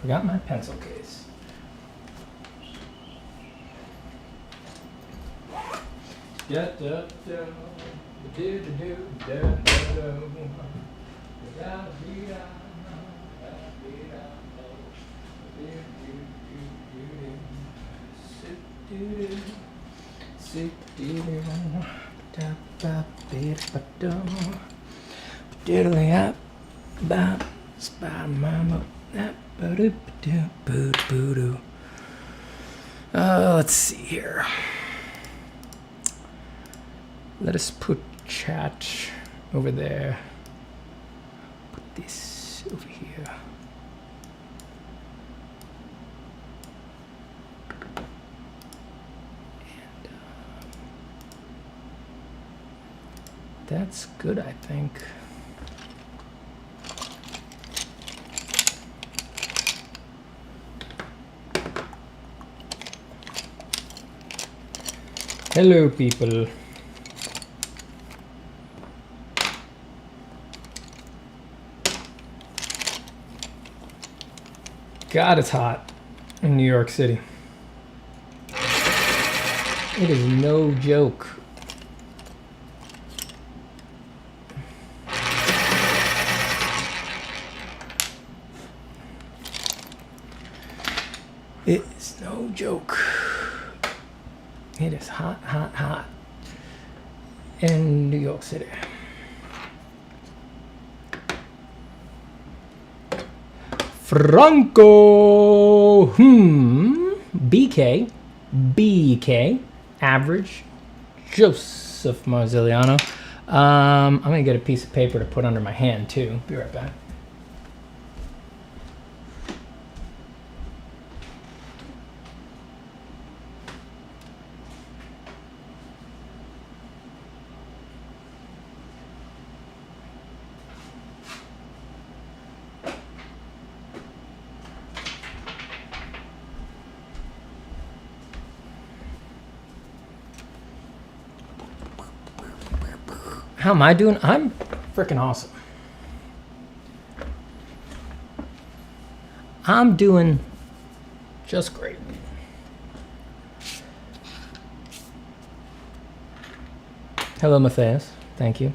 Forgot my pencil case. Da, da, da, do, do, do, da, da, da, da, let's see here. Let us put chat over there. Put this over here. And that's good, I think. Hello, people. God, it's hot in New York City. It is no joke. It is no joke. It is hot, hot, hot in New York City. Franco, BK, average, Joseph Marziliano. I'm gonna get a piece of paper to put under my hand too. Be right back. How am I doing? I'm freaking awesome. I'm doing just great. Hello, Matthias. Thank you.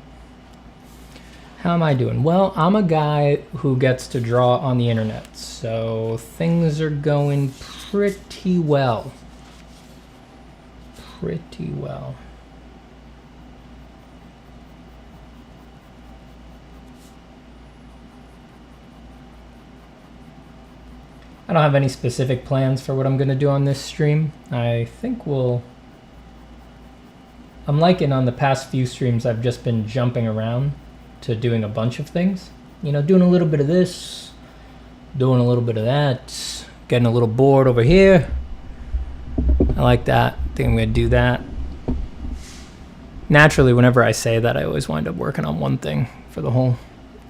How am I doing? Well, I'm a guy who gets to draw on the internet, so things are going pretty well. Pretty well. I don't have any specific plans for what I'm going to do on this stream. I think I'm liking on the past few streams I've just been jumping around to doing a bunch of things. You know, doing a little bit of this, doing a little bit of that, getting a little bored over here. I like that. I think I'm going to do that. Naturally, whenever I say that, I always wind up working on one thing for the whole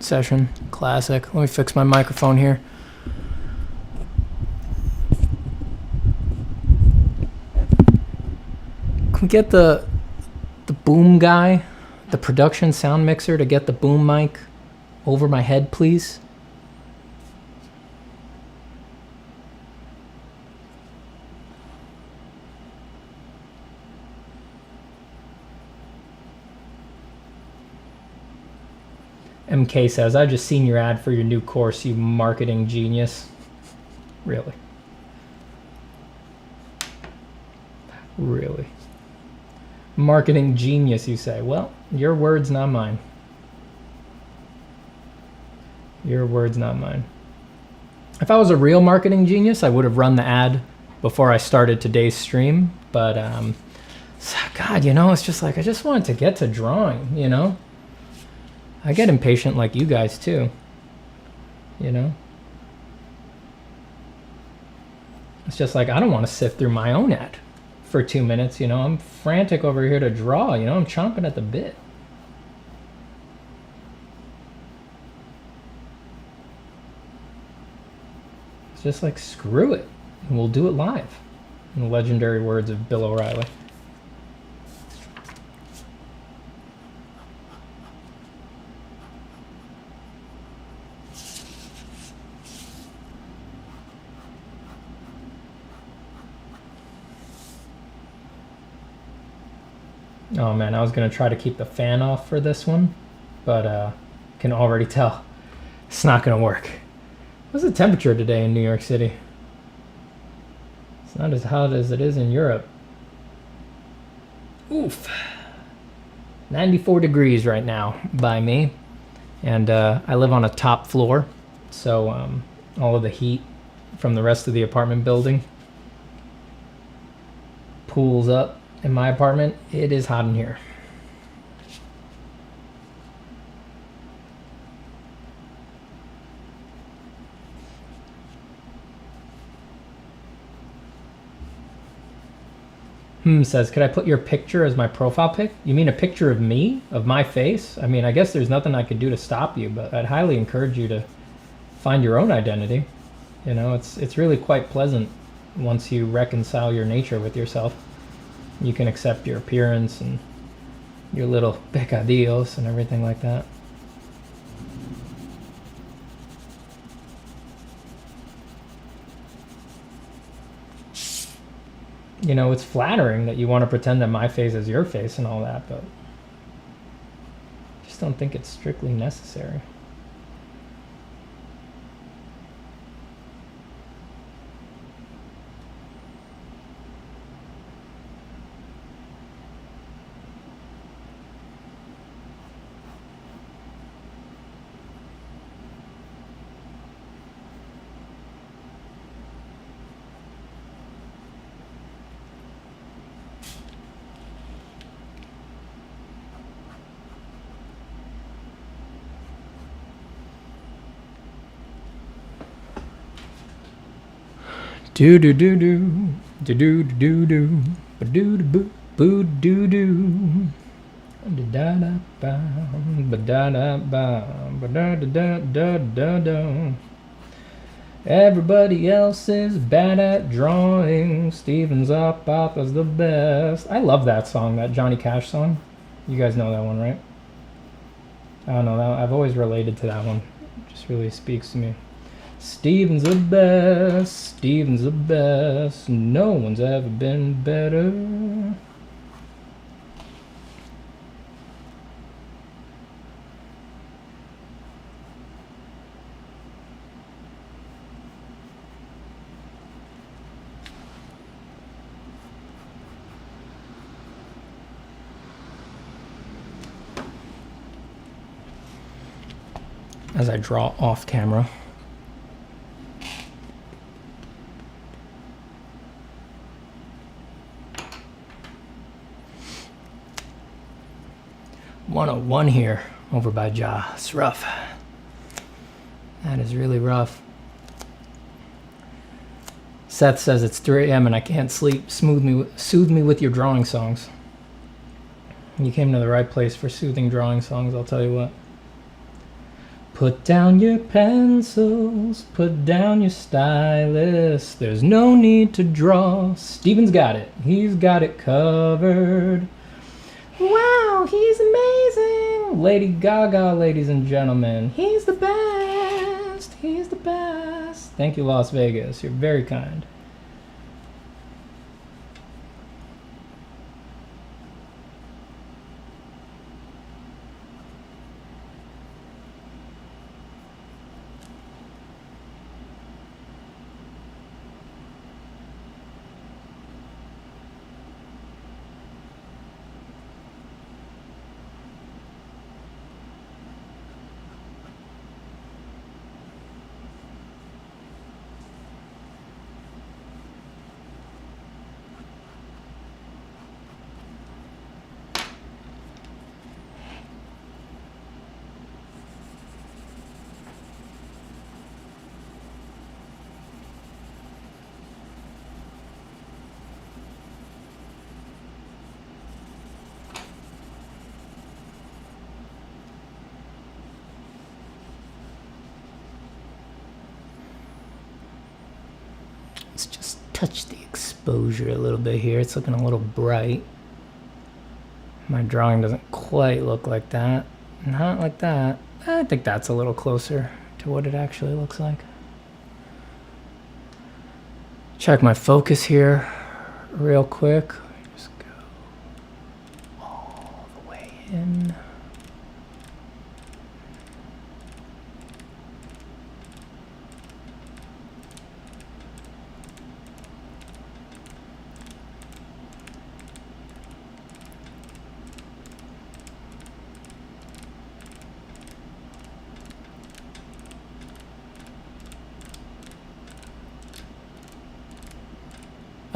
session. Classic. Let me fix my microphone here. Can we get the boom guy, the production sound mixer, to get the boom mic over my head, please? MK says, I just seen your ad for your new course, you marketing genius. Really? Really? Marketing genius, you say. Well, your words, not mine. Your words, not mine. If I was a real marketing genius, I would have run the ad before I started today's stream. But, God, you know, it's just like, I just wanted to get to drawing, you know? I get impatient like you guys, too. You know? It's just like, I don't want to sift through my own ad for 2 minutes, you know. I'm frantic over here to draw, you know. I'm chomping at the bit. It's just like, screw it, and we'll do it live, in the legendary words of Bill O'Reilly. Oh man, I was gonna try to keep the fan off for this one, but can already tell it's not gonna work. What's the temperature today in New York City? It's not as hot as it is in Europe. Oof. 94 degrees right now by me. And I live on a top floor, so all of the heat from the rest of the apartment building pools up in my apartment. It is hot in here. Says, could I put your picture as my profile pic? You mean a picture of me, of my face? I mean, I guess there's nothing I could do to stop you, but I'd highly encourage you to find your own identity. You know, it's really quite pleasant once you reconcile your nature with yourself. You can accept your appearance and your little pecadillos and everything like that. You know, it's flattering that you want to pretend that my face is your face and all that, but I just don't think it's strictly necessary. Do do do do do do do do ba do do boo do do da da ba ba da da ba ba da da da da da. Everybody else is bad at drawing. Steven's up is the best. I love that song, that Johnny Cash song. You guys know that one, right? I don't know. I've always related to that one. It just really speaks to me. Steven's the best, Steven's the best, no one's ever been better. As I draw off camera. One here over by Ja. It's rough. That is really rough. Seth says it's 3 a.m. and I can't sleep. Soothe me with your drawing songs. You came to the right place for soothing drawing songs, I'll tell you what. Put down your pencils, put down your stylus. There's no need to draw. Steven's got it. He's got it covered. Wow, he's amazing! Lady Gaga, ladies and gentlemen. He's the best! He's the best! Thank you, Las Vegas. You're very kind. Let's just touch the exposure a little bit here. It's looking a little bright. My drawing doesn't quite look like that. Not like that. I think that's a little closer to what it actually looks like. Check my focus here real quick. Just go all in.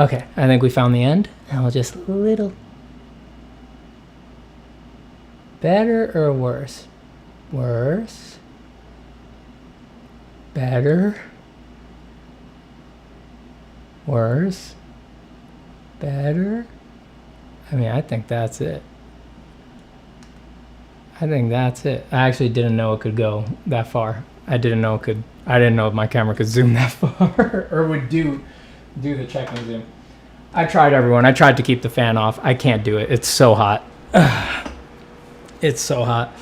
Okay, I think we found the end. And we'll just a little. Better or worse? Worse. Better. Worse. Better. I mean, I think that's it. I think that's it. I actually didn't know it could go that far. I didn't know if my camera could zoom that far or would do the check and zoom. I tried, everyone. I tried to keep the fan off. I can't do it. It's so hot. It's so hot.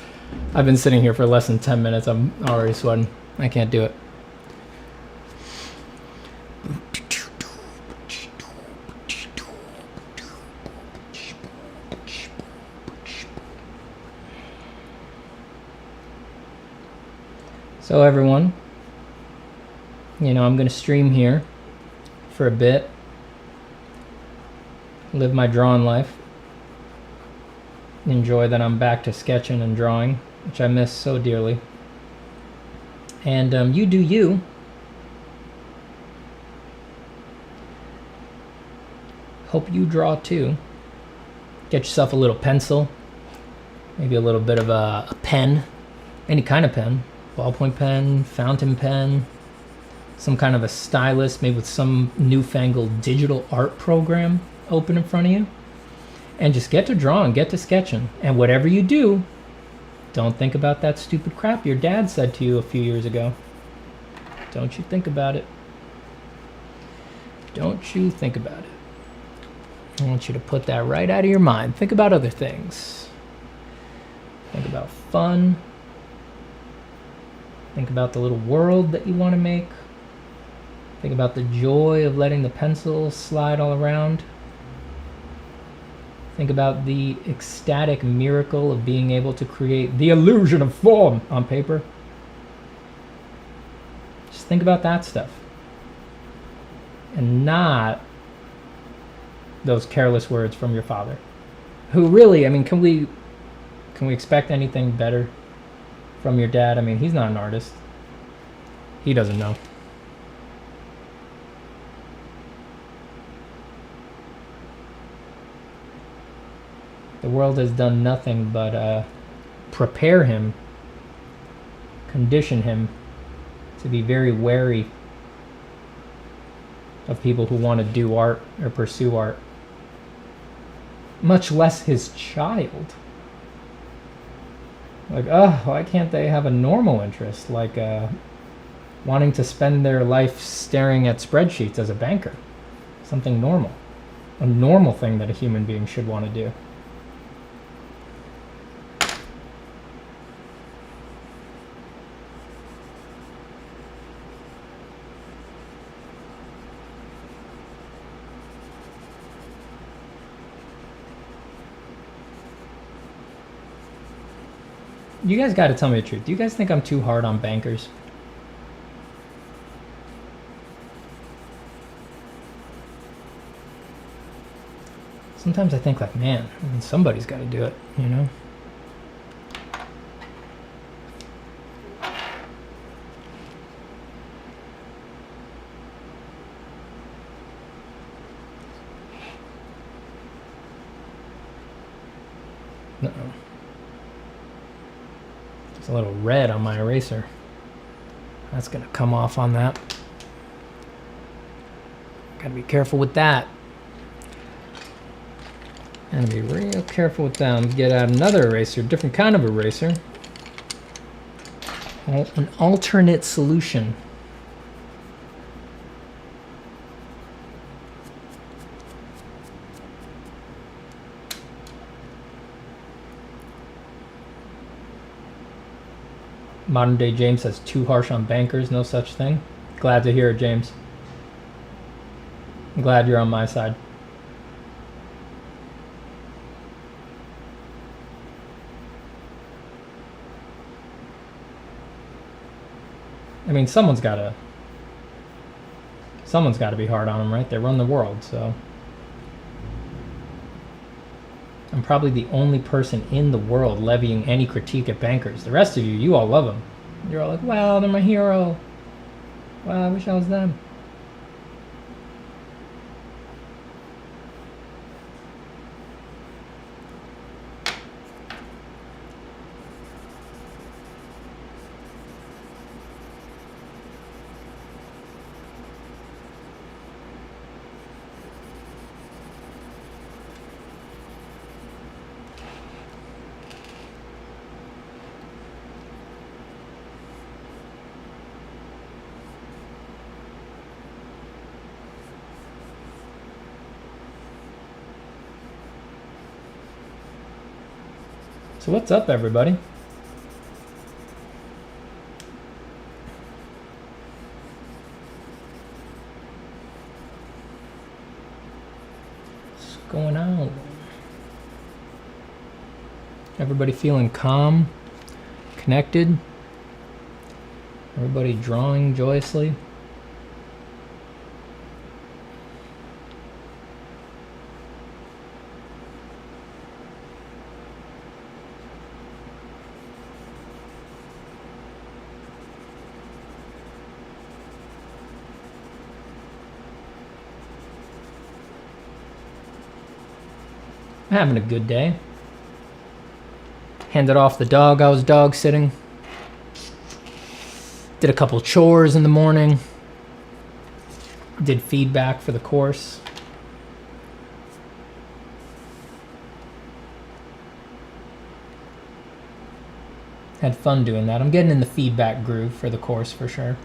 I've been sitting here for less than 10 minutes. I'm already sweating. I can't do it. So everyone, you know, I'm going to stream here for a bit. Live my drawing life. Enjoy that I'm back to sketching and drawing, which I miss so dearly. And you do you. Hope you draw too. Get yourself a little pencil, maybe a little bit of a pen, any kind of pen, ballpoint pen, fountain pen, some kind of a stylus, maybe with some newfangled digital art program open in front of you, and just get to drawing, get to sketching. And whatever you do, don't think about that stupid crap your dad said to you a few years ago. Don't you think about it. Don't you think about it. I want you to put that right out of your mind. Think about other things. Think about fun. Think about the little world that you want to make. Think about the joy of letting the pencil slide all around. Think about the ecstatic miracle of being able to create the illusion of form on paper. Just think about that stuff. And not those careless words from your father. Who really, I mean, can we expect anything better from your dad? I mean, he's not an artist. He doesn't know. The world has done nothing but prepare him, condition him to be very wary of people who want to do art or pursue art, much less his child. Like, oh, why can't they have a normal interest, like wanting to spend their life staring at spreadsheets as a banker? Something normal, a normal thing that a human being should want to do. You guys got to tell me the truth. Do you guys think I'm too hard on bankers? Sometimes I think like, man, I mean, somebody's got to do it, you know? Uh-oh. There's a little red on my eraser. That's gonna come off on that. Gotta be careful with that. Gotta be real careful with that. Get out another eraser, different kind of eraser. An alternate solution. Modern day James says too harsh on bankers, no such thing. Glad to hear it, James. I'm glad you're on my side. I mean, someone's got to be hard on them, right? They run the world, so. I'm probably the only person in the world levying any critique at bankers. The rest of you, you all love them. You're all like, wow, they're my hero. Wow, I wish I was them. So what's up, everybody? What's going on? Everybody feeling calm, connected? Everybody drawing joyously? Having a good day. Handed off the dog. I was dog sitting. Did a couple chores in the morning. Did feedback for the course. Had fun doing that. I'm getting in the feedback groove for the course for sure.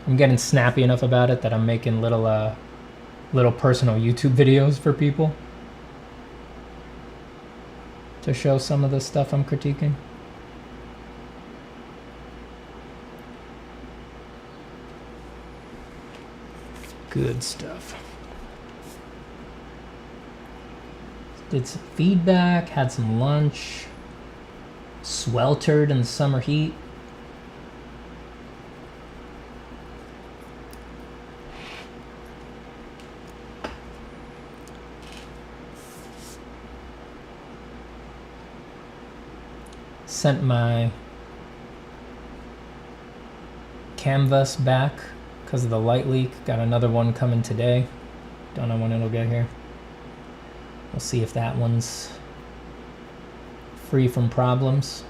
I'm getting snappy enough about it that I'm making little personal YouTube videos for people to show some of the stuff I'm critiquing. Good stuff. Did some feedback, had some lunch, sweltered in the summer heat. Sent my Kamvas back because of the light leak. Got another one coming today. Don't know when it'll get here. We'll see if that one's free from problems.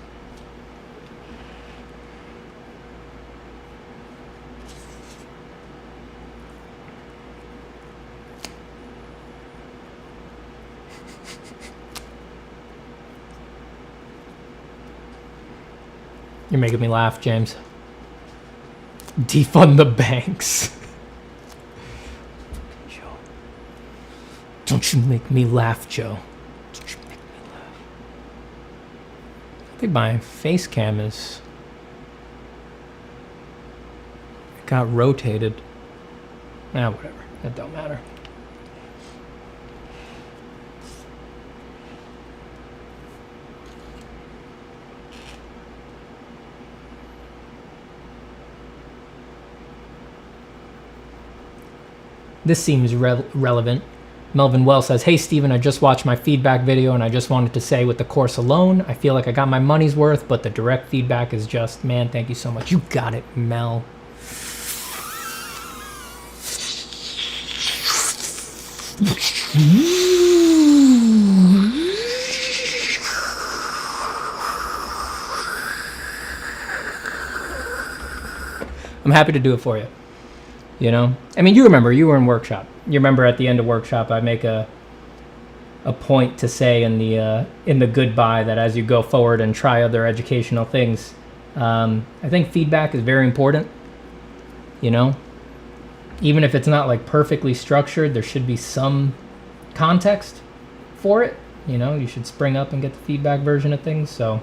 You're making me laugh, James. Defund the banks. Joe. Don't you make me laugh, Joe. Don't you make me laugh. I think my face cam is... It got rotated. Whatever. That don't matter. This seems relevant. Melvin Wells says, hey Steven, I just watched my feedback video and I just wanted to say with the course alone, I feel like I got my money's worth, but the direct feedback is just, man, thank you so much. You got it, Mel. I'm happy to do it for you. You know, I mean, you remember, you were in workshop. You remember at the end of workshop, I make a point to say in the goodbye that as you go forward and try other educational things, I think feedback is very important. You know, even if it's not like perfectly structured, there should be some context for it. You know, you should spring up and get the feedback version of things. So,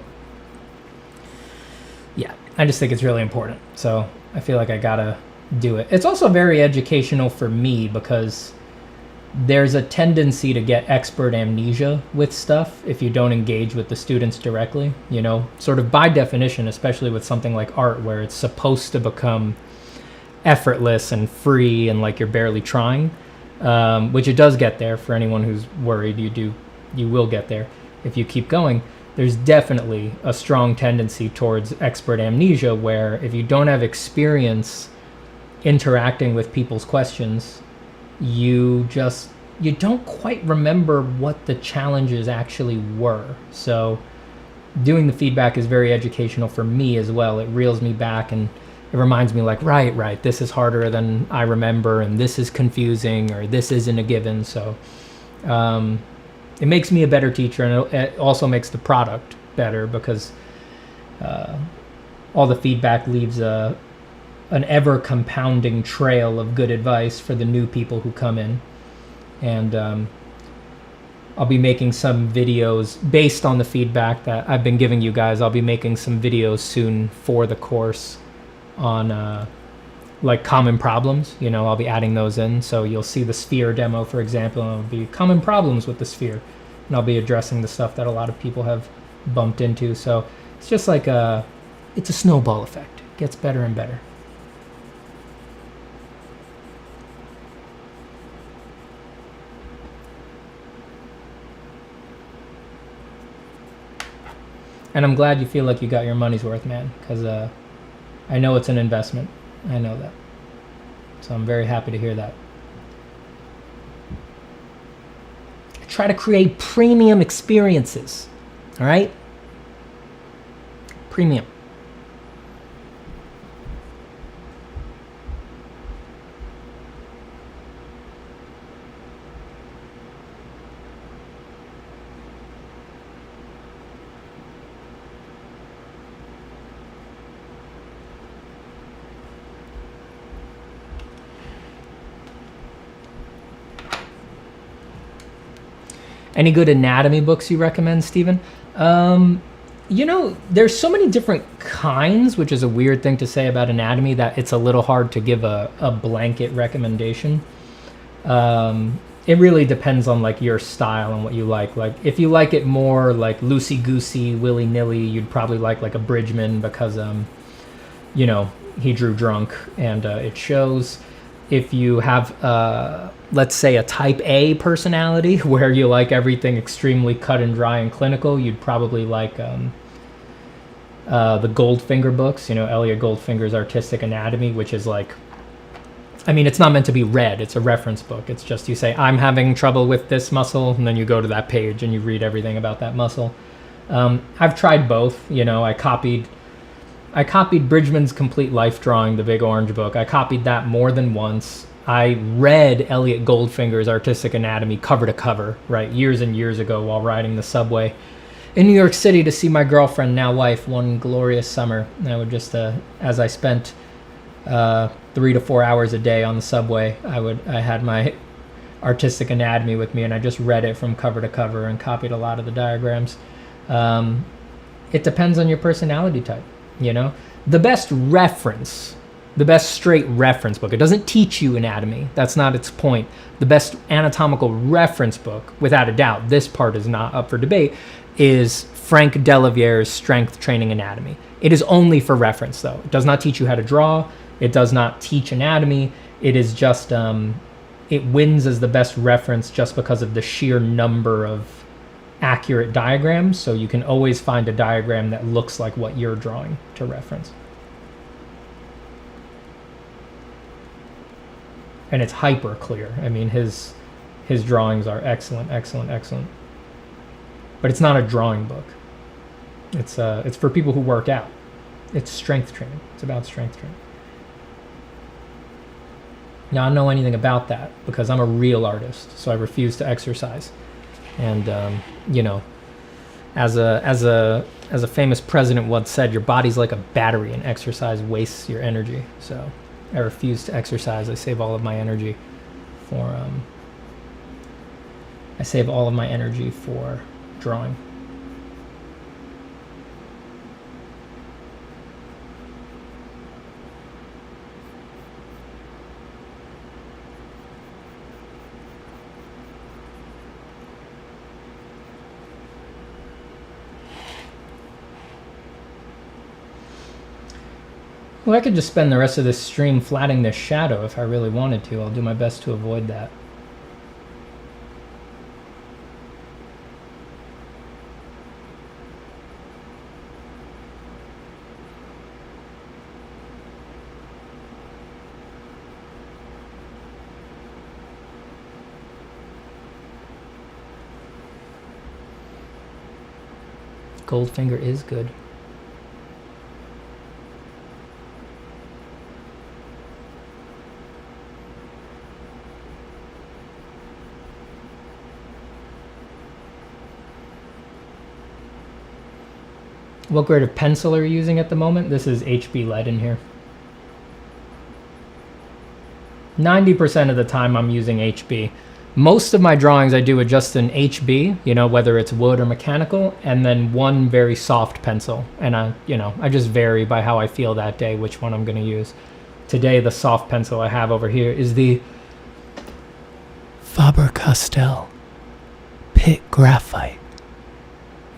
yeah, I just think it's really important. So I feel like I gotta do it. It's also very educational for me because there's a tendency to get expert amnesia with stuff if you don't engage with the students directly, you know, sort of by definition, especially with something like art where it's supposed to become effortless and free and like you're barely trying, which it does get there. For anyone who's worried, you will get there if you keep going. There's definitely a strong tendency towards expert amnesia where if you don't have experience interacting with people's questions, you don't quite remember what the challenges actually were. So doing the feedback is very educational for me as well. It reels me back and it reminds me like, right, this is harder than I remember, and this is confusing, or this isn't a given. So it makes me a better teacher, and it also makes the product better because all the feedback leaves an ever compounding trail of good advice for the new people who come in. And I'll be making some videos based on the feedback that I've been giving you guys. I'll be making some videos soon for the course on like common problems. You know, I'll be adding those in. So you'll see the sphere demo, for example, and it'll be common problems with the sphere. And I'll be addressing the stuff that a lot of people have bumped into. So it's just like it's a snowball effect. It gets better and better. And I'm glad you feel like you got your money's worth, man, because I know it's an investment. I know that. So I'm very happy to hear that. Try to create premium experiences, all right? Premium. Any good anatomy books you recommend, Steven? You know, there's so many different kinds, which is a weird thing to say about anatomy, that it's a little hard to give a blanket recommendation. It really depends on like your style and what you like. Like if you like it more like loosey-goosey, willy-nilly, you'd probably like a Bridgman because, you know, he drew drunk and it shows. If you have, let's say, a type A personality where you like everything extremely cut and dry and clinical, you'd probably like the Goldfinger books, you know, Elliot Goldfinger's Artistic Anatomy, which is like, I mean, it's not meant to be read. It's a reference book. It's just you say, I'm having trouble with this muscle, and then you go to that page and you read everything about that muscle. I've tried both. You know, I copied Bridgman's Complete Life Drawing, the big orange book. I copied that more than once. I read Elliot Goldfinger's Artistic Anatomy cover to cover, right, years and years ago while riding the subway in New York City to see my girlfriend, now wife, one glorious summer. And I would just, as I spent 3 to 4 hours a day on the subway, I had my Artistic Anatomy with me, and I just read it from cover to cover and copied a lot of the diagrams. It depends on your personality type. You know, the best straight reference book, it doesn't teach you anatomy. That's not its point. The best anatomical reference book, without a doubt, this part is not up for debate, is Frank Delaviere's Strength Training Anatomy. It is only for reference, though. It does not teach you how to draw. It does not teach anatomy. It is just, it wins as the best reference just because of the sheer number of accurate diagrams, so you can always find a diagram that looks like what you're drawing to reference. And it's hyper clear. I mean, his drawings are excellent. But it's not a drawing book. It's for people who work out. It's strength training. It's about strength training. Now, I don't know anything about that because I'm a real artist, so I refuse to exercise. And you know, as a famous president once said, your body's like a battery, and exercise wastes your energy. So I refuse to exercise. I save all of my energy for drawing. Well, I could just spend the rest of this stream flattening this shadow if I really wanted to. I'll do my best to avoid that. Goldfinger is good. What grade of pencil are you using at the moment? This is HB lead in here. 90% of the time I'm using HB. Most of my drawings I do with just an HB, you know, whether it's wood or mechanical, and then one very soft pencil. And I just vary by how I feel that day, which one I'm going to use. Today, the soft pencil I have over here is the Faber Castell Pit Graphite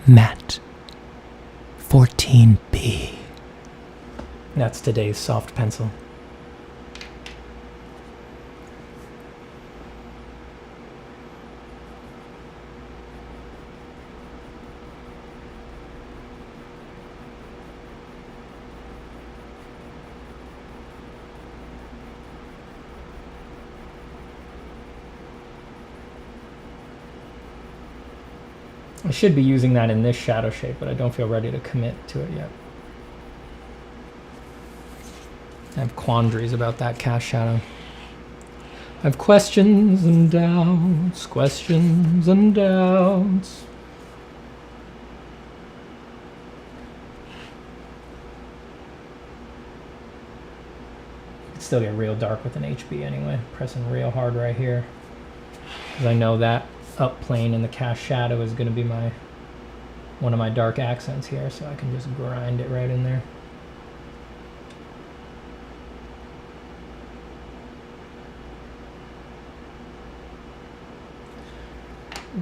Matte 14B. That's today's soft pencil. I should be using that in this shadow shape, but I don't feel ready to commit to it yet. I have quandaries about that cast shadow. I have questions and doubts, questions and doubts. It's still get real dark with an HB anyway, pressing real hard right here. Because I know that up plane in the cast shadow is going to be one of my dark accents here, so I can just grind it right in there.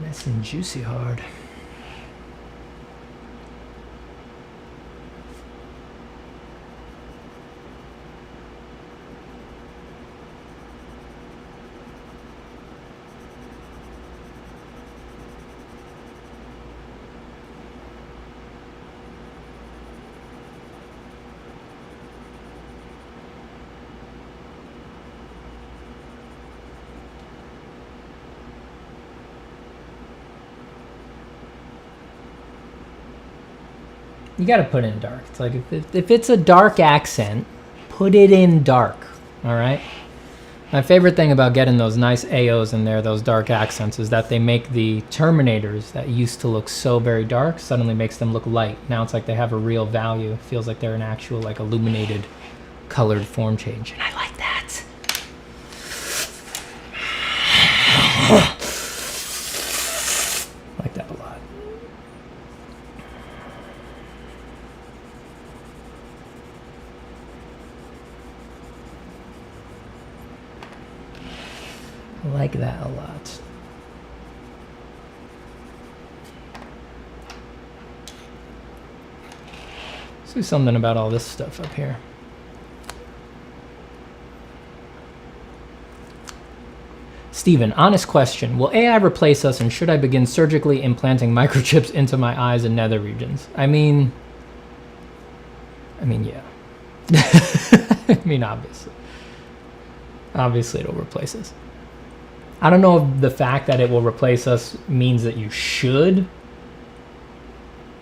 Nice and juicy hard. You gotta put in dark. It's like if it's a dark accent, put it in dark, all right? My favorite thing about getting those nice AOs in there, those dark accents, is that they make the Terminators that used to look so very dark, suddenly makes them look light. Now it's like they have a real value. It feels like they're an actual like illuminated colored form change, and I like that. I like that a lot. I like that a lot. Let's do something about all this stuff up here. Steven, honest question. Will AI replace us, and should I begin surgically implanting microchips into my eyes and nether regions? I mean, yeah. I mean, obviously. Obviously it'll replace us. I don't know if the fact that it will replace us means that you should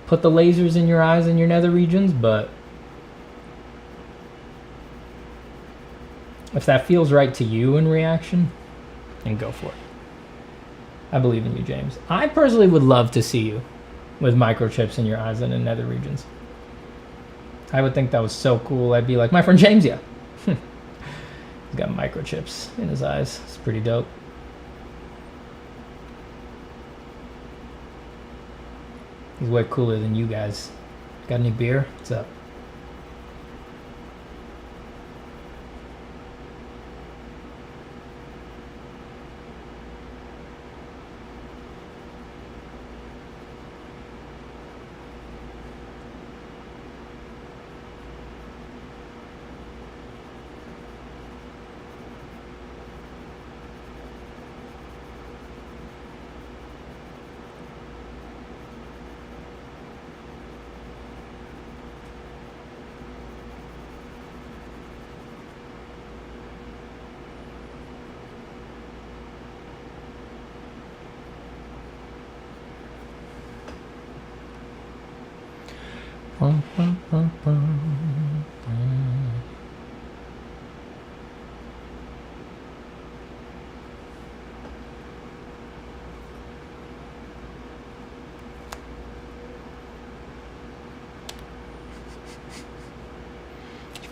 put the lasers in your eyes and your nether regions, but if that feels right to you in reaction, then go for it. I believe in you, James. I personally would love to see you with microchips in your eyes and in nether regions. I would think that was so cool. I'd be like, my friend James, yeah. He's got microchips in his eyes. It's pretty dope. He's way cooler than you guys. Got any beer? What's up?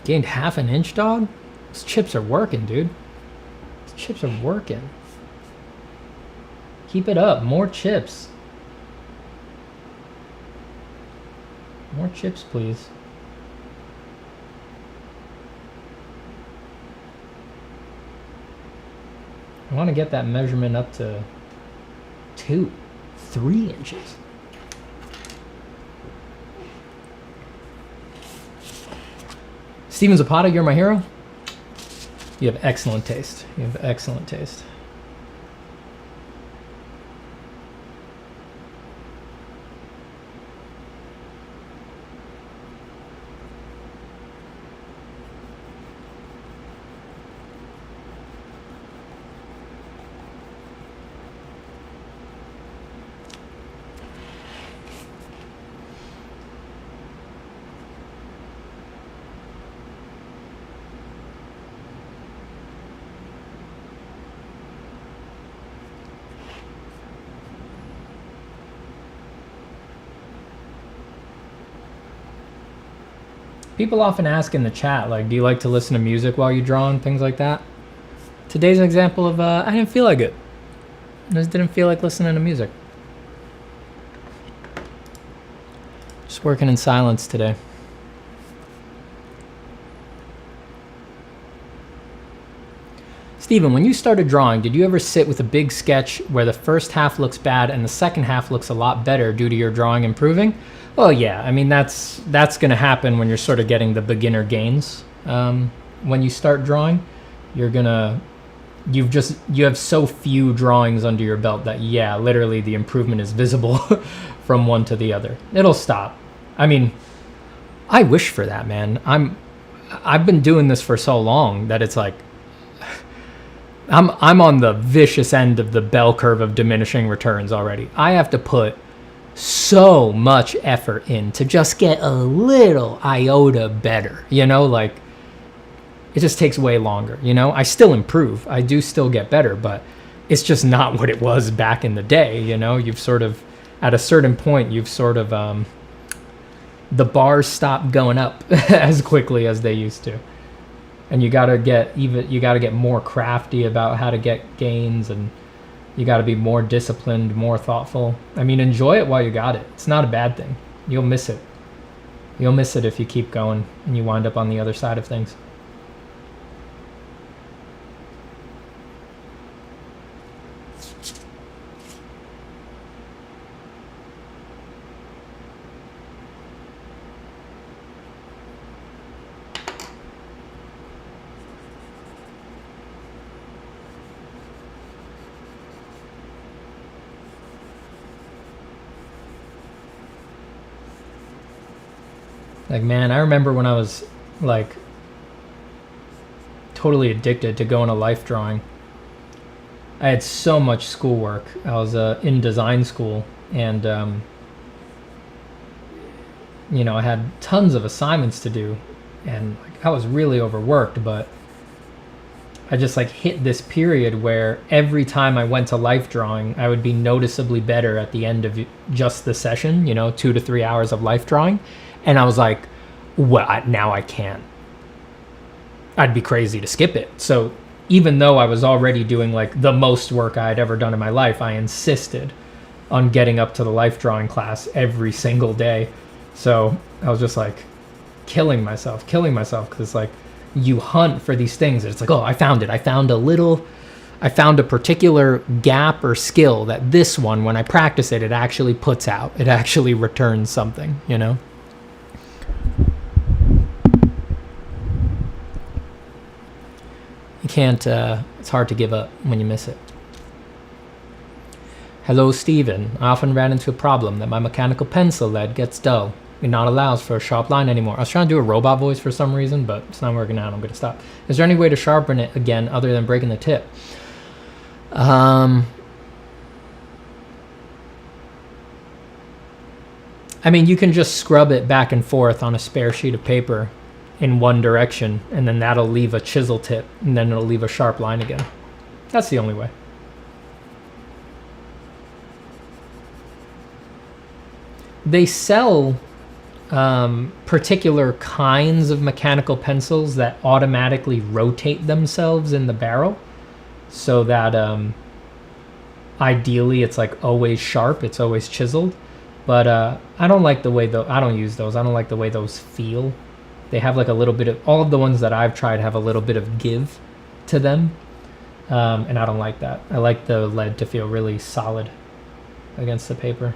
Gained half an inch, dog? Those chips are working, dude. Those chips are working. Keep it up. More chips. More chips, please. I want to get that measurement up to 2, 3 inches. Steven Zapata, you're my hero. You have excellent taste. You have excellent taste. People often ask in the chat, like, do you like to listen to music while you draw and things like that? Today's an example of, I didn't feel like it. I just didn't feel like listening to music. Just working in silence today. Steven, when you started drawing, did you ever sit with a big sketch where the first half looks bad and the second half looks a lot better due to your drawing improving? Well, yeah, I mean, that's going to happen when you're sort of getting the beginner gains. When you start drawing, you have so few drawings under your belt that, yeah, literally the improvement is visible from one to the other. It'll stop. I mean, I wish for that, man. I've been doing this for so long that it's like, I'm on the vicious end of the bell curve of diminishing returns already. I have to put so much effort in to just get a little iota better, you know, like it just takes way longer, you know. I still improve, I do still get better, but it's just not what it was back in the day, you know. You've sort of, at a certain point, you've sort of the bars stop going up as quickly as they used to, and you got to get more crafty about how to get gains, and you got to be more disciplined, more thoughtful. I mean, enjoy it while you got it. It's not a bad thing. You'll miss it. You'll miss it if you keep going and you wind up on the other side of things. Like, man, I remember when I was like totally addicted to going to life drawing. I had so much schoolwork. I was in design school, and you know, I had tons of assignments to do, and like, I was really overworked. But I just like hit this period where every time I went to life drawing, I would be noticeably better at the end of just the session, you know, 2 to 3 hours of life drawing. And I was like, well, now I can't. I'd be crazy to skip it. So even though I was already doing like the most work I had ever done in my life, I insisted on getting up to the life drawing class every single day. So I was just like killing myself, because it's like you hunt for these things and it's like, oh, I found it. I found a particular gap or skill that this one, when I practice it, it actually puts out. It actually returns something, you know? You can't, it's hard to give up when you miss it. Hello, Steven. I often ran into a problem that my mechanical pencil lead gets dull. It not allows for a sharp line anymore. I was trying to do a robot voice for some reason, but it's not working out. I'm going to stop. Is there any way to sharpen it again other than breaking the tip? I mean, you can just scrub it back and forth on a spare sheet of paper in one direction, and then that'll leave a chisel tip, and then it'll leave a sharp line again. That's the only way. They sell particular kinds of mechanical pencils that automatically rotate themselves in the barrel, so that ideally it's like always sharp, it's always chiseled. But I don't like the way I don't use those. I don't like the way those feel. They have like a little bit of, all of the ones that I've tried have a little bit of give to them, and I don't like that. I like the lead to feel really solid against the paper.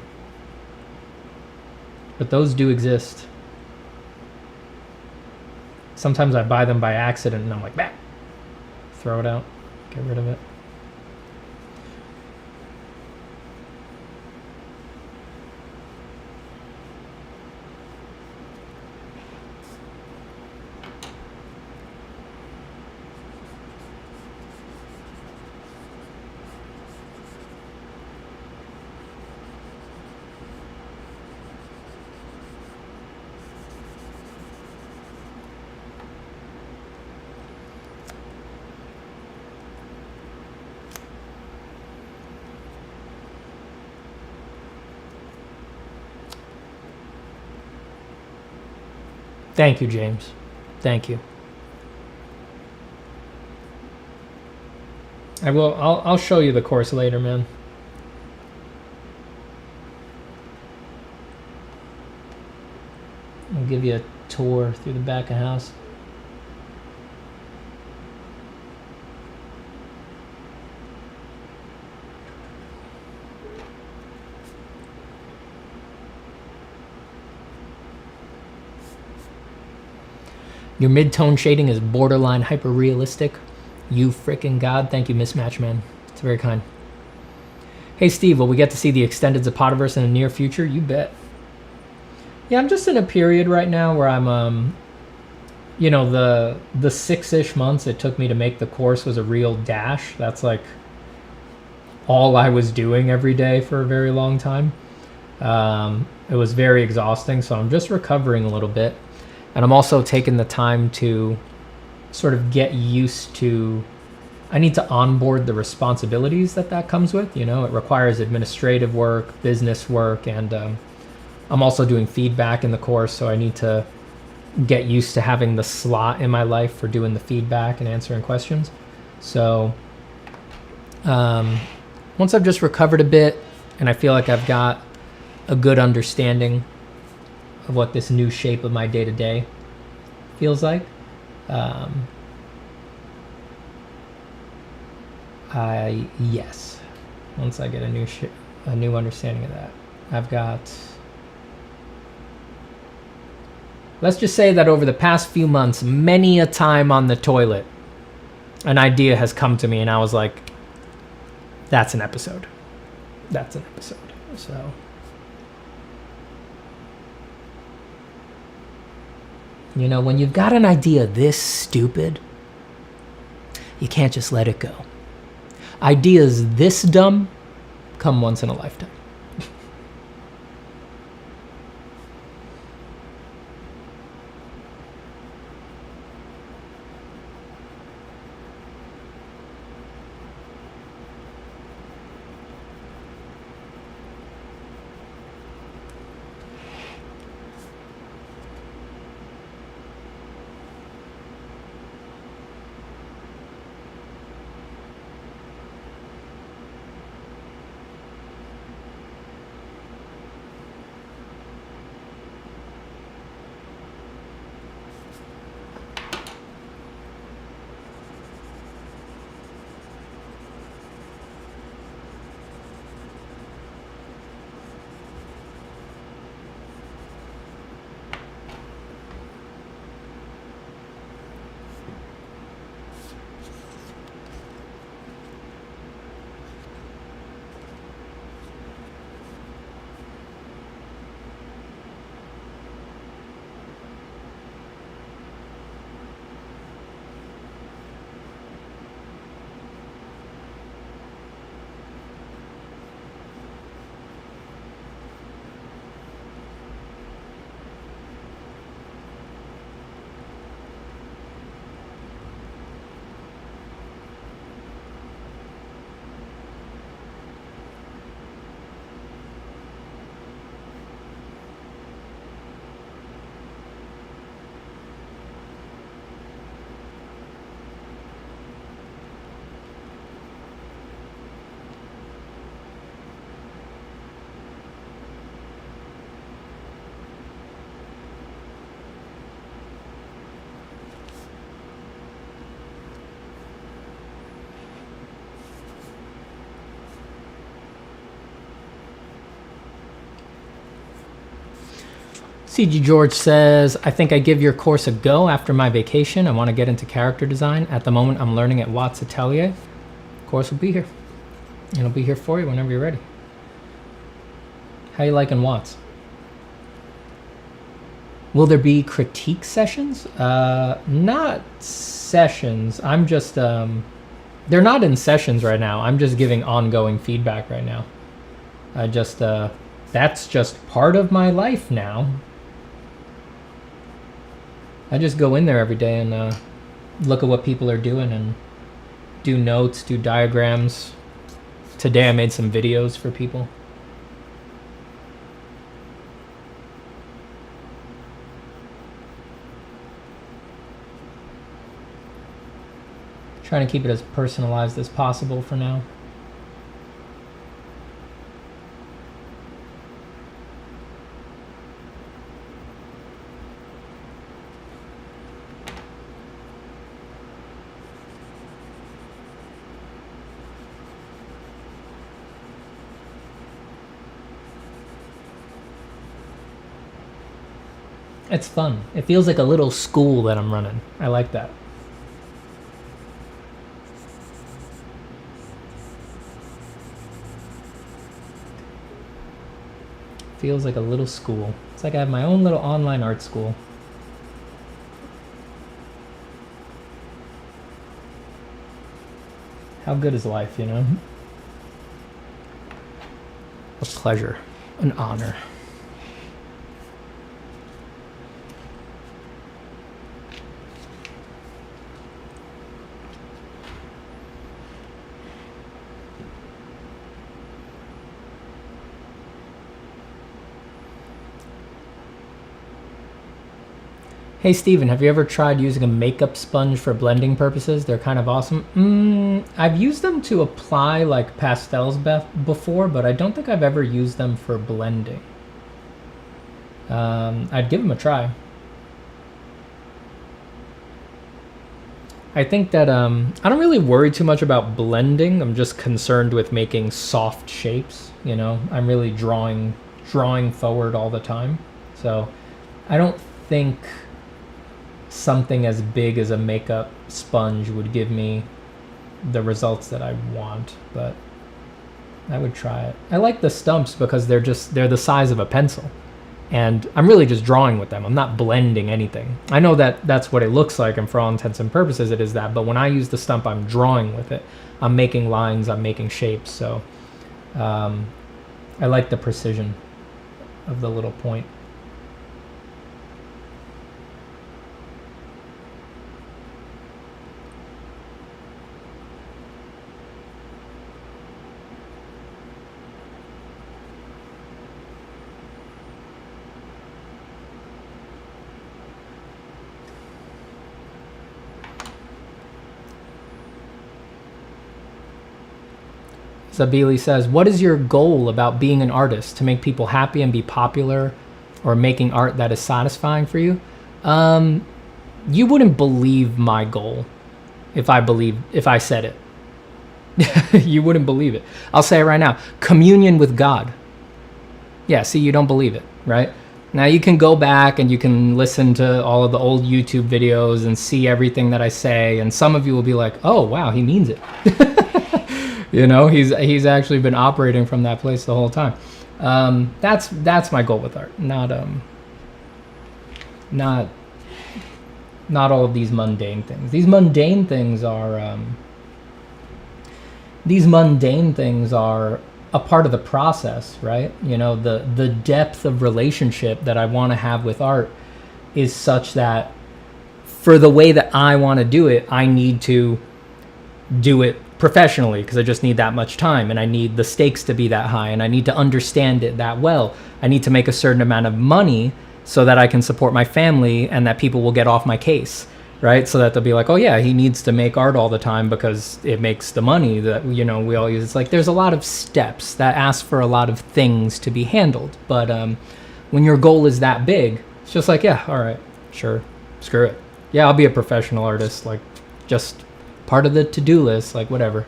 But those do exist. Sometimes I buy them by accident and I'm like, bah! Throw it out, get rid of it. Thank you, James. Thank you. I will. I'll show you the course later, man. I'll give you a tour through the back of house. Your mid-tone shading is borderline hyper-realistic. You frickin' god. Thank you, Mismatch Man. It's very kind. Hey, Steve, will we get to see the extended Zapataverse in the near future? You bet. Yeah, I'm just in a period right now where I'm, you know, the 6-ish months it took me to make the course was a real dash. That's like all I was doing every day for a very long time. It was very exhausting, so I'm just recovering a little bit. And I'm also taking the time to sort of get used to, I need to onboard the responsibilities that comes with, you know, it requires administrative work, business work, and I'm also doing feedback in the course, so I need to get used to having the slot in my life for doing the feedback and answering questions. So once I've just recovered a bit and I feel like I've got a good understanding of what this new shape of my day-to-day feels like, yes, once I get a new understanding of that, I've got, let's just say that over the past few months, many a time on the toilet, an idea has come to me and I was like, that's an episode. That's an episode. So you know, when you've got an idea this stupid, you can't just let it go. Ideas this dumb come once in a lifetime. CG George says, I think I give your course a go after my vacation. I want to get into character design. At the moment, I'm learning at Watts Atelier. Course will be here. It'll be here for you whenever you're ready. How you liking Watts? Will there be critique sessions? Not sessions. I'm just, they're not in sessions right now. I'm just giving ongoing feedback right now. I just, that's just part of my life now. I just go in there every day and look at what people are doing and do notes, do diagrams. Today I made some videos for people. Trying to keep it as personalized as possible for now. It's fun. It feels like a little school that I'm running. I like that. Feels like a little school. It's like I have my own little online art school. How good is life, you know? A pleasure, an honor. Hey Steven, have you ever tried using a makeup sponge for blending purposes? They're kind of awesome. I've used them to apply like pastels before, but I don't think I've ever used them for blending. I'd give them a try. I think that I don't really worry too much about blending. I'm just concerned with making soft shapes, you know? I'm really drawing forward all the time. So I don't think something as big as a makeup sponge would give me the results that I want, but I would try it. I like the stumps because they're the size of a pencil, and I'm really just drawing with them. I'm not blending anything. I know that that's what it looks like, and for all intents and purposes it is that, but when I use the stump, I'm drawing with it. I'm making lines, I'm making shapes, so I like the precision of the little point. Zabili says, what is your goal about being an artist? To make people happy and be popular, or making art that is satisfying for you? You wouldn't believe my goal if I said it. You wouldn't believe it. I'll say it right now. Communion with God. Yeah, see, you don't believe it, right? Now you can go back and you can listen to all of the old YouTube videos and see everything that I say, and some of you will be like, oh wow, he means it. You know, he's actually been operating from that place the whole time. That's my goal with art, not all of these mundane things. These mundane things are a part of the process, right? You know, the depth of relationship that I want to have with art is such that for the way that I want to do it, I need to do it professionally, because I just need that much time, and I need the stakes to be that high, and I need to understand it that well. I need to make a certain amount of money so that I can support my family and that people will get off my case, right? So that they'll be like, oh yeah, he needs to make art all the time because it makes the money that, you know, we all use. It's like there's a lot of steps that ask for a lot of things to be handled, but when your goal is that big, it's just like, yeah, all right, sure, screw it. Yeah, I'll be a professional artist, like just part of the to-do list, like whatever.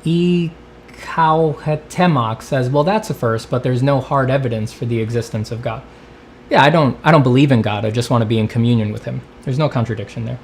E. Kauhetemok says, well, that's a first, but there's no hard evidence for the existence of God. Yeah, I don't believe in God. I just want to be in communion with him. There's no contradiction there.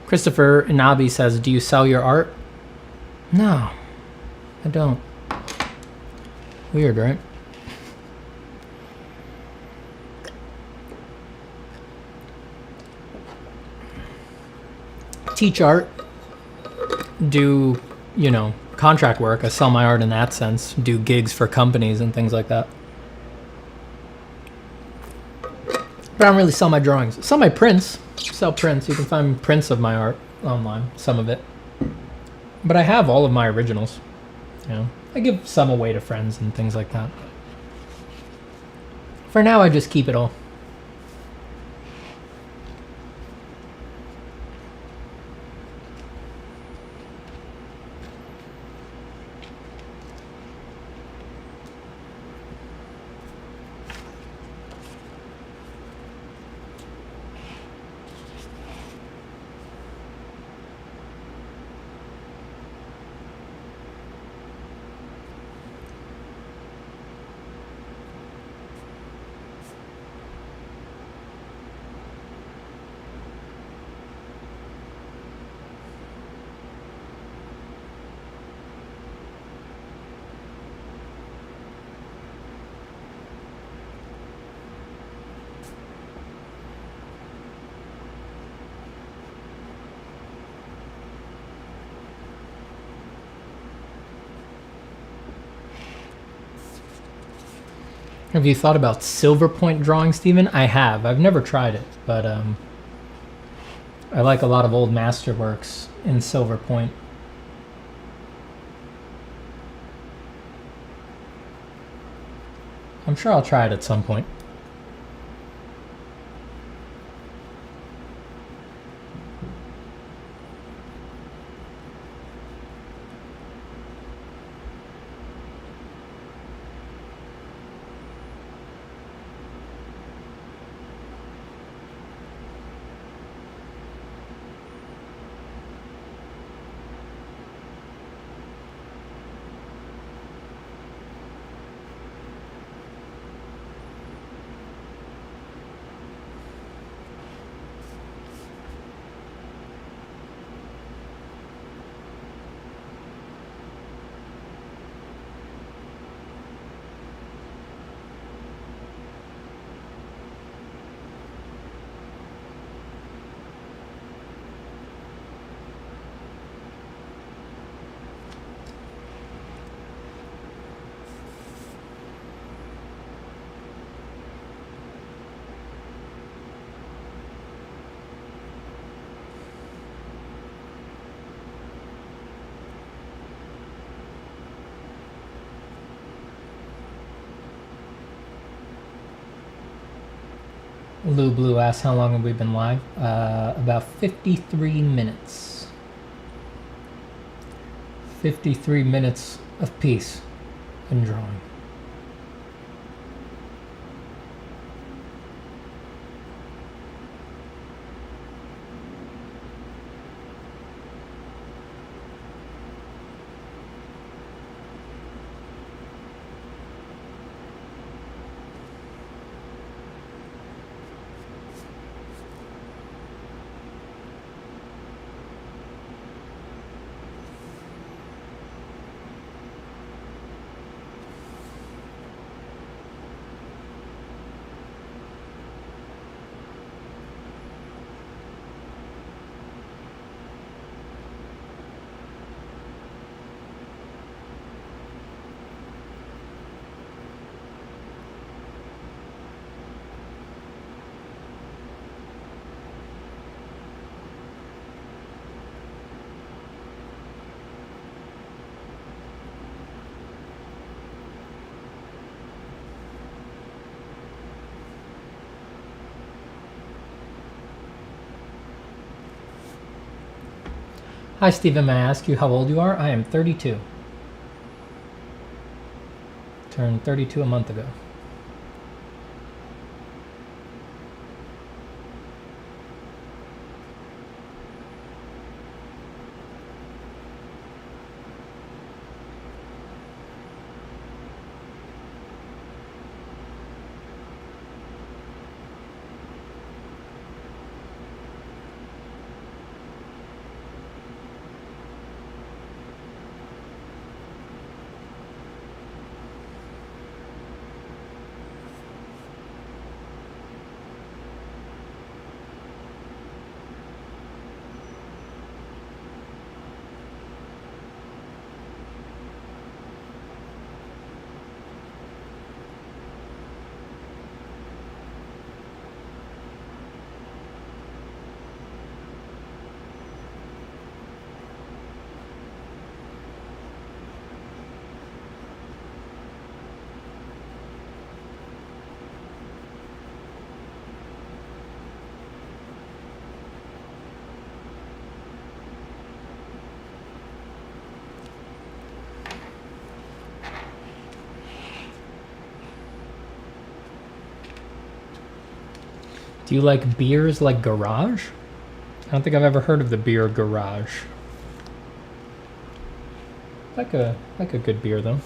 Christopher Inabi says, do you sell your art? No, I don't. Weird, right? Teach art, do, you know, contract work. I sell my art in that sense, do gigs for companies and things like that. But I don't really sell my drawings. Sell my prints. Sell prints. You can find prints of my art online, some of it. But I have all of my originals. You know, I give some away to friends and things like that. For now, I just keep it all. Have you thought about silver point drawing, Steven? I have. I've never tried it, but I like a lot of old masterworks in silver point. I'm sure I'll try it at some point. Lou Blue asks how long have we been live? About 53 minutes. 53 minutes of peace and drawing. Hi Stephen, may I ask you how old you are? I am 32. Turned 32 a month ago. Do you like beers like Garage? I don't think I've ever heard of the beer Garage. Like a good beer though.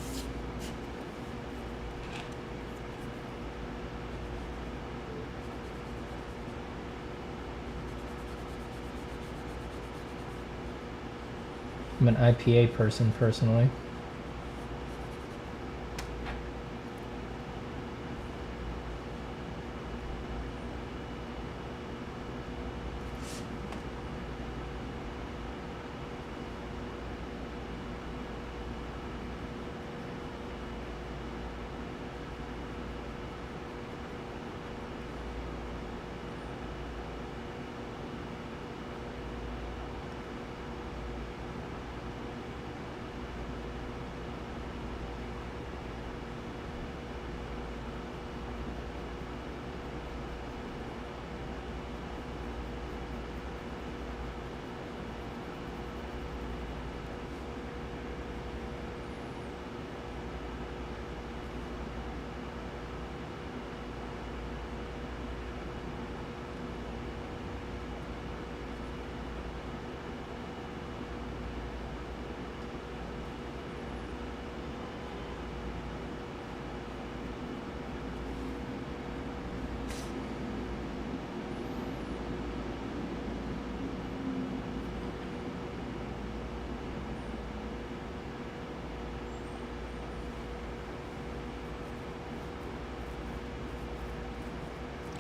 I'm an IPA person personally.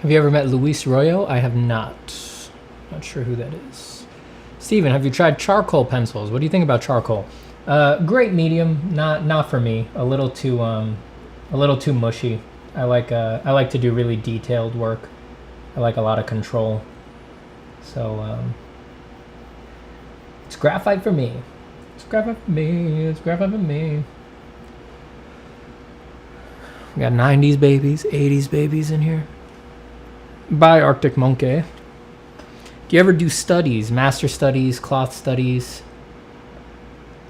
Have you ever met Luis Royo? I have not. Not sure who that is. Steven, have you tried charcoal pencils? What do you think about charcoal? Great medium, not for me. A little too mushy. I like to do really detailed work. I like a lot of control. So it's graphite for me. It's graphite for me. It's graphite for me. We got 90s babies, 80s babies in here. Bye, Arctic Monkey. Do you ever do studies, master studies, cloth studies?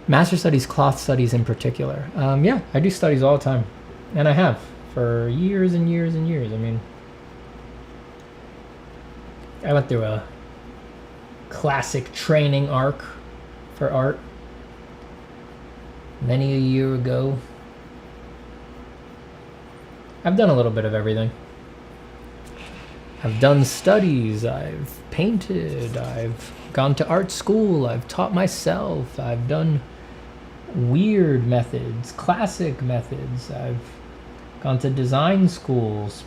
Master studies, cloth studies in particular. Yeah, I do studies all the time. And I have for years and years and years. I mean, I went through a classic training arc for art many a year ago. I've done a little bit of everything. I've done studies, I've painted, I've gone to art school, I've taught myself, I've done weird methods, classic methods, I've gone to design schools,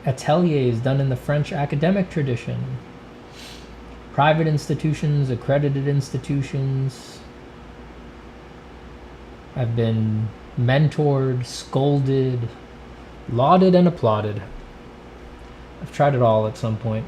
ateliers done in the French academic tradition, private institutions, accredited institutions. I've been mentored, scolded, lauded and applauded. I've tried it all at some point.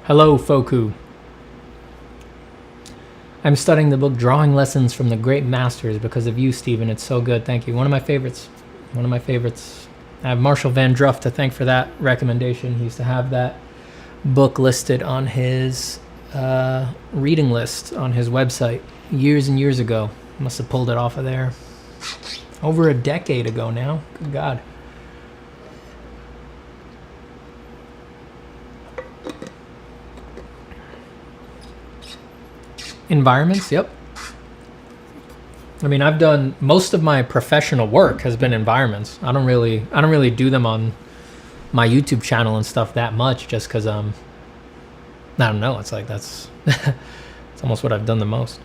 Hello, Foku. I'm studying the book Drawing Lessons from the Great Masters because of you, Stephen. It's so good. Thank you. One of my favorites. One of my favorites. I have Marshall Van Druff to thank for that recommendation. He used to have that book listed on his reading list on his website years and years ago. Must have pulled it off of there. Over a decade ago now. Good God. Environments, yep. I mean, I've done most of my professional work has been environments. I don't really do them on my YouTube channel and stuff that much, just because I don't know. It's like that's it's almost what I've done the most.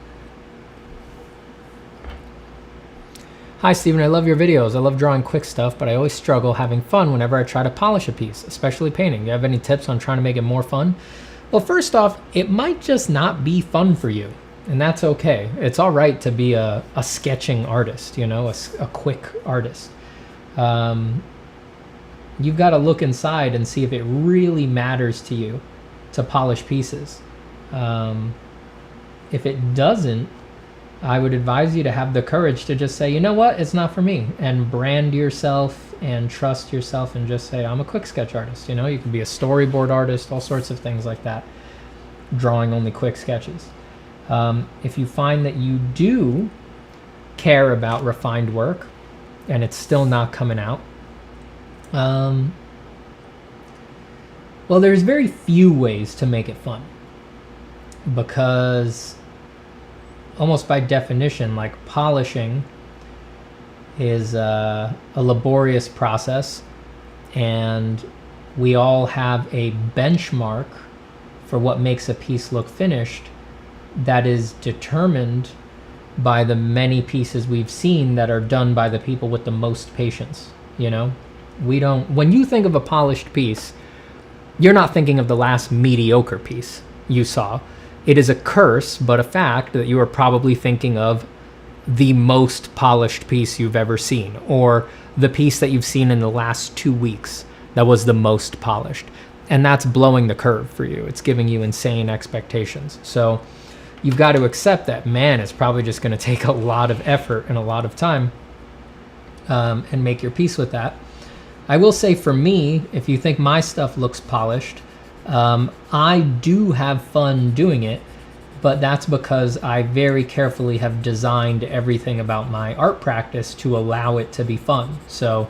Hi, Stephen. I love your videos. I love drawing quick stuff, but I always struggle having fun whenever I try to polish a piece, especially painting. Do you have any tips on trying to make it more fun? Well, first off, it might just not be fun for you, and that's okay. It's all right to be a sketching artist, you know, a quick artist. You've got to look inside and see if it really matters to you to polish pieces. If it doesn't, I would advise you to have the courage to just say, you know what, it's not for me, and brand yourself and trust yourself and just say, I'm a quick sketch artist. You know, you can be a storyboard artist, all sorts of things like that, drawing only quick sketches. If you find that you do care about refined work and it's still not coming out, well, there's very few ways to make it fun, because almost by definition, like, polishing is a laborious process, and we all have a benchmark for what makes a piece look finished that is determined by the many pieces we've seen that are done by the people with the most patience. You know, we don't, when you think of a polished piece, you're not thinking of the last mediocre piece you saw. It is a curse, but a fact, that you are probably thinking of the most polished piece you've ever seen, or the piece that you've seen in the last 2 weeks that was the most polished. And that's blowing the curve for you. It's giving you insane expectations. So you've got to accept that, man, it's probably just going to take a lot of effort and a lot of time, and make your peace with that. I will say, for me, if you think my stuff looks polished, I do have fun doing it, but that's because I very carefully have designed everything about my art practice to allow it to be fun. So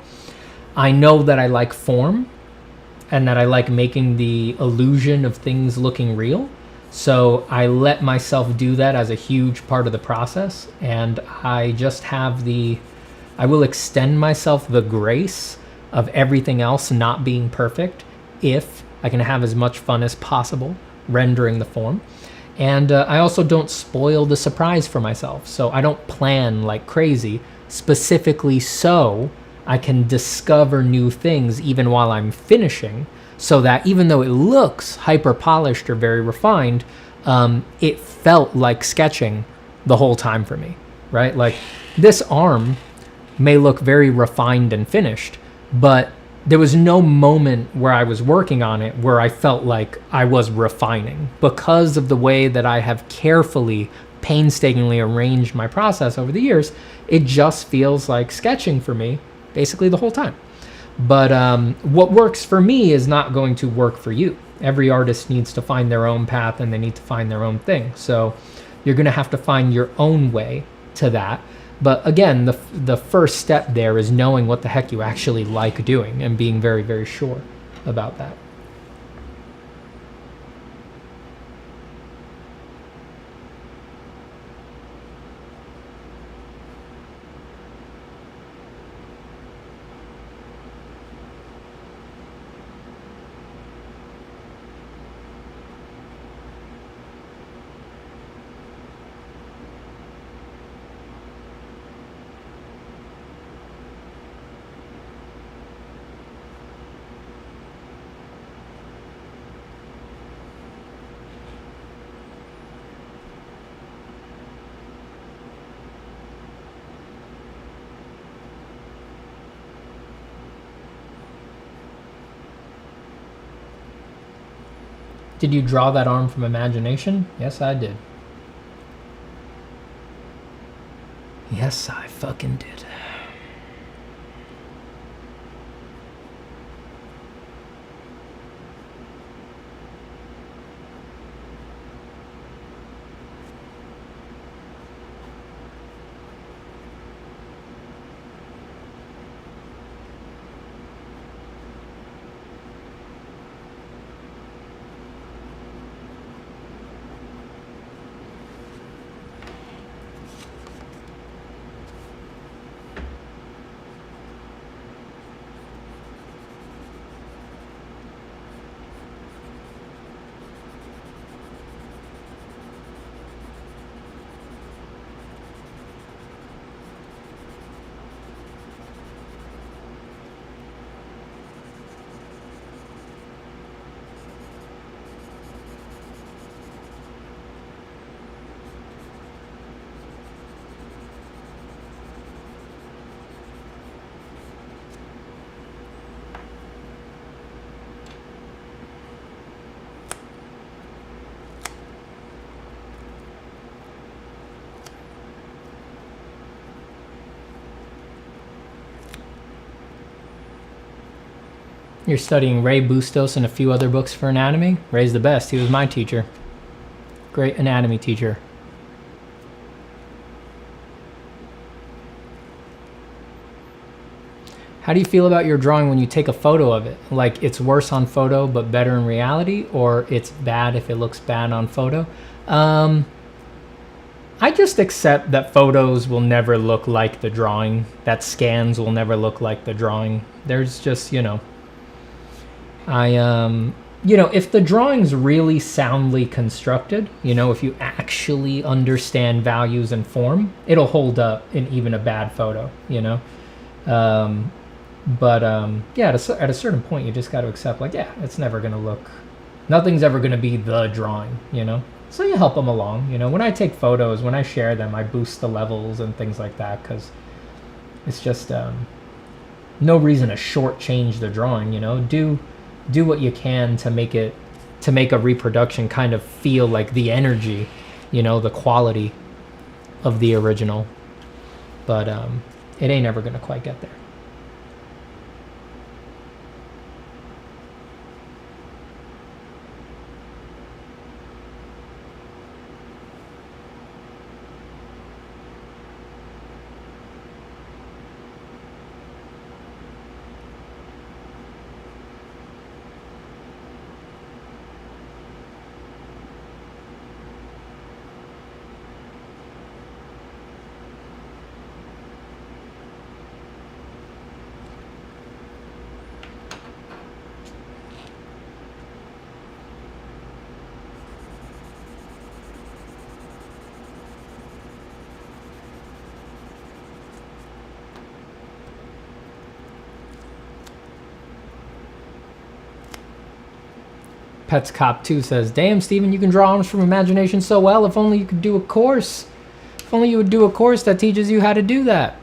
I know that I like form and that I like making the illusion of things looking real. So I let myself do that as a huge part of the process. And I just have I will extend myself the grace of everything else not being perfect if I can have as much fun as possible rendering the form. And I also don't spoil the surprise for myself. So I don't plan like crazy, specifically so I can discover new things even while I'm finishing, so that even though it looks hyper polished or very refined, it felt like sketching the whole time for me, right? Like, this arm may look very refined and finished, but there was no moment where I was working on it where I felt like I was refining, because of the way that I have carefully, painstakingly arranged my process over the years. It just feels like sketching for me basically the whole time. But what works for me is not going to work for you. Every artist needs to find their own path, and they need to find their own thing. So you're going to have to find your own way to that. But again, the first step there is knowing what the heck you actually like doing and being very, very sure about that. Did you draw that arm from imagination? Yes, I did. Yes, I fucking did. You're studying Ray Bustos and a few other books for anatomy? Ray's the best. He was my teacher. Great anatomy teacher. How do you feel about your drawing when you take a photo of it? Like it's worse on photo but better in reality, or it's bad if it looks bad on photo? I just accept that photos will never look like the drawing, that scans will never look like the drawing. There's just, you know, if the drawing's really soundly constructed, you know, if you actually understand values and form, it'll hold up in even a bad photo, you know? Yeah, at a certain point, you just got to accept, like, yeah, it's never going to look, nothing's ever going to be the drawing, you know? So you help them along, you know? When I take photos, when I share them, I boost the levels and things like that, because it's just no reason to shortchange the drawing, you know? Do what you can to make a reproduction kind of feel like the energy, you know, the quality of the original. But it ain't ever going to quite get there. Pets Cop 2 says, damn, Steven, you can draw arms from imagination so well. If only you could do a course. If only you would do a course that teaches you how to do that.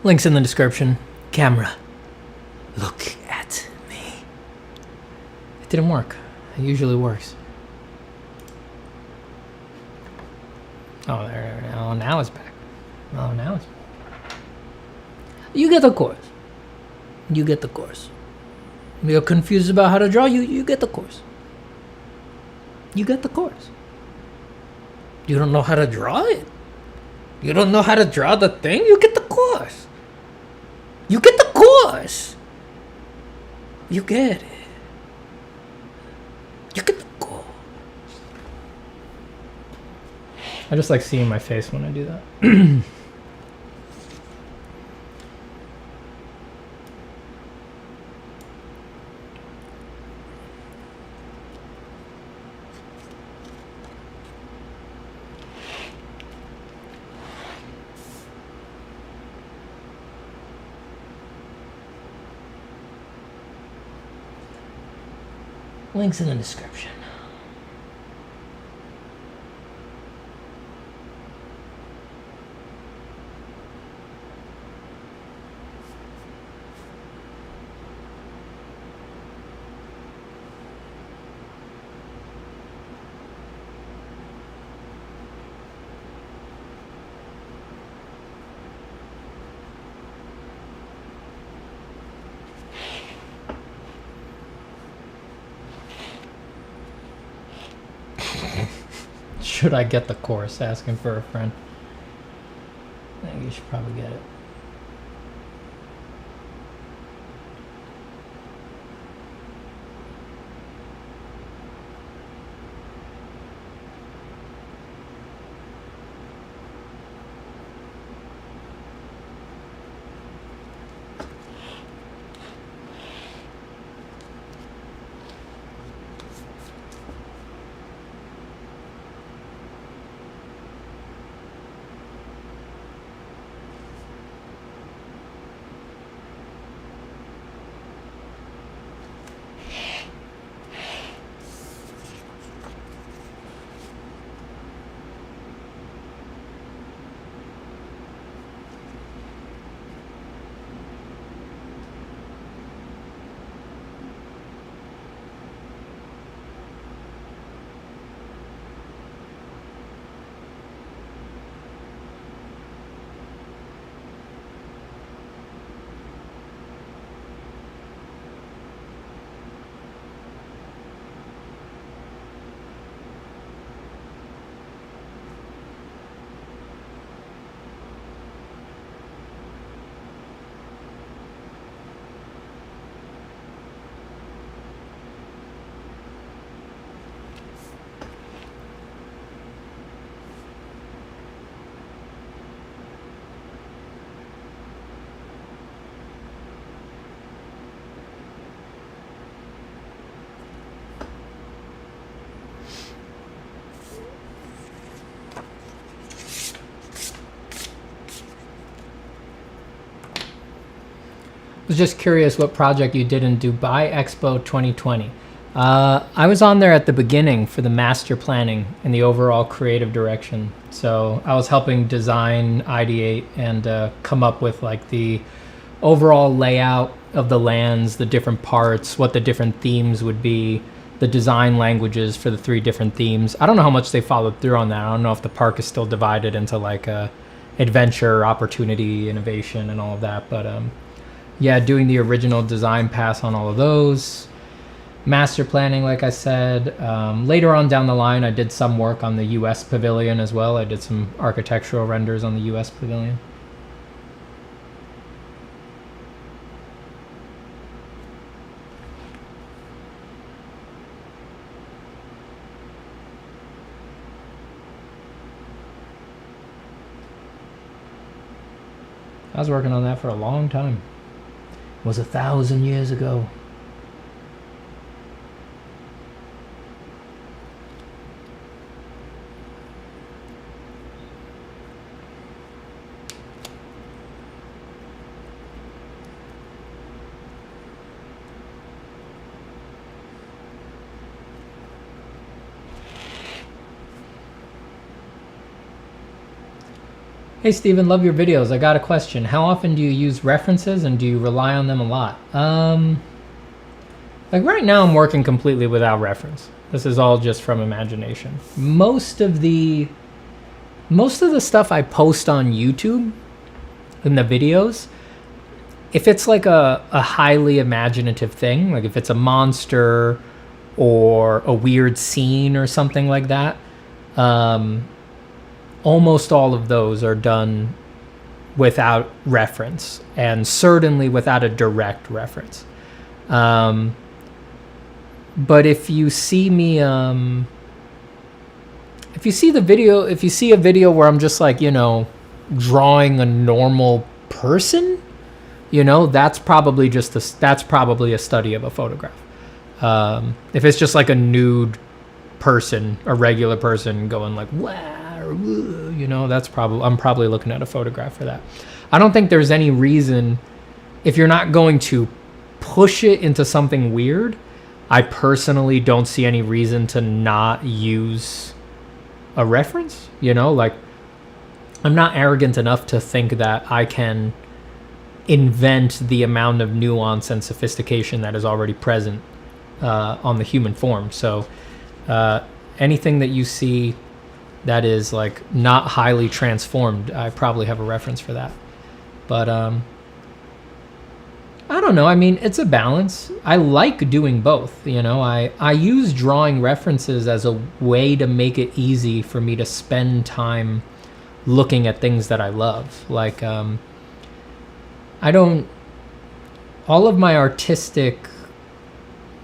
Links in the description. Camera, look at me. It didn't work. It usually works. Oh, there. Oh, now it's back. Oh, now it's back. You get the course. You get the course. You're confused about how to draw. You get the course. You get the course. You don't know how to draw it. You don't know how to draw the thing. You get the course. You get the course. You get it. You get the course. I just like seeing my face when I do that. Links in the description. Should I get the course? Asking for a friend. I think you should probably get it. Was just curious what project you did in Dubai Expo 2020. I was on there at the beginning for the master planning and the overall creative direction. So I was helping design, ideate, and come up with like the overall layout of the lands, the different parts, what the different themes would be, the design languages for the 3 different themes. I don't know how much they followed through on that. I don't know if the park is still divided into like adventure, opportunity, innovation, and all of that. But yeah, doing the original design pass on all of those. Master planning, like I said. Later on down the line, I did some work on the US Pavilion as well. I did some architectural renders on the US Pavilion. I was working on that for a long time. It was 1,000 years ago. Hey Steven, love your videos. I got a question. How often do you use references and do you rely on them a lot? Like right now I'm working completely without reference. This is all just from imagination. Most of the stuff I post on YouTube in the videos, if it's like a highly imaginative thing, like if it's a monster or a weird scene or something like that, almost all of those are done without reference, and certainly without a direct reference. But if you see me, if you see a video where I'm just like, you know, drawing a normal person, you know, that's probably a study of a photograph. If it's just like a nude person, a regular person going like, wow, you know, I'm probably looking at a photograph for that. I don't think there's any reason, if you're not going to push it into something weird, I personally don't see any reason to not use a reference. You know, like, I'm not arrogant enough to think that I can invent the amount of nuance and sophistication that is already present on the human form. So anything that you see that is like not highly transformed, I probably have a reference for that. But I don't know. I mean, it's a balance. I like doing both. You know, I use drawing references as a way to make it easy for me to spend time looking at things that I love. Like, I don't, all of my artistic,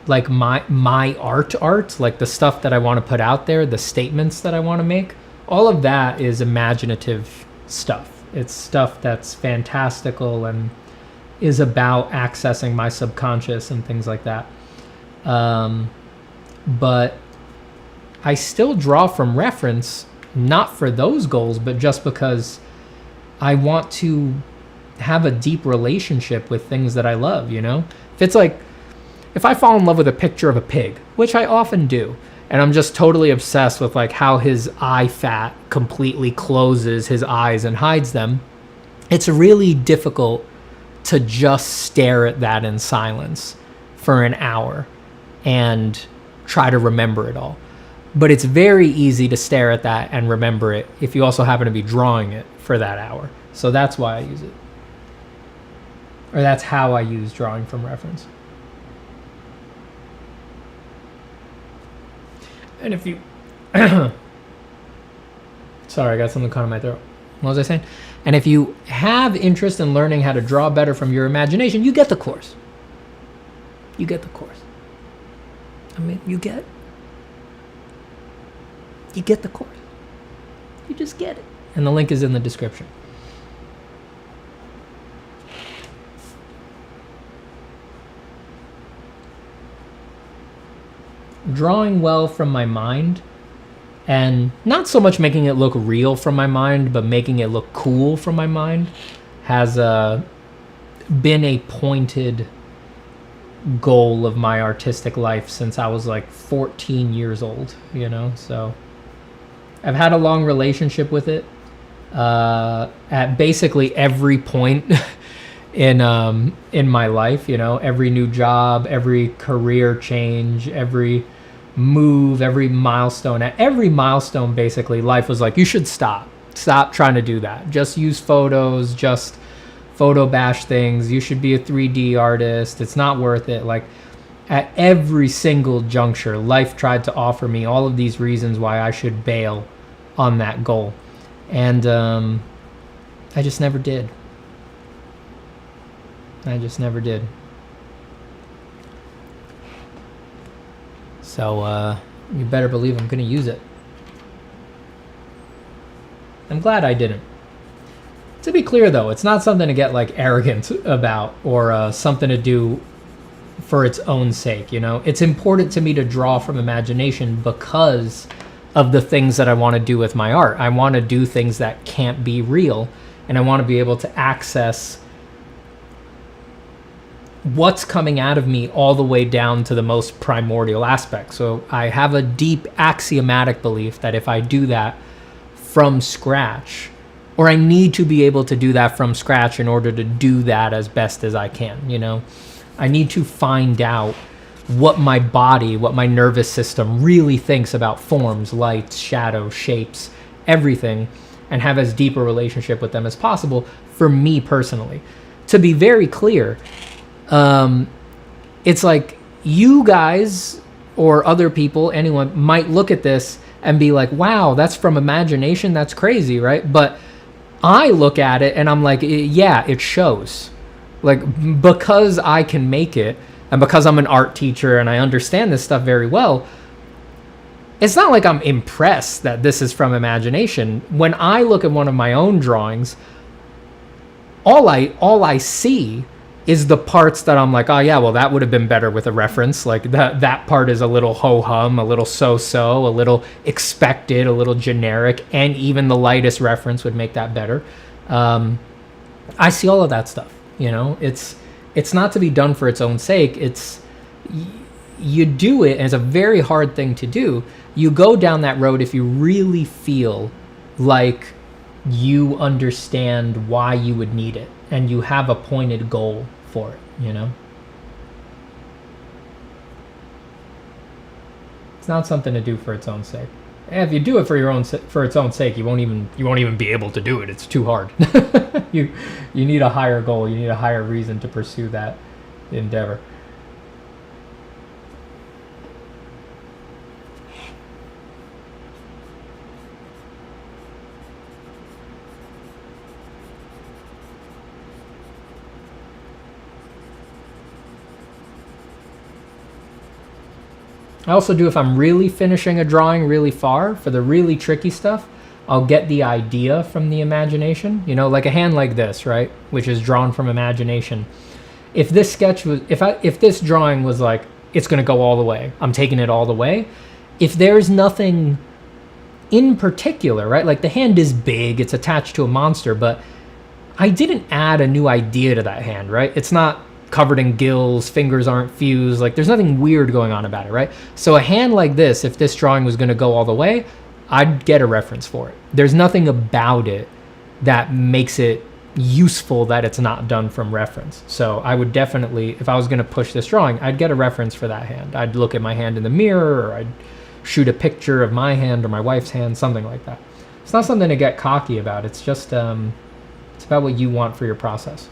like my art, like the stuff that I want to put out there, the statements that I want to make, all of that is imaginative stuff. It's stuff that's fantastical and is about accessing my subconscious and things like that. But I still draw from reference, not for those goals, but just because I want to have a deep relationship with things that I love, you know? If it's like, if I fall in love with a picture of a pig, which I often do, and I'm just totally obsessed with like how his eye fat completely closes his eyes and hides them, it's really difficult to just stare at that in silence for an hour and try to remember it all. But it's very easy to stare at that and remember it if you also happen to be drawing it for that hour. So that's why I use it. Or that's how I use drawing from reference. And if you... Sorry, I got something caught in my throat. What was I saying? And if you have interest in learning how to draw better from your imagination, you get the course. You get the course. I mean, you get the course. You just get it. And the link is in the description. Drawing well from my mind, and not so much making it look real from my mind, but making it look cool from my mind, has been a pointed goal of my artistic life since I was like 14 years old, you know? So I've had a long relationship with it at basically every point in my life, you know? Every new job, every career change, every move, every milestone. At every milestone, basically, life was like, you should stop trying to do that. Just use photos, just photo bash things. You should be a 3D artist. It's not worth it. Like, at every single juncture, life tried to offer me all of these reasons why I should bail on that goal. And I just never did. I just never did. So you better believe I'm going to use it. I'm glad I didn't. To be clear, though, it's not something to get like arrogant about or something to do for its own sake, you know? It's important to me to draw from imagination because of the things that I want to do with my art. I want to do things that can't be real, and I want to be able to access what's coming out of me all the way down to the most primordial aspect. So I have a deep axiomatic belief that if I do that from scratch, or I need to be able to do that from scratch in order to do that as best as I can, you know? I need to find out what my body, what my nervous system really thinks about forms, lights, shadows, shapes, everything, and have as deep a relationship with them as possible for me personally. To be very clear, it's like you guys or other people, anyone might look at this and be like, wow, that's from imagination. That's crazy, right? But I look at it and I'm like, yeah, it shows. Like, because I can make it and because I'm an art teacher and I understand this stuff very well, it's not like I'm impressed that this is from imagination. When I look at one of my own drawings, all I see is the parts that I'm like, oh yeah, well that would have been better with a reference. Like that part is a little ho-hum, a little so-so, a little expected, a little generic, and even the lightest reference would make that better. I see all of that stuff, you know? It's not to be done for its own sake. You do it, and it's a very hard thing to do. You go down that road if you really feel like you understand why you would need it and you have a pointed goal for it, you know? It's not something to do for its own sake. And if you do it for its own sake, you won't even be able to do it. It's too hard. You need a higher goal. You need a higher reason to pursue that. endeavor. I also do, if I'm really finishing a drawing really far, for the really tricky stuff, I'll get the idea from the imagination. You know, like a hand like this, right? Which is drawn from imagination. If this sketch was, if this drawing was like, it's gonna go all the way, I'm taking it all the way. If there's nothing in particular, right? Like the hand is big, it's attached to a monster, but I didn't add a new idea to that hand, right? It's not covered in gills, fingers aren't fused, like there's nothing weird going on about it, right? So a hand like this, if this drawing was gonna go all the way, I'd get a reference for it. There's nothing about it that makes it useful that it's not done from reference. So I would definitely, if I was gonna push this drawing, I'd get a reference for that hand. I'd look at my hand in the mirror, or I'd shoot a picture of my hand or my wife's hand, something like that. It's not something to get cocky about. It's just, it's about what you want for your process.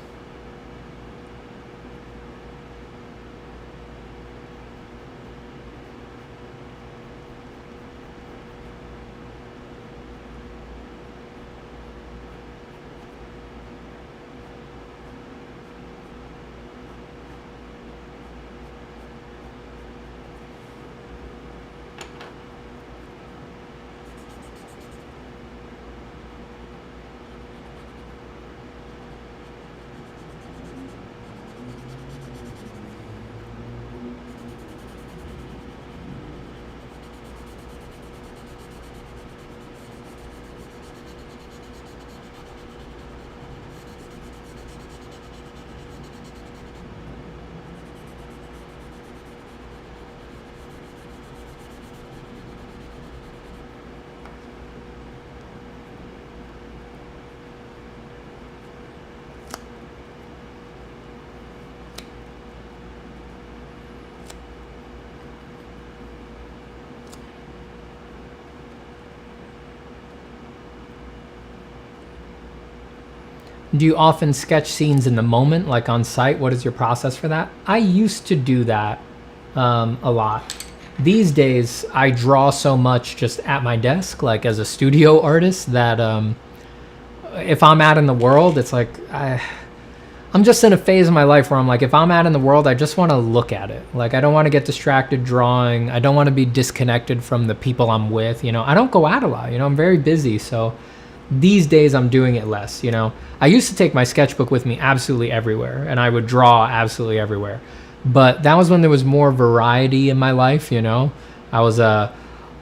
Do you often sketch scenes in the moment, like on site? What is your process for that? I used to do that a lot. These days, I draw so much just at my desk, like as a studio artist, that if I'm out in the world, it's like, I'm just in a phase of my life where I'm like, if I'm out in the world, I just want to look at it. Like, I don't want to get distracted drawing. I don't want to be disconnected from the people I'm with. You know, I don't go out a lot. You know, I'm very busy. So these days I'm doing it less. You know, I used to take my sketchbook with me absolutely everywhere, and I would draw absolutely everywhere. But that was when there was more variety in my life. You know, I was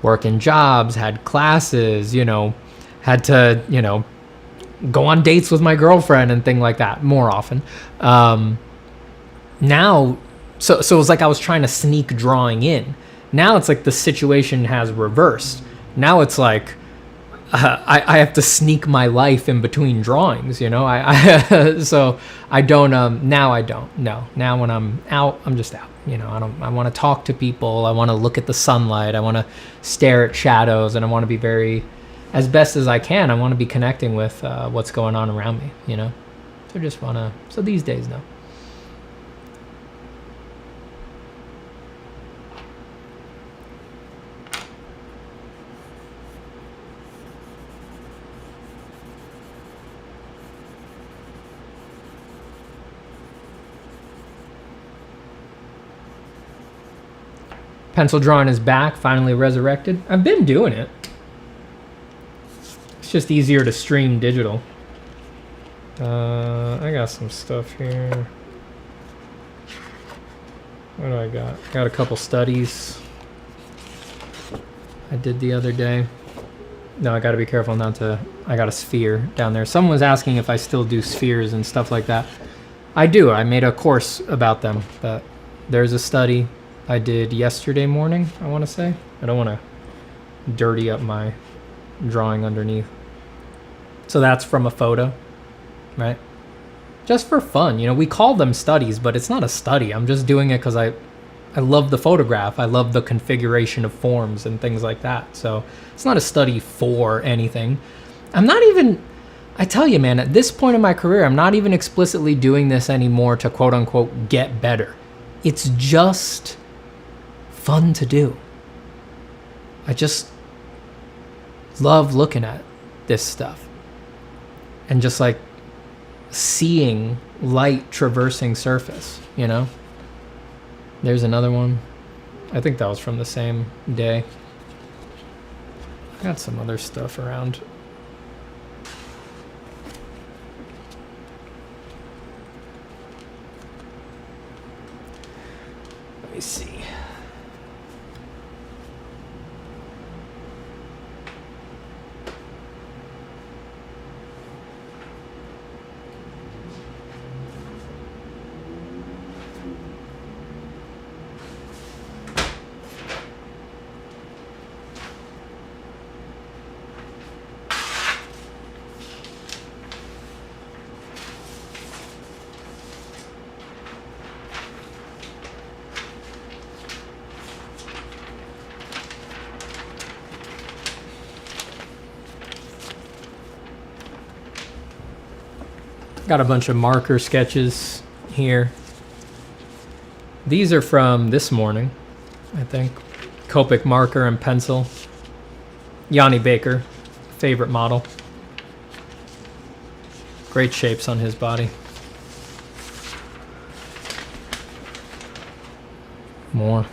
working jobs, had classes, you know, had to, you know, go on dates with my girlfriend and thing like that more often. Now, so it was like I was trying to sneak drawing in. Now it's like the situation has reversed. Now it's like I have to sneak my life in between drawings, you know. So I don't now I don't. No. Now when I'm out, I'm just out. You know, I want to talk to people. I want to look at the sunlight. I want to stare at shadows, and I want to be very, as best as I can, I want to be connecting with what's going on around me, you know. So just want to, so these days, no. Pencil drawing is back, finally resurrected. I've been doing it. It's just easier to stream digital. I got some stuff here. What do I got? Got a couple studies I did the other day. No, I got to be careful not to. I got a sphere down there. Someone was asking if I still do spheres and stuff like that. I do. I made a course about them, but there's a study I did yesterday morning, I want to say. I don't want to dirty up my drawing underneath. So that's from a photo, right? Just for fun. You know, we call them studies, but it's not a study. I'm just doing it because I love the photograph. I love the configuration of forms and things like that. So it's not a study for anything. I I tell you, man, at this point in my career, I'm not even explicitly doing this anymore to quote unquote get better. It's just fun to do. I just love looking at this stuff and just like seeing light traversing surface, you know? There's another one. I think that was from the same day. I got some other stuff around. Let me see. Got a bunch of marker sketches here. These are from this morning, I think. Copic marker and pencil. Yanni Baker, favorite model. Great shapes on his body. More.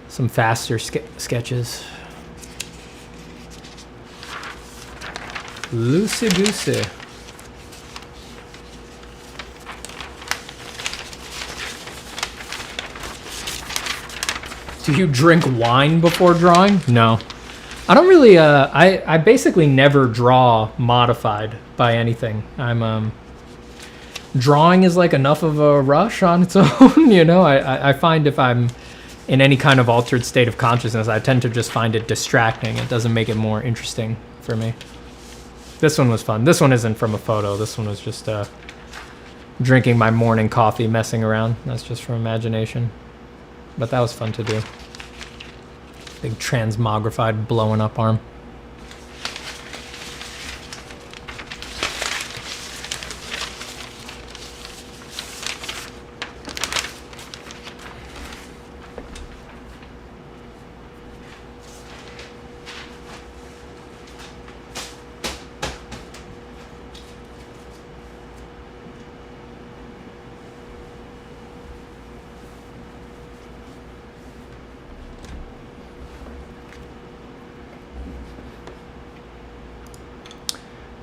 Some faster sketches. Loosey goosey. Do you drink wine before drawing? No. I don't really, I basically never draw modified by anything. Drawing is like enough of a rush on its own, you know? I find if I'm in any kind of altered state of consciousness, I tend to just find it distracting. It doesn't make it more interesting for me. This one was fun. This one isn't from a photo. This one was just drinking my morning coffee, messing around. That's just from imagination. But that was fun to do. Big transmogrified blowing up arm.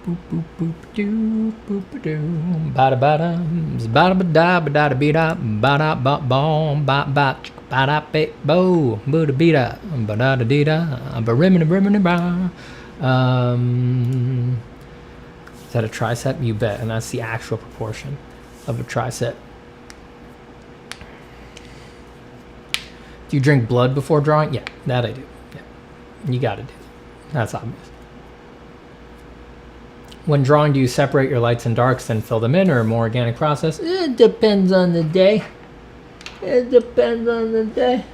Boop boop boop doo boop doo bada bada bada bada bada bida bada ba bom ba ba bada be bo buda bida bada dida barimina barimina ba. Is that a tricep? You bet, and that's the actual proportion of a tricep. Do you drink blood before drawing? Yeah, that I do. Yeah, you gotta do that. That's obvious. When drawing, do you separate your lights and darks and fill them in, or a more organic process? It depends on the day. It depends on the day.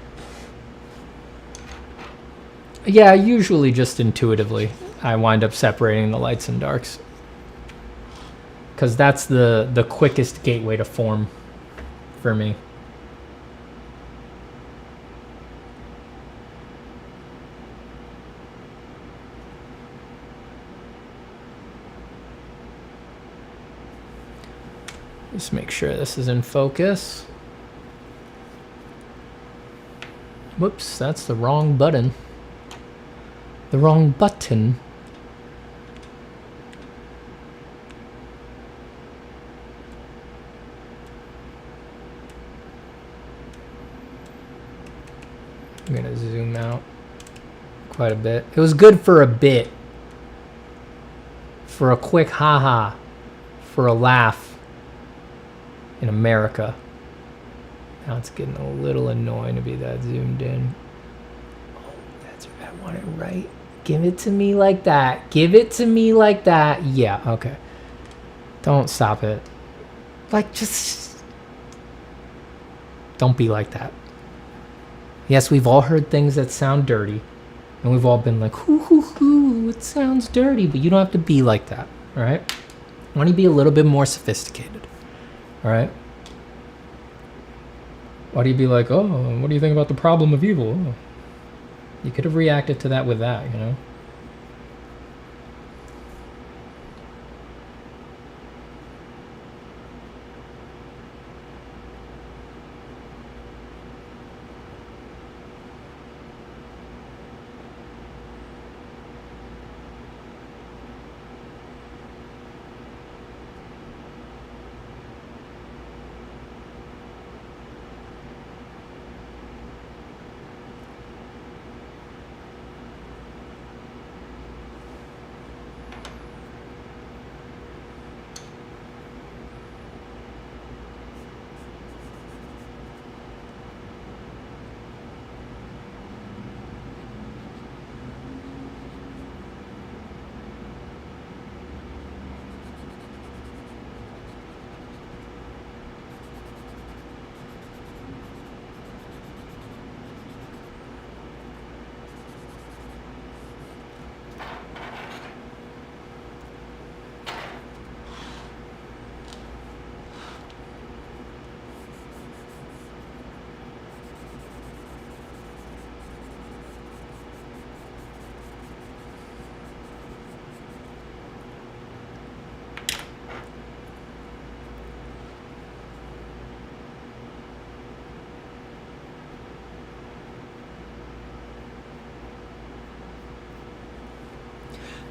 Yeah, usually just intuitively, I wind up separating the lights and darks. Because that's the quickest gateway to form for me. Just make sure this is in focus. Whoops, that's the wrong button. The wrong button. I'm gonna zoom out quite a bit. It was good for a bit. For a quick haha. For a laugh. In America. Now it's getting a little annoying to be that zoomed in. Oh, that's right. I want it right. Give it to me like that. Give it to me like that. Yeah, okay. Don't stop it. Like, just... Don't be like that. Yes, we've all heard things that sound dirty. And we've all been like, hoo, hoo, hoo, it sounds dirty, but you don't have to be like that, all right? Why don't you be a little bit more sophisticated, all right? Why do you be like, oh, what do you think about the problem of evil? Oh. You could have reacted to that with that, you know?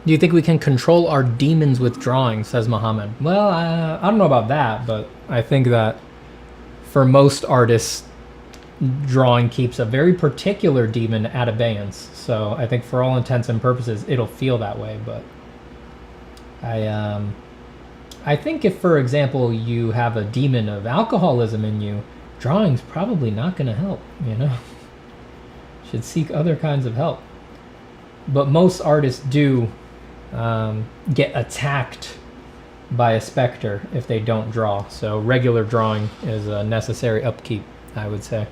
Do you think we can control our demons with drawing, says Muhammad? Well, I don't know about that, but I think that for most artists, drawing keeps a very particular demon at abeyance. So I think for all intents and purposes, it'll feel that way. But I think if, for example, you have a demon of alcoholism in you, drawing's probably not going to help, you know? Should seek other kinds of help. But most artists do get attacked by a specter if they don't draw. So regular drawing is a necessary upkeep, I would say.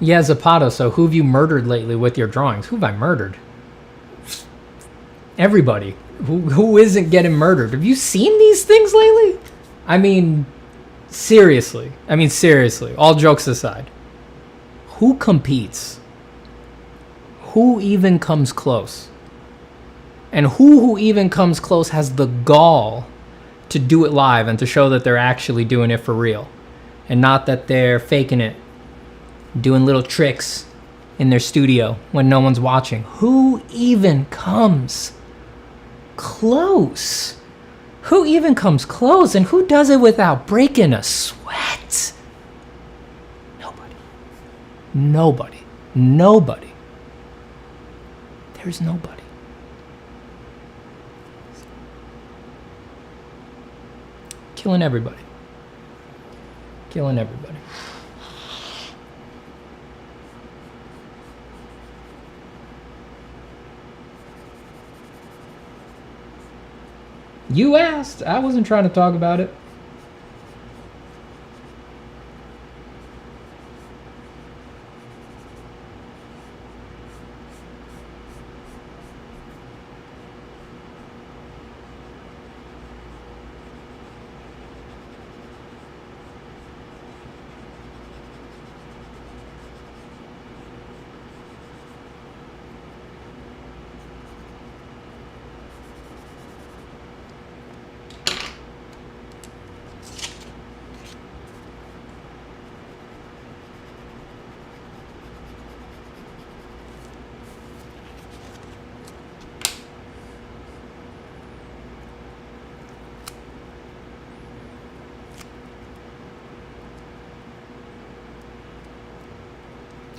Yeah, Zapata, so who have you murdered lately with your drawings? Who have I murdered? Everybody. Who isn't getting murdered? Have you seen these things lately? I mean, seriously. All jokes aside. Who competes? Who even comes close? And who even comes close has the gall to do it live and to show that they're actually doing it for real. And not that they're faking it, doing little tricks in their studio when no one's watching. Who even comes close? Who even comes close? And who does it without breaking a sweat? Nobody. There's nobody. Killing everybody. You asked. I wasn't trying to talk about it.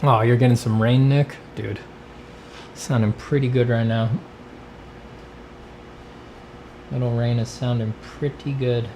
Oh, you're getting some rain, Nick? Dude, sounding pretty good right now. Little rain is sounding pretty good.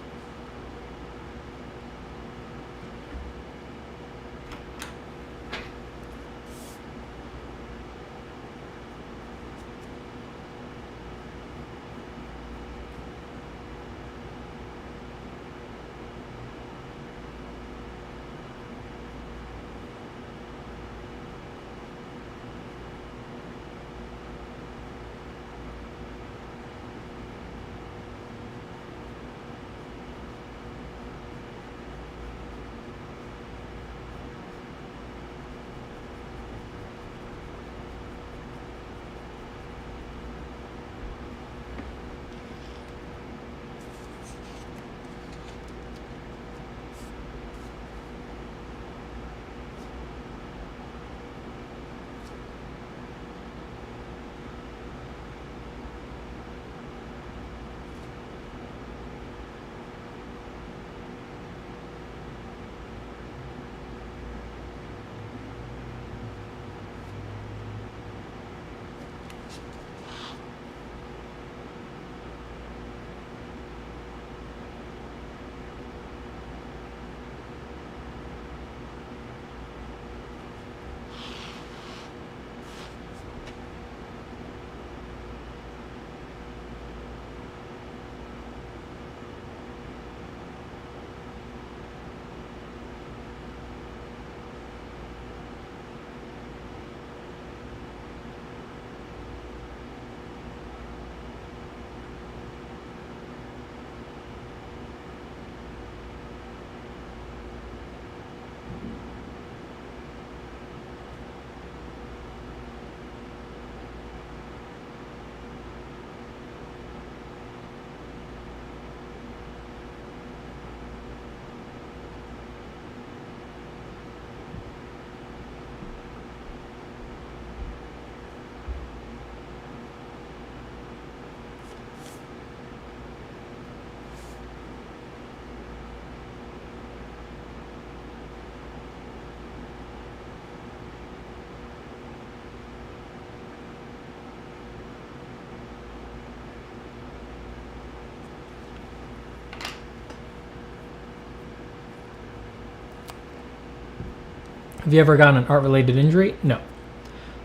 Have you ever gotten an art-related injury? No.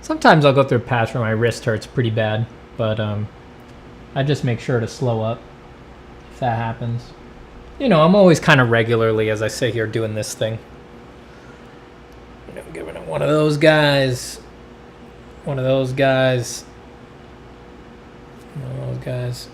Sometimes I'll go through a patch where my wrist hurts pretty bad, but I just make sure to slow up if that happens. You know, I'm always kind of regularly, as I sit here, doing this thing. You know, giving it one of those guys. One of those guys. One of those guys.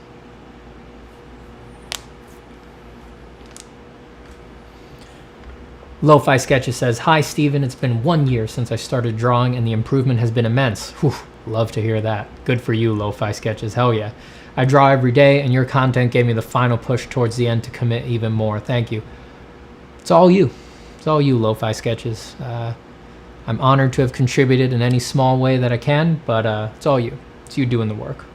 Lo-Fi Sketches says, "Hi, Steven. It's been 1 year since I started drawing, and the improvement has been immense." Whew, love to hear that. Good for you, Lo-Fi Sketches. Hell yeah. I draw every day, and your content gave me the final push towards the end to commit even more. Thank you. It's all you. It's all you, Lo-Fi Sketches. I'm honored to have contributed in any small way that I can, but it's all you. It's you doing the work.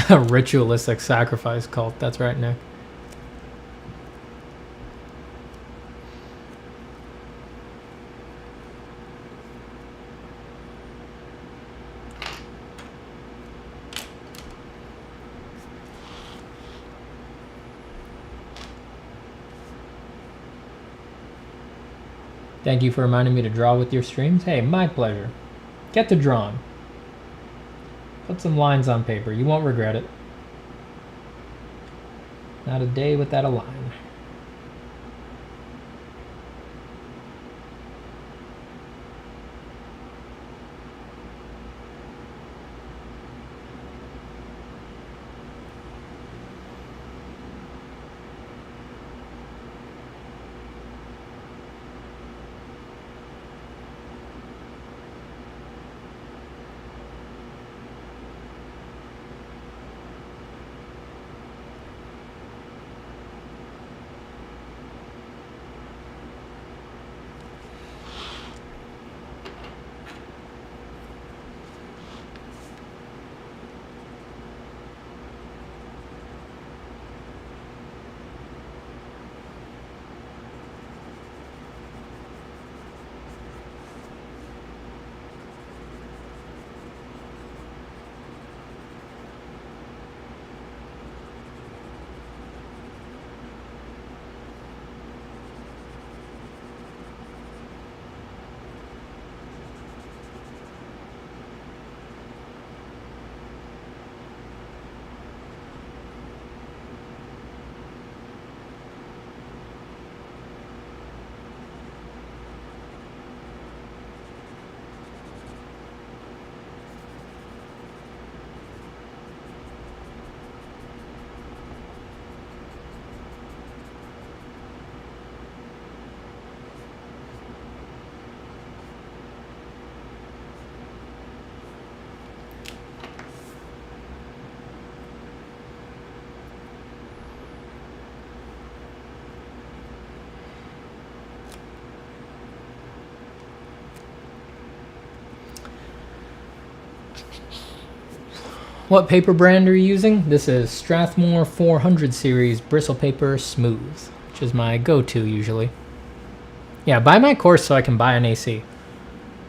Ritualistic sacrifice cult. That's right, Nick. Thank you for reminding me to draw with your streams. Hey, my pleasure. Get to drawing. Put some lines on paper. You won't regret it. Not a day without a line. What paper brand are you using? This is Strathmore 400 series Bristol Paper Smooth, which is my go-to usually. Yeah, buy my course so I can buy an AC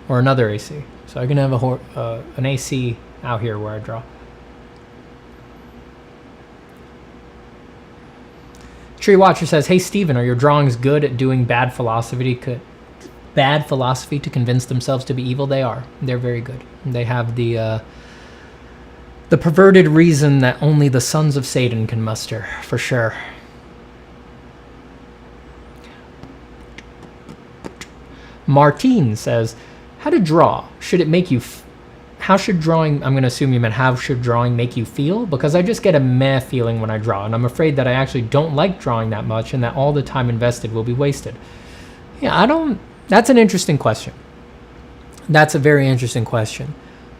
or another AC, so I can have an AC out here where I draw. Tree Watcher says, "Hey Steven, are your drawings good at doing bad philosophy to convince themselves to be evil?" They are. They're very good. They have the perverted reason that only the sons of Satan can muster, for sure. Martine says, "How to draw? Should it make you? How should drawing? I'm going to assume you meant how should drawing make you feel? Because I just get a meh feeling when I draw, and I'm afraid that I actually don't like drawing that much, and that all the time invested will be wasted." Yeah, I don't. That's an interesting question. That's a very interesting question.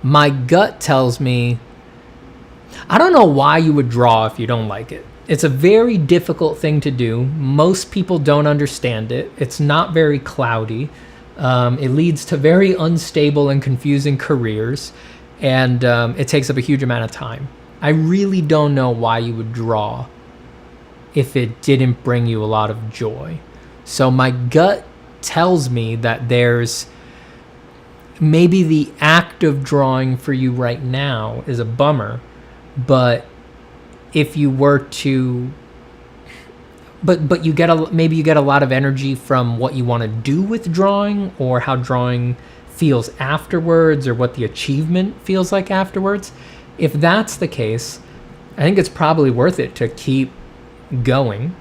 My gut tells me, I don't know why you would draw if you don't like it. It's a very difficult thing to do. Most people don't understand it. It's not very cloudy. It leads to very unstable and confusing careers, and it takes up a huge amount of time. I really don't know why you would draw if it didn't bring you a lot of joy. So my gut tells me that there's maybe the act of drawing for you right now is a bummer, but if you were to but you get maybe you get a lot of energy from what you want to do with drawing, or how drawing feels afterwards, or what the achievement feels like afterwards. If that's the case, I think it's probably worth it to keep going.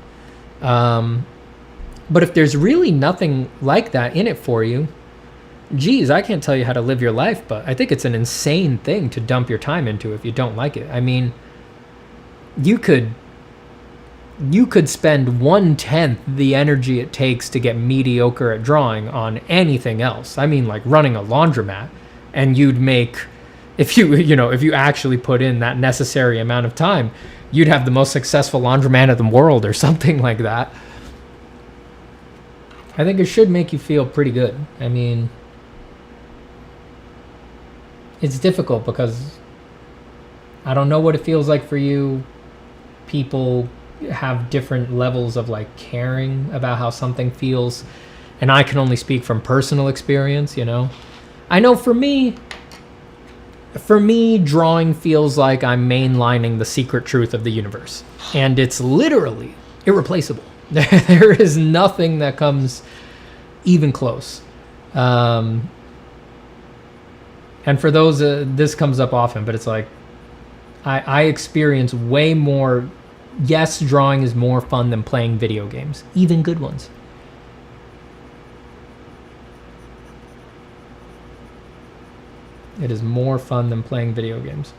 But if there's really nothing like that in it for you, geez, I can't tell you how to live your life, but I think it's an insane thing to dump your time into if you don't like it. I mean, you could spend 1/10 the energy it takes to get mediocre at drawing on anything else. I mean, like running a laundromat, and you'd make, if you actually put in that necessary amount of time, you'd have the most successful laundromat in the world or something like that. I think it should make you feel pretty good. I mean, it's difficult because I don't know what it feels like for you. People have different levels of like caring about how something feels, and I can only speak from personal experience. I know for me, drawing feels like I'm mainlining the secret truth of the universe, and it's literally irreplaceable. There is nothing that comes even close. And for those, this comes up often, but it's like I experience way more. Yes, drawing is more fun than playing video games, even good ones. It is more fun than playing video games.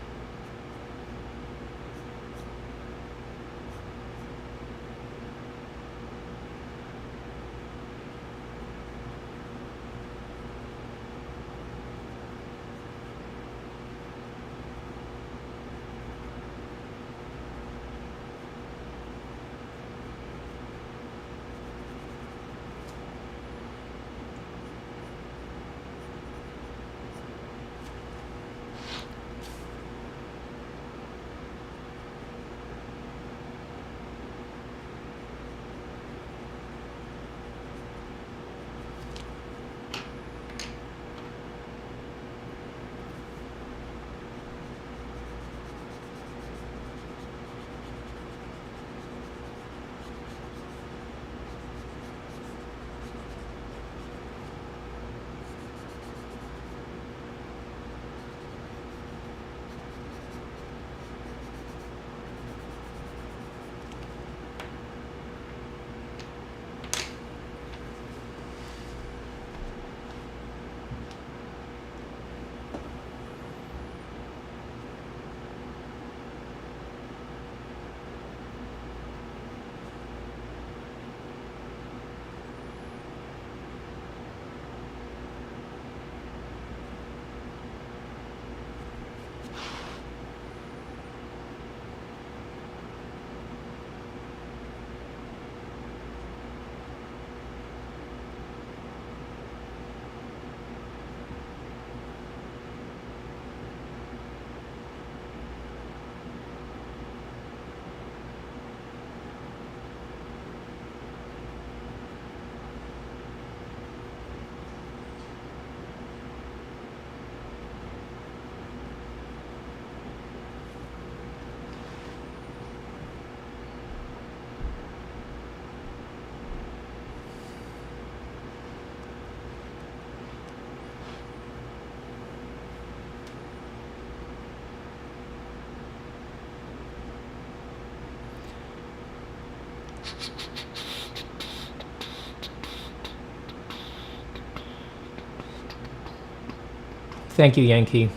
Thank you, Yankee.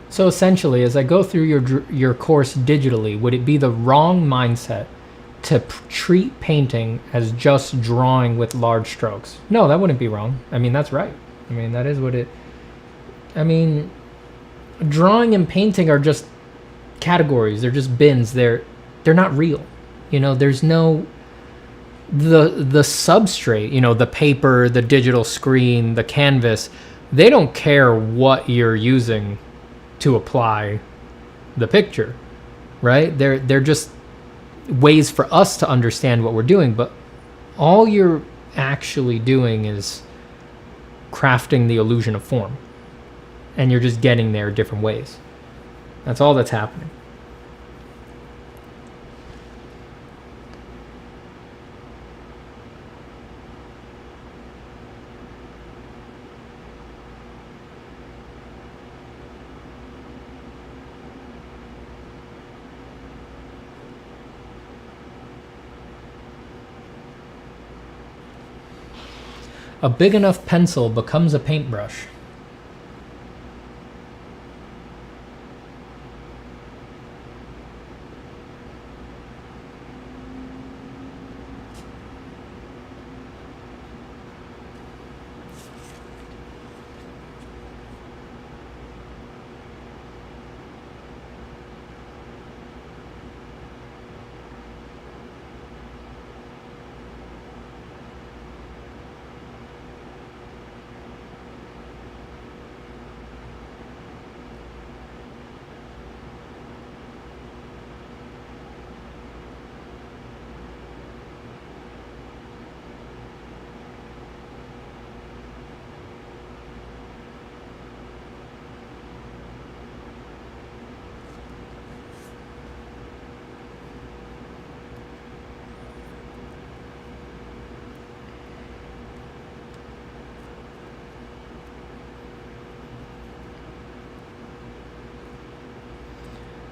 So essentially, as I go through your course digitally, would it be the wrong mindset to treat painting as just drawing with large strokes? No, that wouldn't be wrong. I mean, that's right. I mean, that is what it... I mean, drawing and painting are just categories. They're just bins. They're not real. You know, there's no... The substrate, you know, the paper, the digital screen, the canvas, they don't care what you're using to apply the picture, right? They're just ways for us to understand what we're doing, but all you're actually doing is crafting the illusion of form, and you're just getting there different ways. That's all that's happening. A big enough pencil becomes a paintbrush.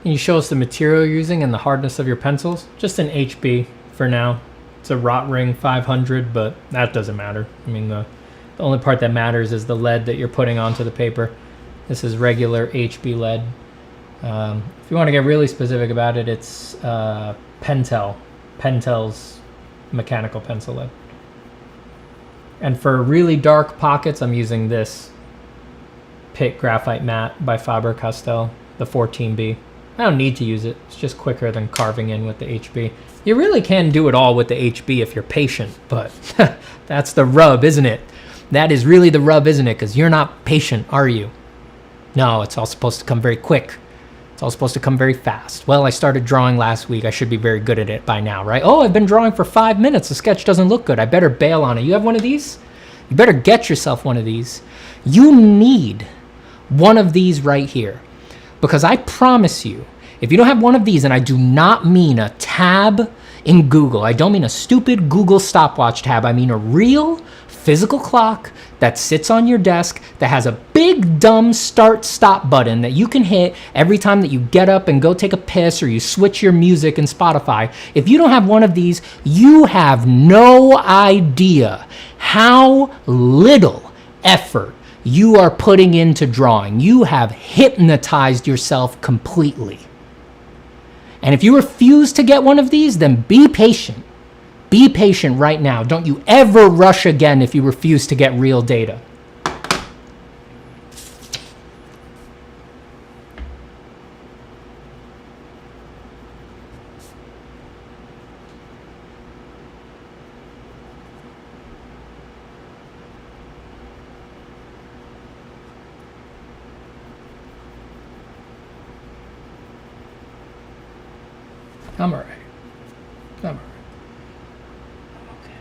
Can you show us the material you're using and the hardness of your pencils? Just an HB for now. It's a Rot Ring 500, but that doesn't matter. I mean, the only part that matters is the lead that you're putting onto the paper. This is regular HB lead. If you want to get really specific about it, it's Pentel's mechanical pencil lead. And for really dark pockets, I'm using this Pitt Graphite Matte by Faber Castell, the 14B. I don't need to use it. It's just quicker than carving in with the HB. You really can do it all with the HB if you're patient, but that's the rub, isn't it? That is really the rub, isn't it? Because you're not patient, are you? No, it's all supposed to come very quick. It's all supposed to come very fast. Well, I started drawing last week. I should be very good at it by now, right? Oh, I've been drawing for 5 minutes. The sketch doesn't look good. I better bail on it. You have one of these? You better get yourself one of these. You need one of these right here. Because I promise you, if you don't have one of these, and I do not mean a tab in Google, I don't mean a stupid Google stopwatch tab, I mean a real physical clock that sits on your desk that has a big dumb start-stop button that you can hit every time that you get up and go take a piss or you switch your music in Spotify. If you don't have one of these, you have no idea how little effort you are putting into drawing. You have hypnotized yourself completely. And if you refuse to get one of these, then be patient. Be patient right now. Don't you ever rush again if you refuse to get real data. I'm all right. I'm all right. Okay.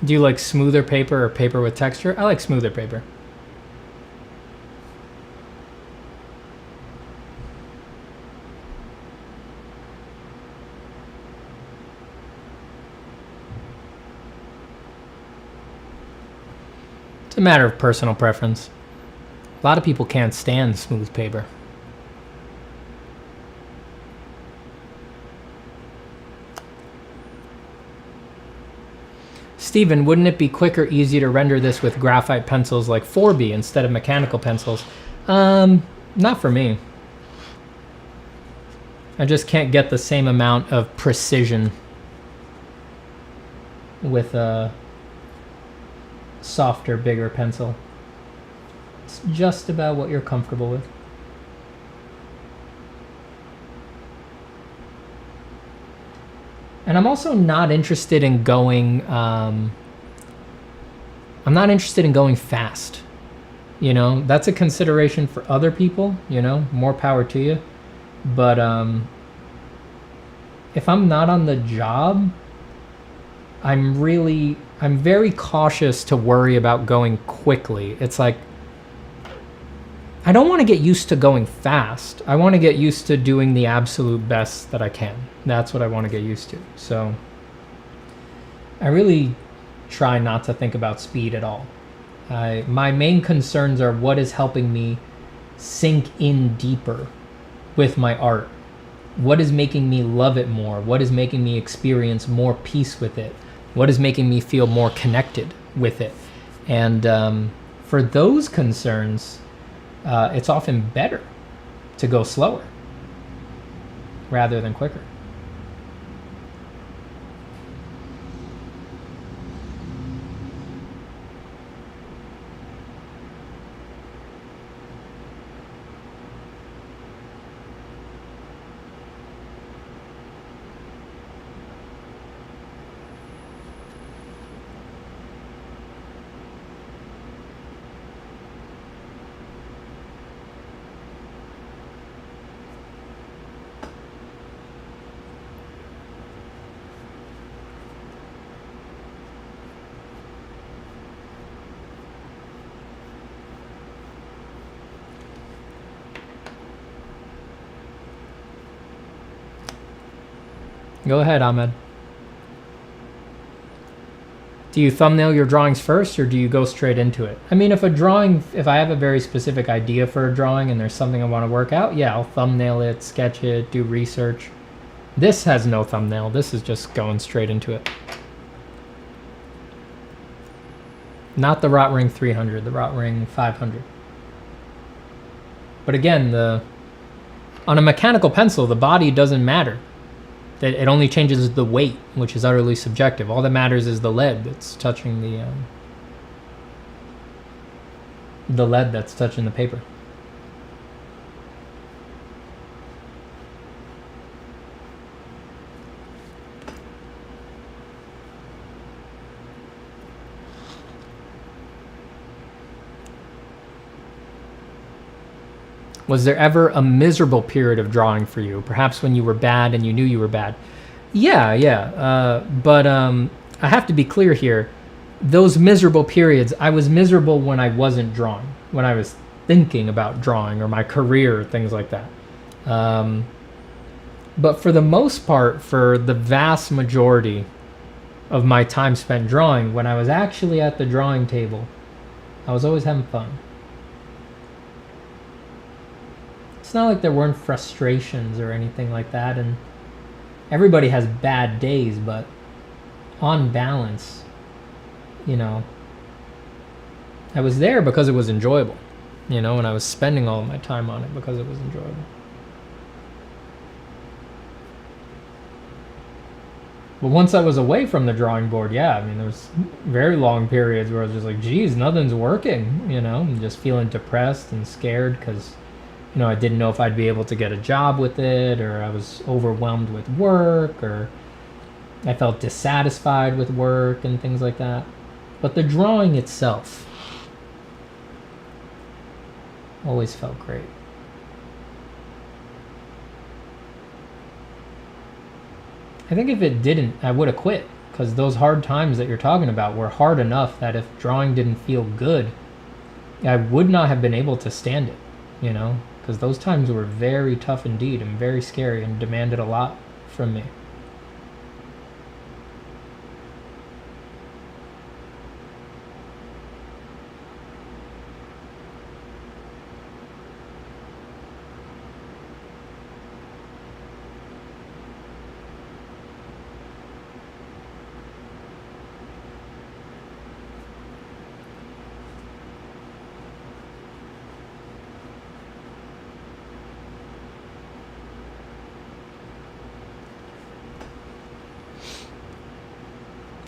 Do you like smoother paper or paper with texture? I like smoother paper. It's a matter of personal preference. A lot of people can't stand smooth paper. Steven, wouldn't it be quicker, easier to render this with graphite pencils like 4B instead of mechanical pencils? Not for me. I just can't get the same amount of precision with a softer, bigger pencil. It's just about what you're comfortable with. And I'm also not interested in going, I'm not interested in going fast. You know, that's a consideration for other people, you know, more power to you. But if I'm not on the job, I'm very cautious to worry about going quickly. It's like, I don't want to get used to going fast. I want to get used to doing the absolute best that I can. That's what I want to get used to. So I really try not to think about speed at all. My main concerns are what is helping me sink in deeper with my art. What is making me love it more? What is making me experience more peace with it? What is making me feel more connected with it? And for those concerns, it's often better to go slower rather than quicker. Go ahead, Ahmed. Do you thumbnail your drawings first, or do you go straight into it? I mean, if I have a very specific idea for a drawing and there's something I want to work out, yeah, I'll thumbnail it, sketch it, do research. This has no thumbnail. This is just going straight into it. Not the Rotring 300, the Rotring 500. But again, on a mechanical pencil, the body doesn't matter. It only changes the weight, which is utterly subjective. All that matters is the lead that's touching the lead that's touching the paper. Was there ever a miserable period of drawing for you? Perhaps when you were bad and you knew you were bad? Yeah. But I have to be clear here. Those miserable periods, I was miserable when I wasn't drawing, when I was thinking about drawing or my career, things like that. But for the most part, for the vast majority of my time spent drawing, when I was actually at the drawing table, I was always having fun. It's not like there weren't frustrations or anything like that, and everybody has bad days, but on balance, you know, I was there because it was enjoyable, you know, and I was spending all of my time on it because it was enjoyable. But once I was away from the drawing board, yeah, I mean, there was very long periods where I was just like, geez, nothing's working, you know, and just feeling depressed and scared because, you know, I didn't know if I'd be able to get a job with it, or I was overwhelmed with work, or I felt dissatisfied with work and things like that. But the drawing itself always felt great. I think if it didn't, I would have quit. because those hard times that you're talking about were hard enough that if drawing didn't feel good, I would not have been able to stand it, you know, because those times were very tough indeed and very scary and demanded a lot from me.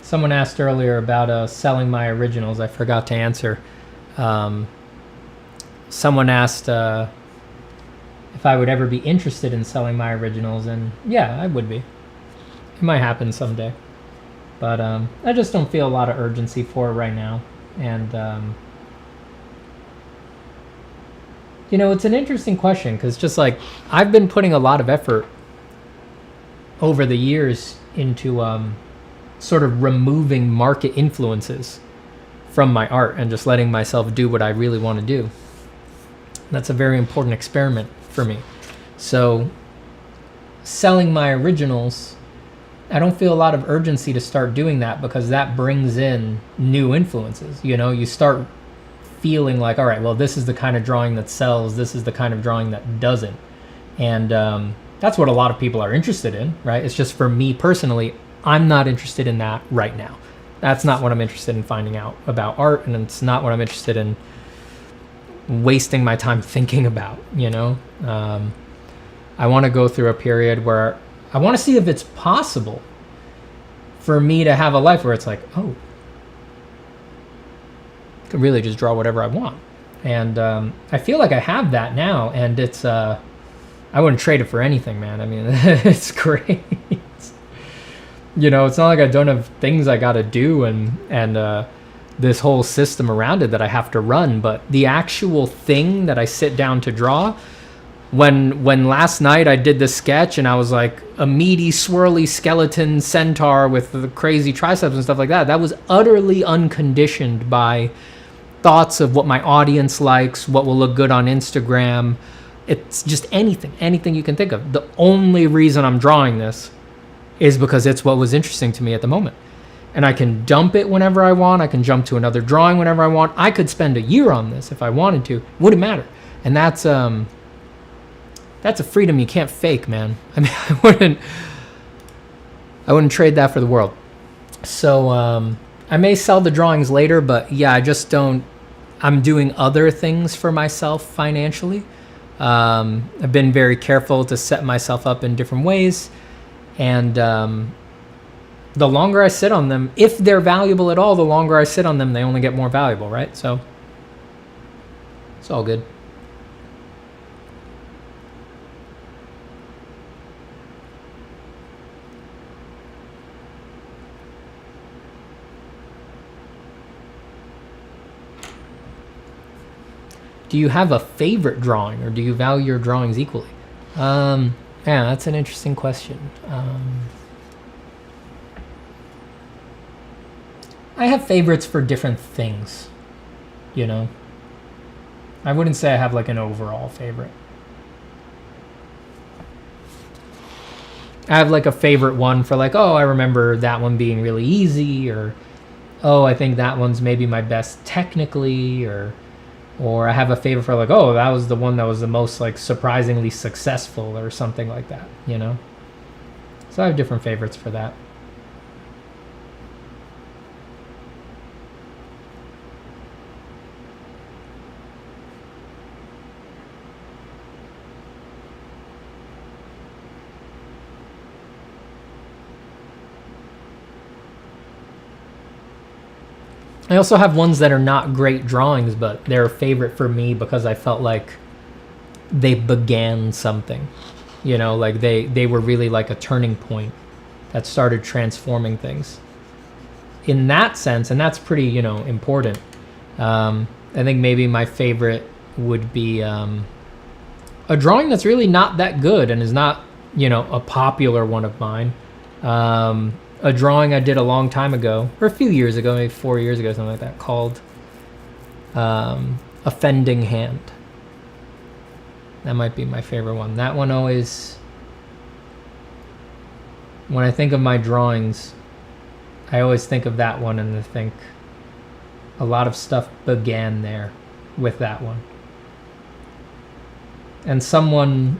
Someone asked earlier about selling my originals. I forgot to answer. Someone asked if I would ever be interested in selling my originals, and yeah, I would be. It might happen someday. But I just don't feel a lot of urgency for it right now. And, you know, it's an interesting question because just like I've been putting a lot of effort over the years into sort of removing market influences from my art and just letting myself do what I really want to do. That's a very important experiment for me. So selling my originals, I don't feel a lot of urgency to start doing that because that brings in new influences. You know, you start feeling like, all right, well, this is the kind of drawing that sells. This is the kind of drawing that doesn't. And that's what a lot of people are interested in, right? It's just for me personally, I'm not interested in that right now. That's not what I'm interested in finding out about art, and it's not what I'm interested in wasting my time thinking about, you know? I want to go through a period where I want to see if it's possible for me to have a life where it's like, oh, I could really just draw whatever I want. And I feel like I have that now, and it's, I wouldn't trade it for anything, man. I mean, it's great. You know, it's not like I don't have things I got to do and this whole system around it that I have to run. But the actual thing that I sit down to draw, when last night I did this sketch and I was like a meaty, swirly skeleton centaur with the crazy triceps and stuff like that, that was utterly unconditioned by thoughts of what my audience likes, what will look good on Instagram. It's just anything you can think of. The only reason I'm drawing this is because it's what was interesting to me at the moment. And I can dump it whenever I want. I can jump to another drawing whenever I want. I could spend a year on this if I wanted to. Wouldn't matter. And that's a freedom you can't fake, man. I mean, I wouldn't trade that for the world. So I may sell the drawings later, but yeah, I just don't. I'm doing other things for myself financially. I've been very careful to set myself up in different ways. And the longer I sit on them, if they're valuable at all, the longer I sit on them, they only get more valuable, right? So it's all good. Do you have a favorite drawing, or do you value your drawings equally? Yeah, that's an interesting question. I have favorites for different things, you know? I wouldn't say I have like an overall favorite. I have like a favorite one for like, oh, I remember that one being really easy, or, oh, I think that one's maybe my best technically, or I have a favorite for like, oh, that was the one that was the most like surprisingly successful or something like that, you know? So I have different favorites for that. I also have ones that are not great drawings, but they're a favorite for me because I felt like they began something. You know, like they were really like a turning point that started transforming things. In that sense, and that's pretty, you know, important. I think maybe my favorite would be a drawing that's really not that good and is not, you know, a popular one of mine. a drawing I did a long time ago, or a few years ago, maybe 4 years ago, something like that, called Offending Hand. That might be my favorite one. That one always, when I think of my drawings, I always think of that one, and I think a lot of stuff began there with that one. And someone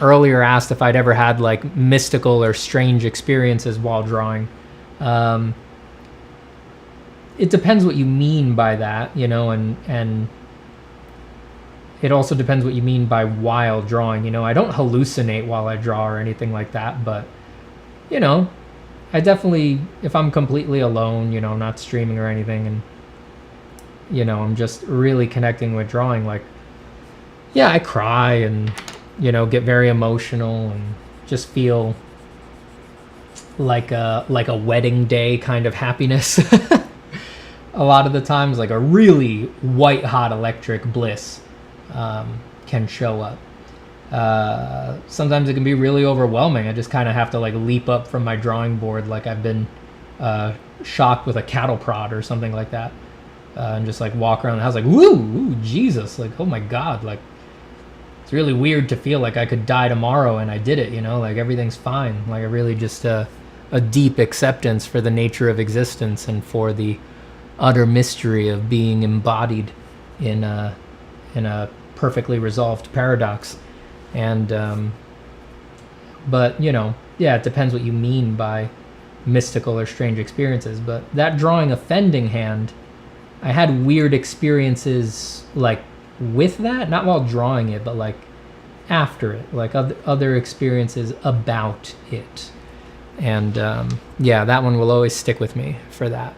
earlier asked if I'd ever had like mystical or strange experiences while drawing. It depends what you mean by that, you know, and it also depends what you mean by while drawing. You know, I don't hallucinate while I draw or anything like that, but, you know, I definitely, if I'm completely alone, you know, not streaming or anything, and, you know, I'm just really connecting with drawing, like, yeah, I cry and, you know, get very emotional and just feel like a wedding day kind of happiness. A lot of the times, like a really white hot electric bliss can show up. Sometimes it can be really overwhelming. I just kind of have to like leap up from my drawing board like I've been shocked with a cattle prod or something like that, and just like walk around the house like, woo, Jesus, like, oh my God, like, it's really weird to feel like I could die tomorrow and I did it, you know, like everything's fine. Like I really just a deep acceptance for the nature of existence and for the utter mystery of being embodied in a perfectly resolved paradox. And but, you know, yeah, it depends what you mean by mystical or strange experiences. But that drawing Offending Hand, I had weird experiences like with that, not while drawing it, but like after it, like other experiences about it. And yeah, that one will always stick with me for that.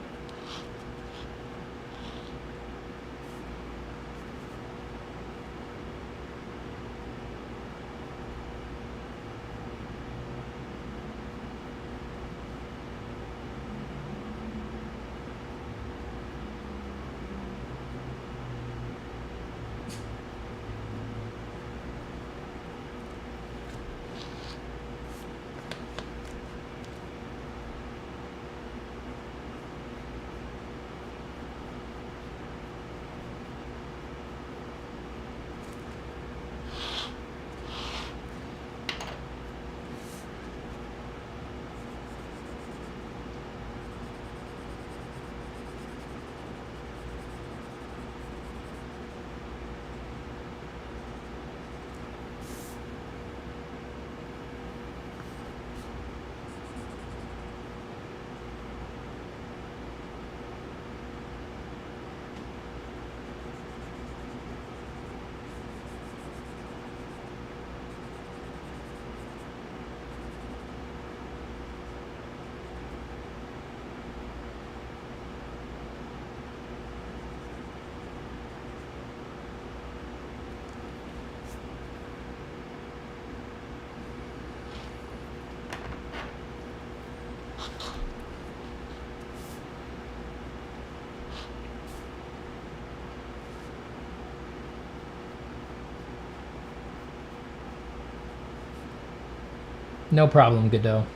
No problem, Godot.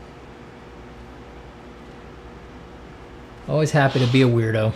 Always happy to be a weirdo.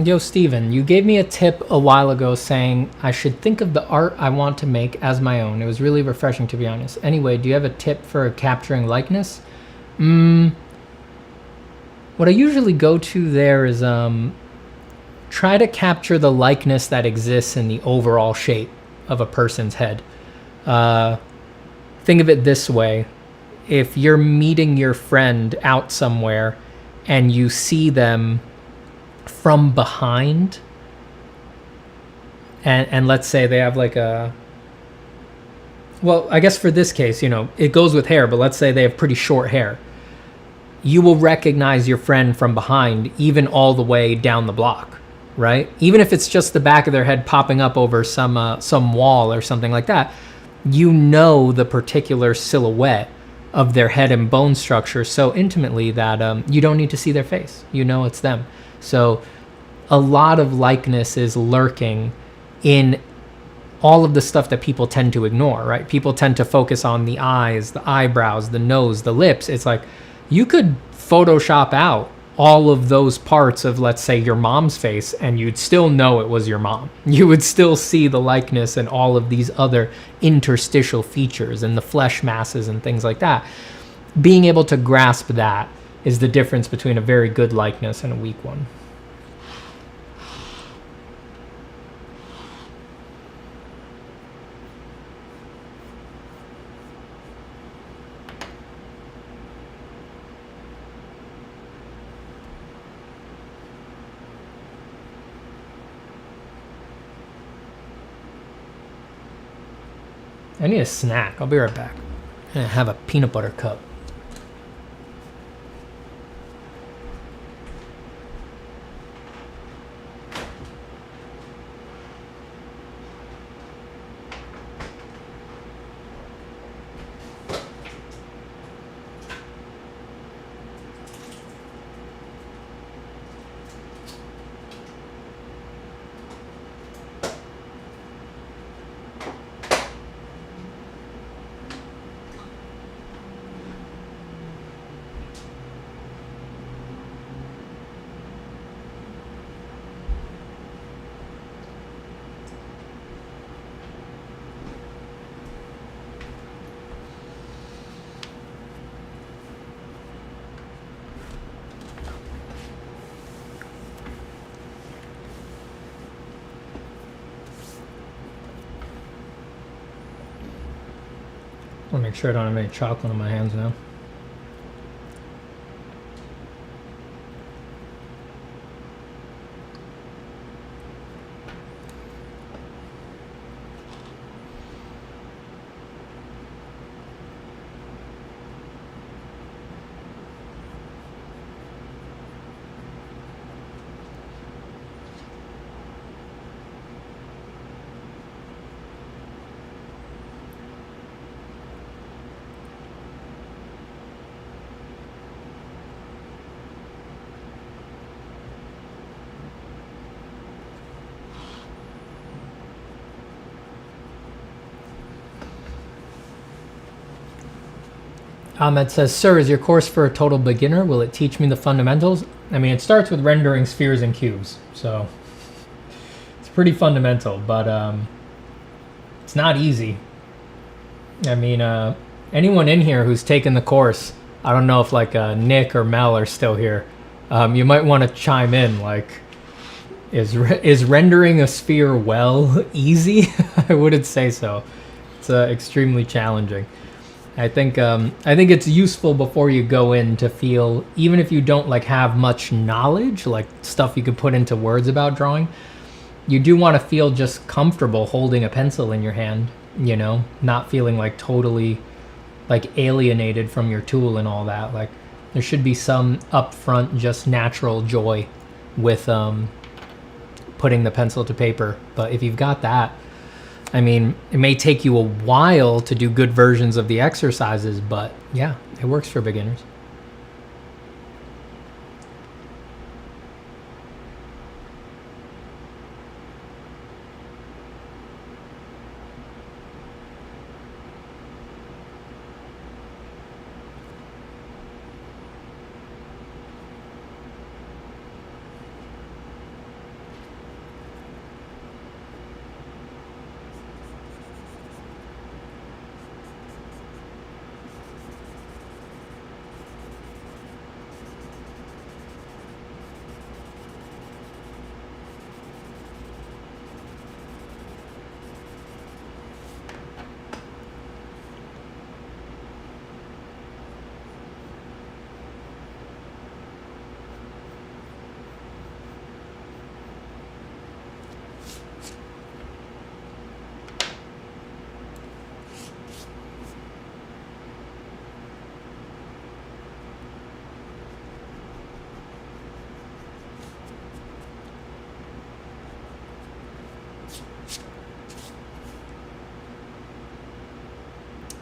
Yo, Steven, you gave me a tip a while ago saying I should think of the art I want to make as my own. It was really refreshing, to be honest. Anyway, do you have a tip for capturing likeness? What I usually go to there is try to capture the likeness that exists in the overall shape of a person's head. Think of it this way. If you're meeting your friend out somewhere and you see them from behind, and let's say they have like a, well, I guess for this case, you know, it goes with hair, but let's say they have pretty short hair. You will recognize your friend from behind, even all the way down the block, right? Even if it's just the back of their head popping up over some wall or something like that, you know the particular silhouette of their head and bone structure so intimately that you don't need to see their face. You know it's them. So a lot of likeness is lurking in all of the stuff that people tend to ignore, right? People tend to focus on the eyes, the eyebrows, the nose, the lips. It's like you could Photoshop out all of those parts of, let's say, your mom's face, and you'd still know it was your mom. You would still see the likeness and all of these other interstitial features and the flesh masses and things like that. Being able to grasp that is the difference between a very good likeness and a weak one. I need a snack. I'll be right back. I'm gonna have a peanut butter cup. I want to make sure I don't have any chocolate on my hands now. Ahmed says, sir, is your course for a total beginner? Will it teach me the fundamentals? I mean, it starts with rendering spheres and cubes, so it's pretty fundamental, but it's not easy. I mean, anyone in here who's taken the course, I don't know if like Nick or Mel are still here. You might want to chime in, like, is rendering a sphere well easy? I wouldn't say so. It's extremely challenging. I think it's useful before you go in to feel, even if you don't like have much knowledge, like stuff you could put into words about drawing, you do want to feel just comfortable holding a pencil in your hand, you know, not feeling like totally like alienated from your tool and all that. Like there should be some upfront, just natural joy with putting the pencil to paper. But if you've got that, I mean, it may take you a while to do good versions of the exercises, but yeah, it works for beginners.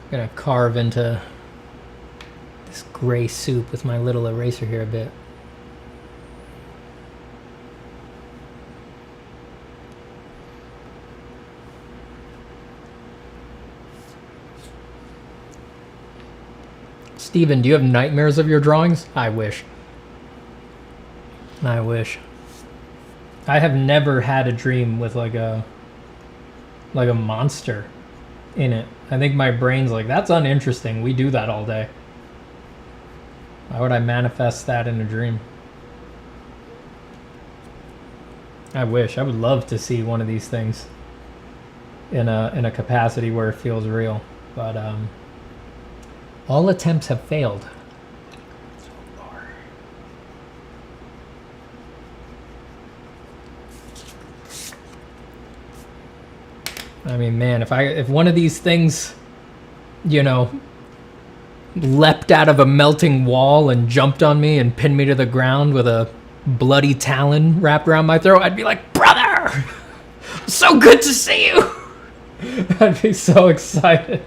I'm gonna carve into this gray soup with my little eraser here a bit. Steven, do you have nightmares of your drawings? I wish. I wish. I have never had a dream with like a monster in it. I think my brain's like, that's uninteresting. We do that all day. Why would I manifest that in a dream? I wish. I would love to see one of these things in a capacity where it feels real. But all attempts have failed so far. I mean, man, if one of these things, you know, leapt out of a melting wall and jumped on me and pinned me to the ground with a bloody talon wrapped around my throat, I'd be like, brother, so good to see you. I'd be so excited.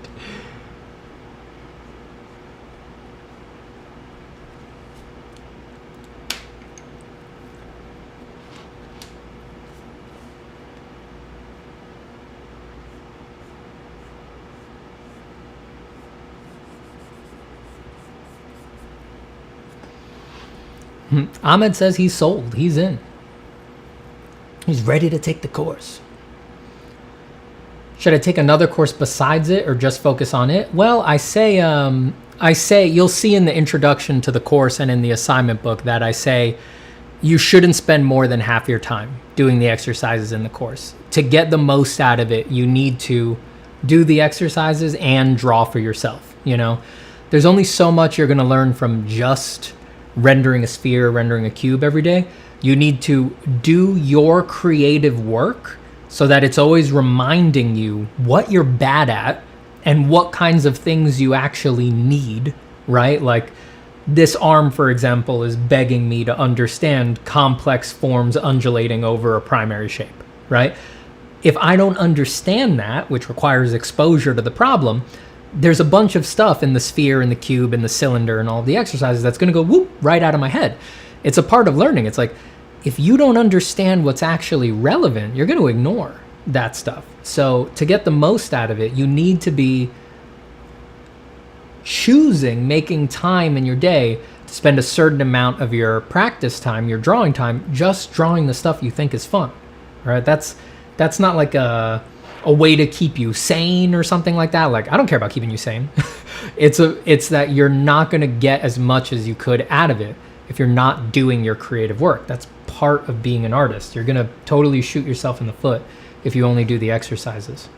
Ahmed says he's sold. He's in. He's ready to take the course. Should I take another course besides it or just focus on it? Well, I say you'll see in the introduction to the course and in the assignment book that I say you shouldn't spend more than half your time doing the exercises in the course. To get the most out of it, you need to do the exercises and draw for yourself. You know, there's only so much you're going to learn from just rendering a sphere, rendering a cube every day. You need to do your creative work so that it's always reminding you what you're bad at and what kinds of things you actually need, right? Like this arm, for example, is begging me to understand complex forms undulating over a primary shape, right? If I don't understand that, which requires exposure to the problem, there's a bunch of stuff in the sphere and the cube and the cylinder and all the exercises that's going to go whoop right out of my head. It's a part of learning. It's like, if you don't understand what's actually relevant, you're going to ignore that stuff. So to get the most out of it, you need to be making time in your day to spend a certain amount of your practice time, your drawing time, just drawing the stuff you think is fun, right? That's not like a way to keep you sane or something like that. Like, I don't care about keeping you sane. It's that you're not going to get as much as you could out of it if you're not doing your creative work. That's part of being an artist. You're going to totally shoot yourself in the foot if you only do the exercises.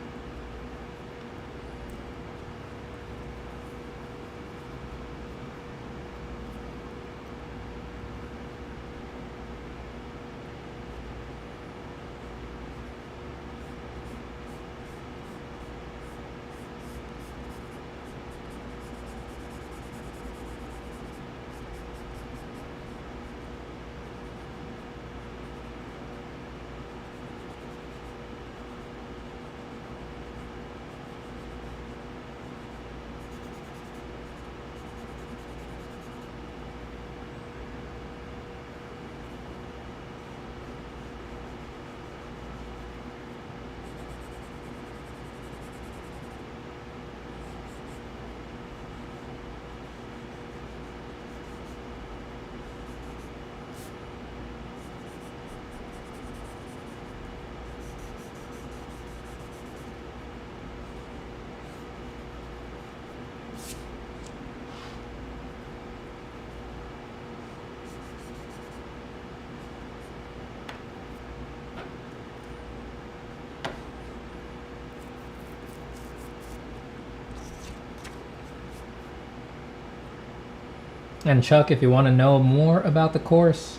And Chuck, if you want to know more about the course,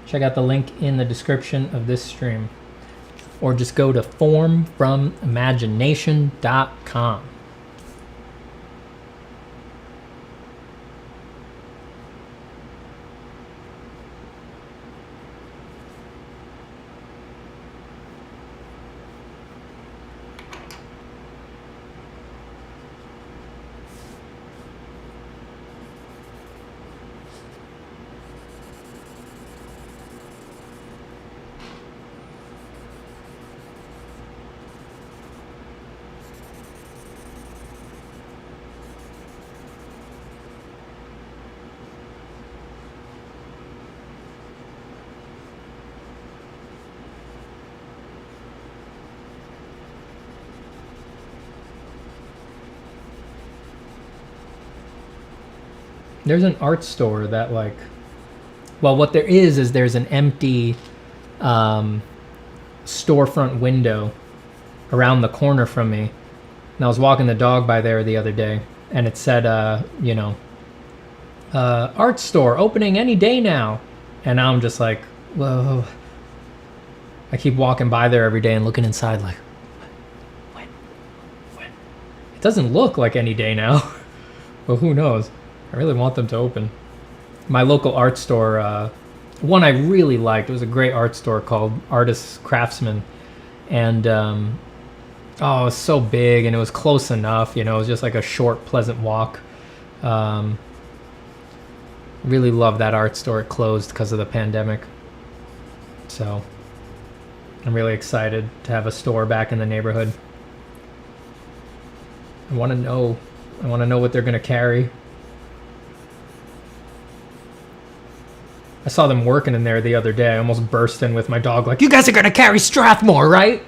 check out the link in the description of this stream. Or just go to formfromimagination.com. There's an art store that like, well, what there is there's an empty storefront window around the corner from me. And I was walking the dog by there the other day, and it said, you know, art store opening any day now. And now I'm just like, whoa. I keep walking by there every day and looking inside like, when? It doesn't look like any day now. Well, who knows? I really want them to open. My local art store, one I really liked, it was a great art store called Artists Craftsman. And, it was so big and it was close enough, you know, it was just like a short, pleasant walk. Really love that art store. It closed because of the pandemic. So I'm really excited to have a store back in the neighborhood. I want to know what they're going to carry. I saw them working in there the other day. I almost burst in with my dog like, you guys are going to carry Strathmore, right?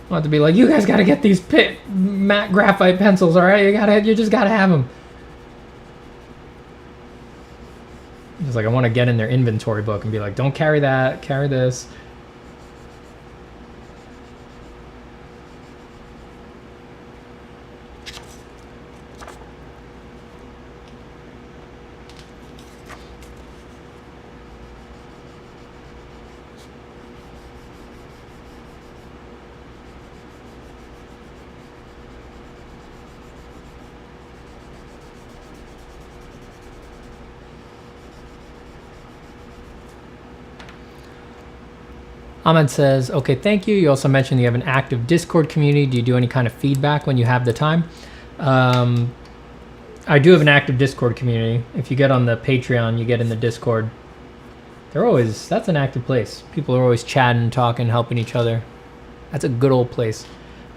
I want to be like, you guys got to get these matte graphite pencils, all right? You just got to have them. It's like I want to get in their inventory book and be like, don't carry that, carry this. Ahmed says, okay, thank you. You also mentioned you have an active Discord community. Do you do any kind of feedback when you have the time? I do have an active Discord community. If you get on the Patreon, you get in the Discord. That's an active place. People are always chatting, talking, helping each other. That's a good old place.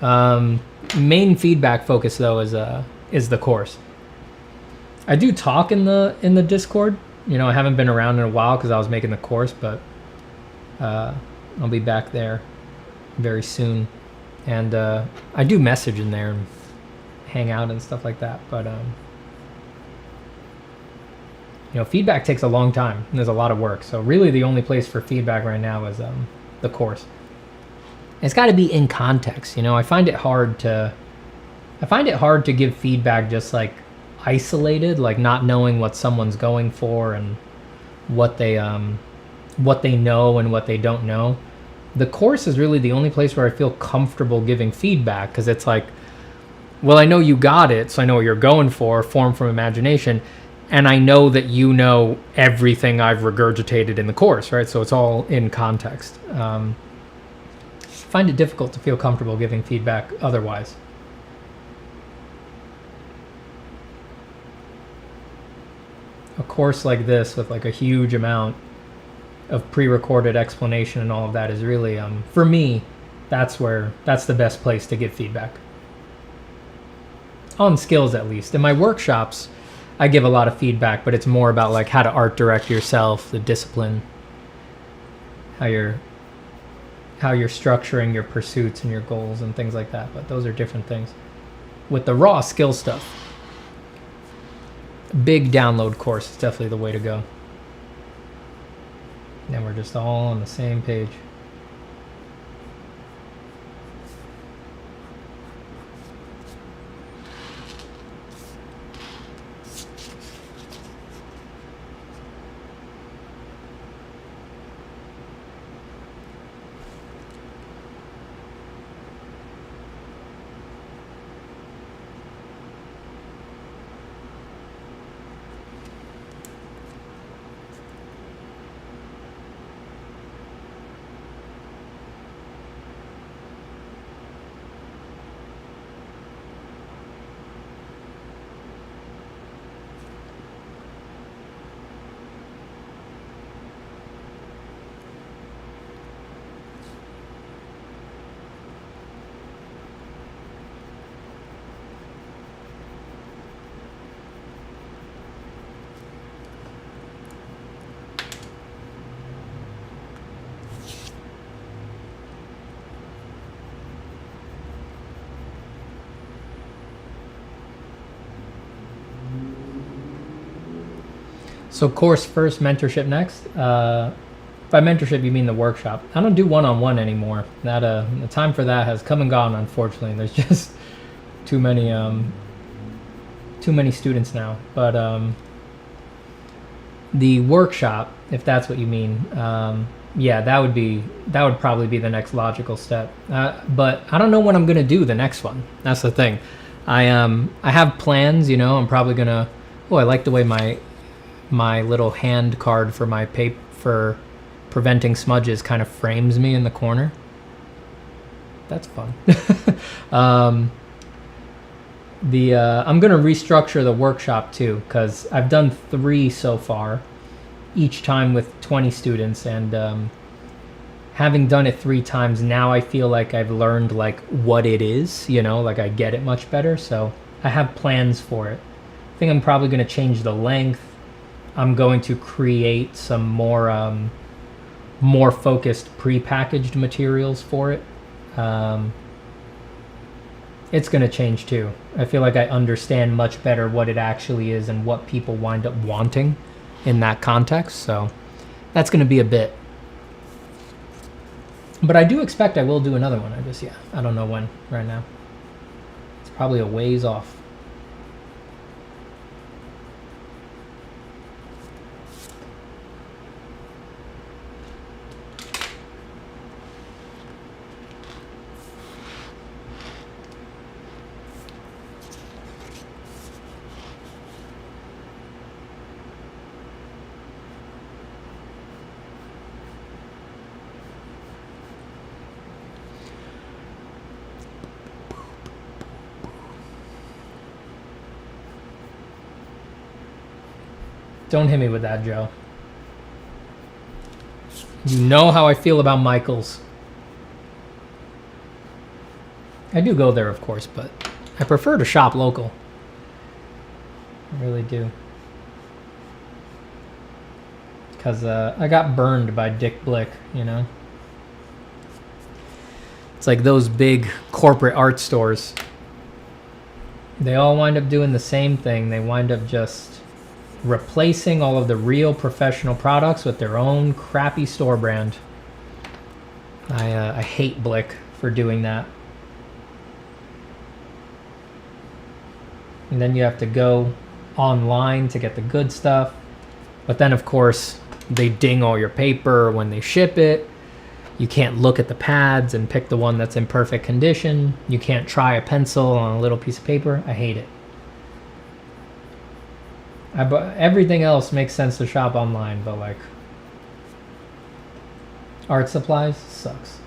Main feedback focus though is the course. I do talk in the Discord. You know, I haven't been around in a while because I was making the course, but I'll be back there very soon. And I do message in there and hang out and stuff like that. But, you know, feedback takes a long time and there's a lot of work. So really the only place for feedback right now is the course. It's got to be in context. You know, I find it hard to give feedback just like isolated, like not knowing what someone's going for and what they know and what they don't know. The course is really the only place where I feel comfortable giving feedback because it's like, well, I know you got it, so I know what you're going for, form from imagination, and I know that you know everything I've regurgitated in the course, right? So it's all in context. I find it difficult to feel comfortable giving feedback otherwise. A course like this with like a huge amount of pre-recorded explanation and all of that is really, for me, that's the best place to give feedback. On skills, at least. In my workshops, I give a lot of feedback, but it's more about like how to art direct yourself, the discipline, how you're structuring your pursuits and your goals and things like that. But those are different things. With the raw skill stuff, big download course is definitely the way to go. Then we're just all on the same page. So course first, mentorship next. By mentorship, you mean the workshop. I don't do one-on-one anymore. That the time for that has come and gone. Unfortunately, there's just too many students now. But the workshop, if that's what you mean, yeah, that would probably be the next logical step. But I don't know when I'm gonna do the next one. That's the thing. I have plans. You know, I'm probably gonna. Oh, I like the way my little hand card for my paper for preventing smudges kind of frames me in the corner. That's fun. I'm gonna restructure the workshop too, because I've done 3 so far, each time with 20 students, and having done it 3 times, now I feel like I've learned like what it is, you know, like I get it much better. So I have plans for it. I think I'm probably gonna change the length. I'm going to create some more focused pre-packaged materials for it. It's going to change too. I feel like I understand much better what it actually is and what people wind up wanting in that context. So that's going to be a bit. But I do expect I will do another one. I don't know when right now. It's probably a ways off. Don't hit me with that, Joe. You know how I feel about Michael's. I do go there, of course, but I prefer to shop local. I really do. Because I got burned by Dick Blick, you know? It's like those big corporate art stores. They all wind up doing the same thing. They wind up just replacing all of the real professional products with their own crappy store brand. I hate Blick for doing that. And then you have to go online to get the good stuff. But then, of course, they ding all your paper when they ship it. You can't look at the pads and pick the one that's in perfect condition. You can't try a pencil on a little piece of paper. I hate it. Everything else makes sense to shop online, but like art supplies sucks.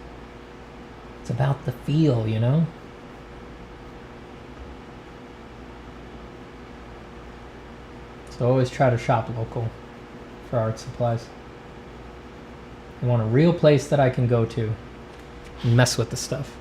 It's about the feel, you know? So always try to shop local for art supplies. I want a real place that I can go to and mess with the stuff.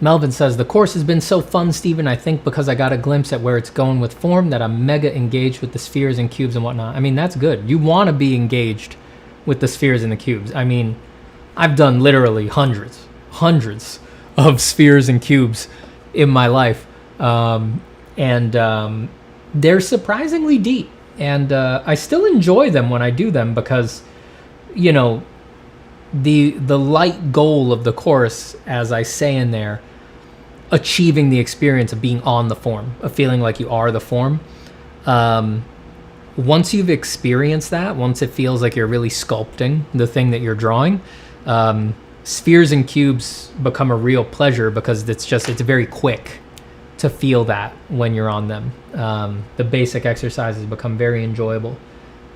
Melvin says, the course has been so fun, Steven. I think because I got a glimpse at where it's going with form that I'm mega engaged with the spheres and cubes and whatnot. I mean, that's good. You want to be engaged with the spheres and the cubes. I mean, I've done literally hundreds of spheres and cubes in my life. And they're surprisingly deep. And I still enjoy them when I do them because, you know, the light goal of the course, as I say in there, achieving the experience of being on the form, of feeling like you are the form. Once you've experienced that, once it feels like you're really sculpting the thing that you're drawing, spheres and cubes become a real pleasure because it's very quick to feel that when you're on them. The basic exercises become very enjoyable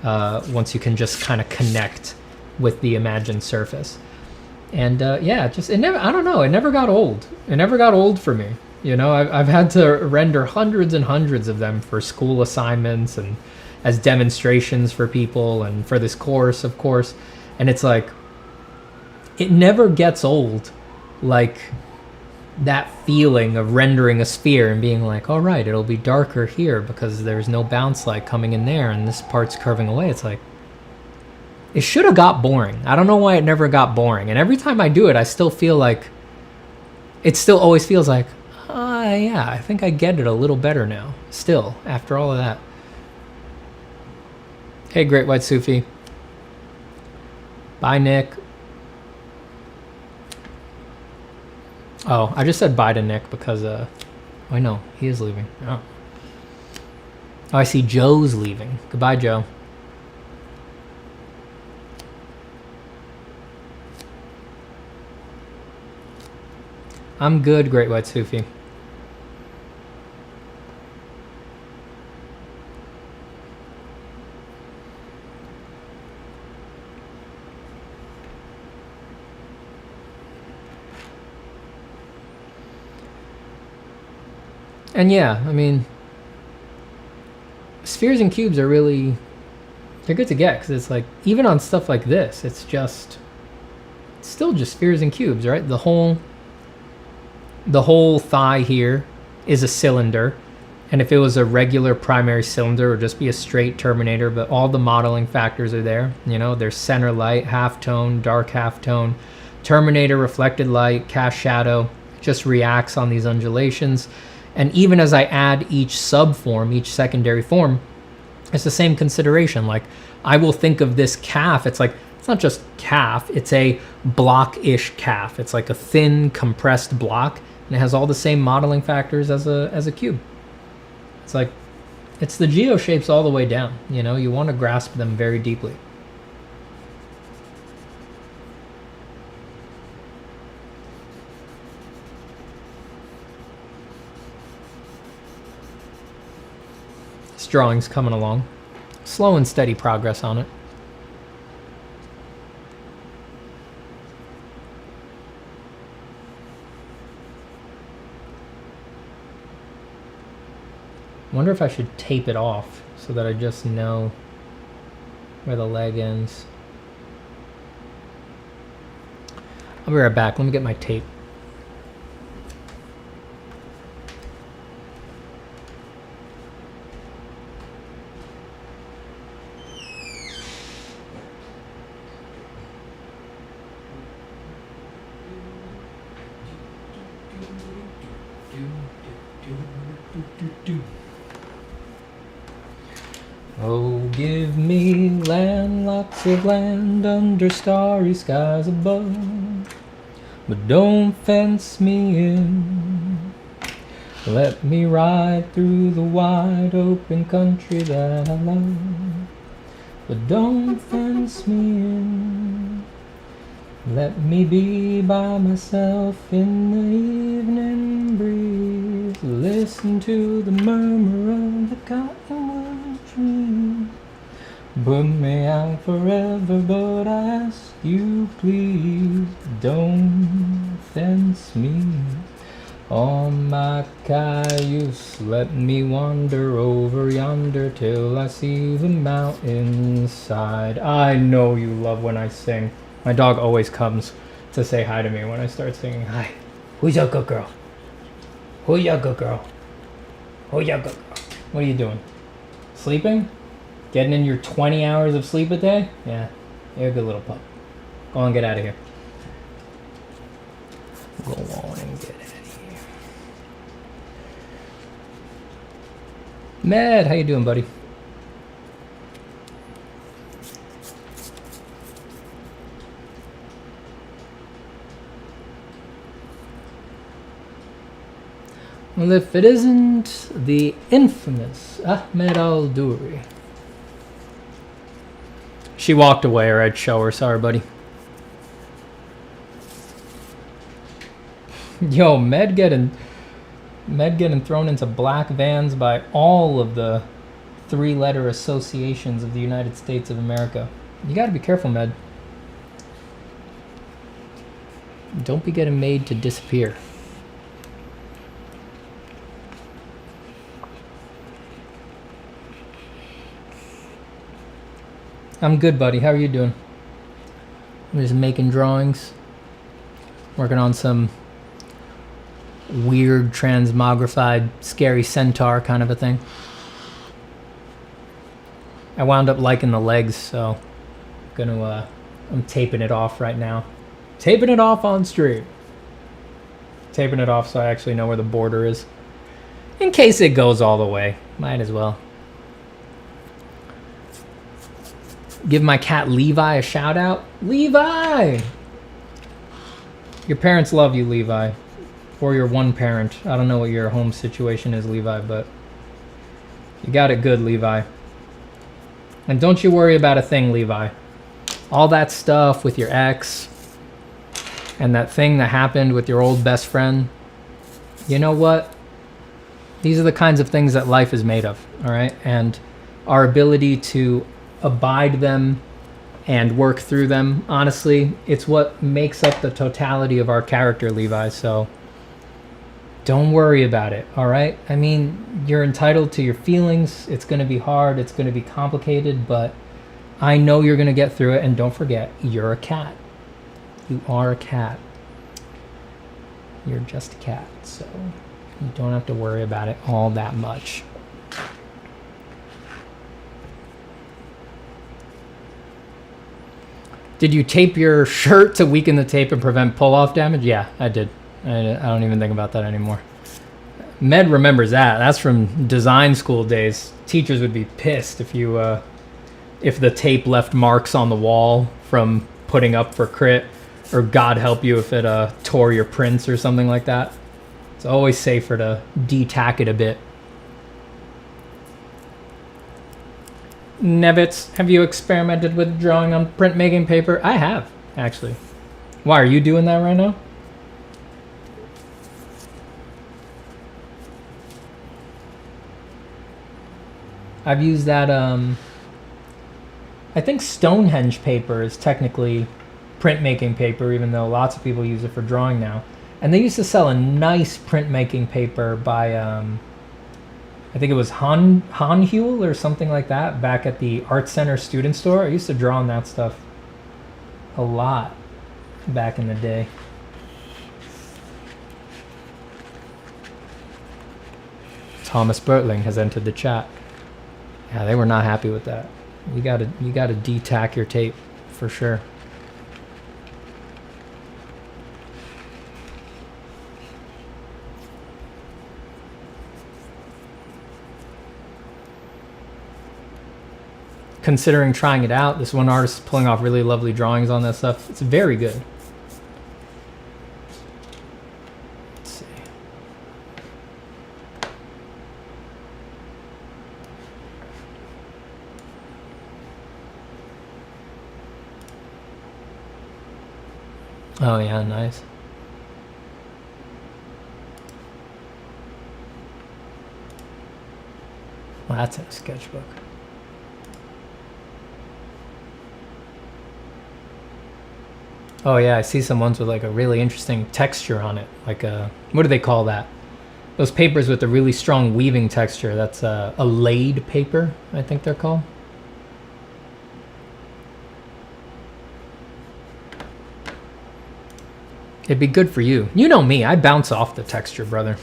once you can just kind of connect with the imagined surface. And yeah, it never got old. It never got old for me. You know, I've had to render hundreds and hundreds of them for school assignments and as demonstrations for people and for this course, of course. And it's like, it never gets old, like that feeling of rendering a sphere and being like, all right, it'll be darker here because there's no bounce light coming in there and this part's curving away. It's like, it should have got boring. I don't know why it never got boring. And every time I do it, I still feel like, it still always feels like, yeah, I think I get it a little better now. Still, after all of that. Hey, Great White Sufi. Bye, Nick. Oh, I just said bye to Nick because, I know, he is leaving. Oh, I see Joe's leaving. Goodbye, Joe. I'm good, Great White Sufi. And yeah, I mean, spheres and cubes are really, they're good to get because it's like, even on stuff like this, it's still just spheres and cubes, right? The whole thigh here is a cylinder. And if it was a regular primary cylinder, it would just be a straight terminator, but all the modeling factors are there. You know, there's center light, halftone, dark halftone, terminator, reflected light, cast shadow, just reacts on these undulations. And even as I add each subform, each secondary form, it's the same consideration. Like, I will think of this calf. It's like, it's not just calf. It's a block-ish calf. It's like a thin, compressed block, and it has all the same modeling factors as a cube. It's like, it's the geo shapes all the way down. You know, you want to grasp them very deeply. This drawing's coming along. Slow and steady progress on it. Wonder if I should tape it off so that I just know where the leg ends. I'll be right back. Let me get my tape. Oh, give me land, lots of land under starry skies above, but don't fence me in. Let me ride through the wide open country that I love, but don't fence me in. Let me be by myself in the evening breeze, listen to the murmur of the cottonwood trees. Put me out forever, but I ask you please, don't fence me. On my cayuse, let me wander over yonder till I see the mountainside. I know you love when I sing. My dog always comes to say hi to me when I start singing. Hi. Who's your good girl? Who's your good girl? Who's your good girl? What are you doing? Sleeping? Getting in your 20 hours of sleep a day? Yeah, you're a good little pup. Go on, get out of here. Go on and get out of here. Mad, how you doing, buddy? Well, if it isn't the infamous Ahmed Al-Duri. She walked away or I'd show her. Sorry, buddy. Yo, Med getting thrown into black vans by all of the three-letter associations of the United States of America. You gotta be careful, Med. Don't be getting made to disappear. I'm good, buddy. How are you doing? I'm just making drawings. Working on some weird transmogrified scary centaur kind of a thing. I wound up liking the legs, so I'm taping it off right now. Taping it off on stream. Taping it off so I actually know where the border is. In case it goes all the way. Might as well. Give my cat Levi a shout out. Levi! Your parents love you, Levi. Or your one parent. I don't know what your home situation is, Levi, but you got it good, Levi. And don't you worry about a thing, Levi. All that stuff with your ex and that thing that happened with your old best friend, you know what? These are the kinds of things that life is made of, all right? And our ability to abide them and work through them, honestly, it's what makes up the totality of our character, Levi. So don't worry about it, all right? I mean, you're entitled to your feelings. It's going to be hard. It's going to be complicated, but I know you're going to get through it. And don't forget, you're a cat. You are a cat. You're just a cat, so you don't have to worry about it all that much. Did you tape your shirt to weaken the tape and prevent pull-off damage? Yeah, I did. I don't even think about that anymore. Med remembers that. That's from design school days. Teachers would be pissed if if the tape left marks on the wall from putting up for crit, or God help you if it tore your prints or something like that. It's always safer to de-tack it a bit. Nevitz, have you experimented with drawing on printmaking paper? I have, actually. Why, are you doing that right now? I've used that, I think Stonehenge paper is technically printmaking paper, even though lots of people use it for drawing now. And they used to sell a nice printmaking paper by, I think it was Huion or something like that, back at the Art Center student store. I used to draw on that stuff a lot back in the day. Thomas Bertling has entered the chat. Yeah, they were not happy with that. You gotta de-tack your tape for sure. Considering trying it out, this one artist is pulling off really lovely drawings on that stuff. It's very good. Let's see. Oh yeah, nice. Well, that's in a sketchbook. Oh yeah, I see some ones with like a really interesting texture on it. Like a, what do they call that? Those papers with a really strong weaving texture. That's a laid paper, I think they're called. It'd be good for you. You know me, I bounce off the texture, brother.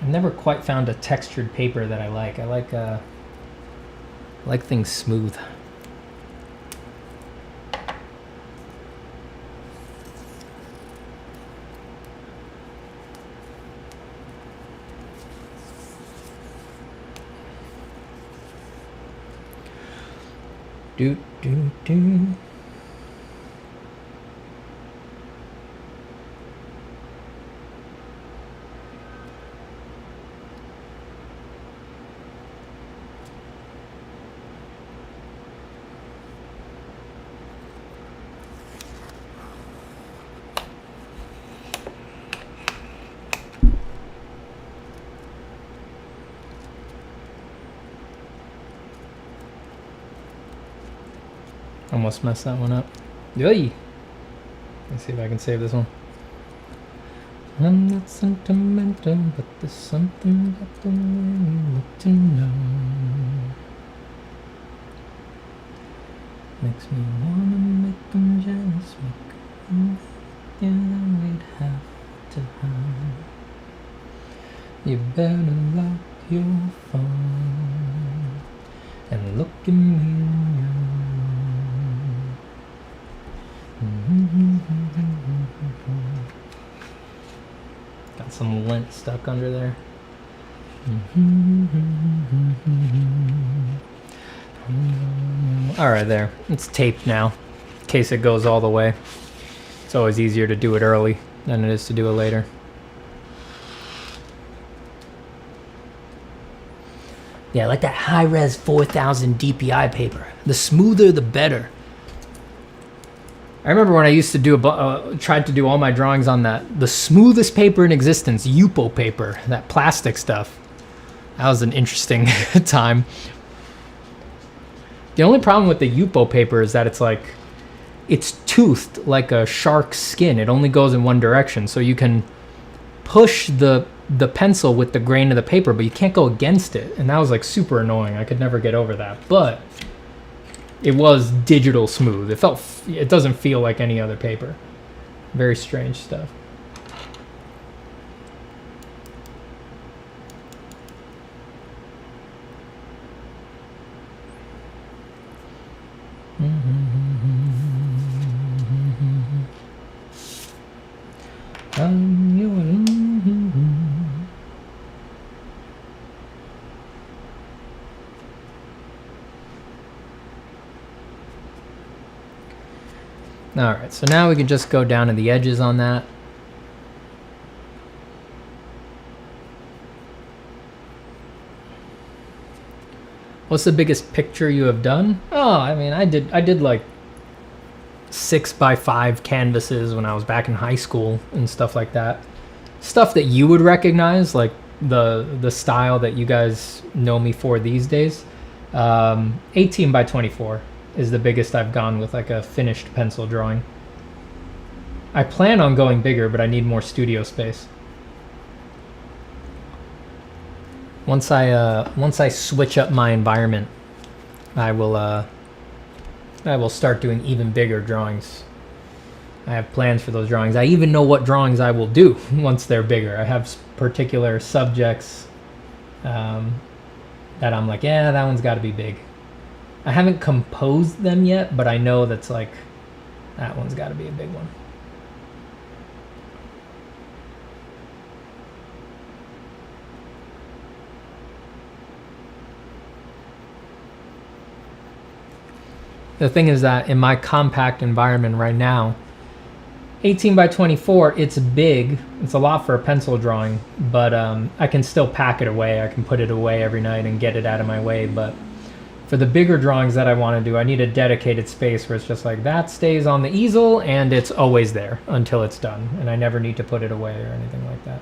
I've never quite found a textured paper that I like. I like things smooth. Do do do. Almost messed that one up. Yay! Let's see if I can save this one. I'm not sentimental, but there's something about the way you look to know. Makes me wanna make them jealous, make them yeah, we'd have to hide. You better lock your phone and look at me in your got some lint stuck under there. Alright, there. It's taped now, in case it goes all the way. It's always easier to do it early than it is to do it later. Yeah, I like that high-res 4000 DPI paper. The smoother, the better. I remember when I used to do tried to do all my drawings on the smoothest paper in existence, Yupo paper, that plastic stuff. That was an interesting time. The only problem with the Yupo paper is that it's toothed like a shark's skin. It only goes in one direction, so you can push the pencil with the grain of the paper, but you can't go against it, and that was like super annoying. I could never get over that, but it was digital smooth. It doesn't feel like any other paper. Very strange stuff. Alright, so now we can just go down to the edges on that. What's the biggest picture you have done? Oh, I mean, I did like 6x5 canvases when I was back in high school and stuff like that. Stuff that you would recognize, like the style that you guys know me for these days. 18x24 is the biggest I've gone with, like a finished pencil drawing. I plan on going bigger, but I need more studio space. Once I switch up my environment, I will start doing even bigger drawings. I have plans for those drawings. I even know what drawings I will do once they're bigger. I have particular subjects that I'm like, yeah, that one's got to be big. I haven't composed them yet, but I know that's like, that one's got to be a big one. The thing is that in my compact environment right now, 18x24, it's big. It's a lot for a pencil drawing, but I can still pack it away. I can put it away every night and get it out of my way. But for the bigger drawings that I want to do, I need a dedicated space where it's just like that stays on the easel and it's always there until it's done. And I never need to put it away or anything like that.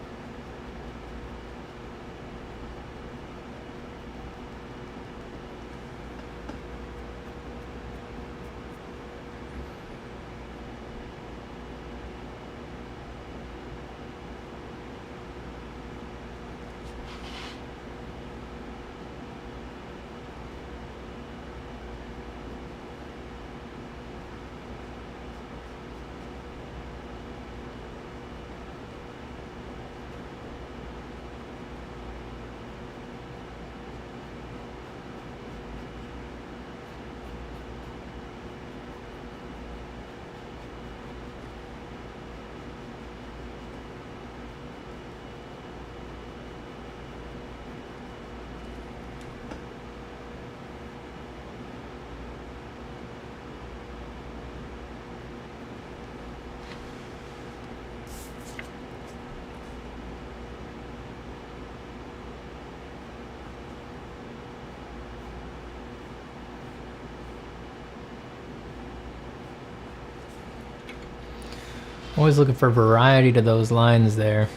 Always looking for variety to those lines there.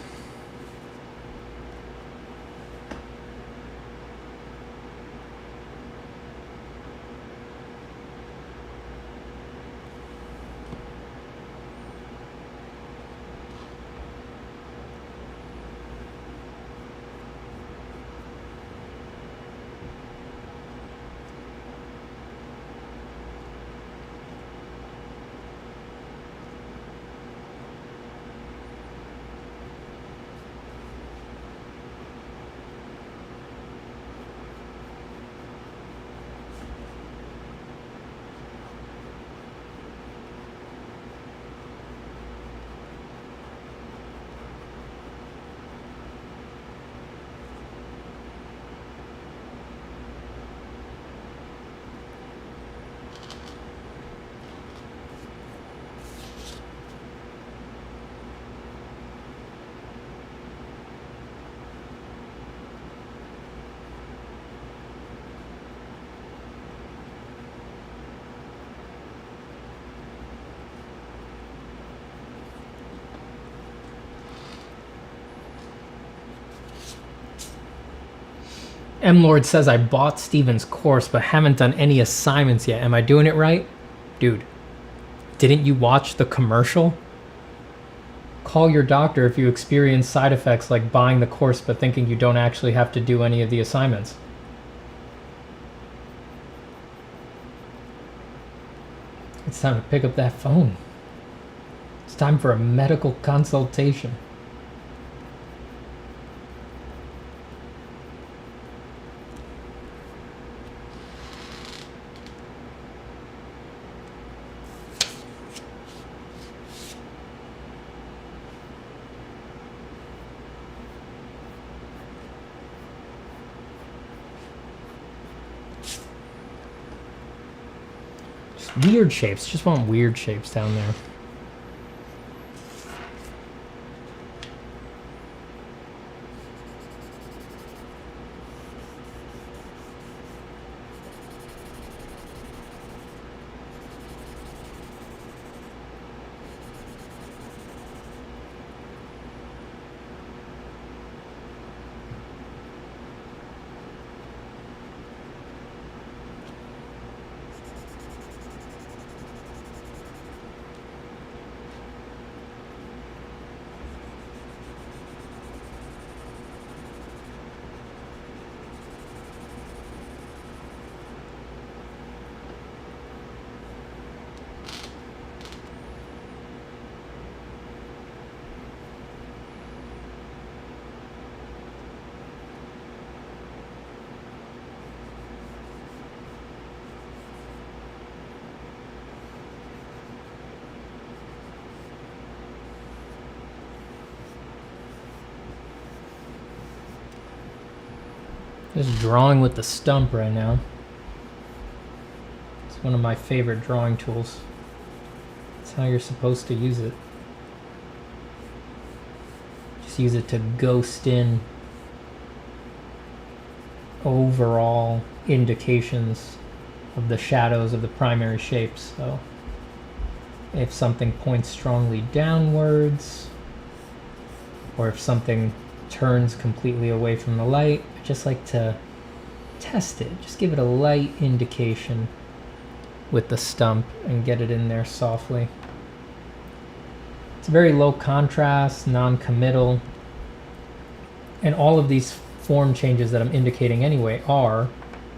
M-Lord says I bought Steven's course but haven't done any assignments yet. Am I doing it right? Dude, didn't you watch the commercial? Call your doctor if you experience side effects like buying the course but thinking you don't actually have to do any of the assignments. It's time to pick up that phone. It's time for a medical consultation. Weird shapes. Just want weird shapes down there. Just drawing with the stump right now. It's one of my favorite drawing tools. It's how you're supposed to use it. Just use it to ghost in overall indications of the shadows of the primary shapes. So if something points strongly downwards, or if something turns completely away from the light, I just like to test it. Just give it a light indication with the stump and get it in there softly. It's very low contrast, non-committal, and all of these form changes that I'm indicating anyway are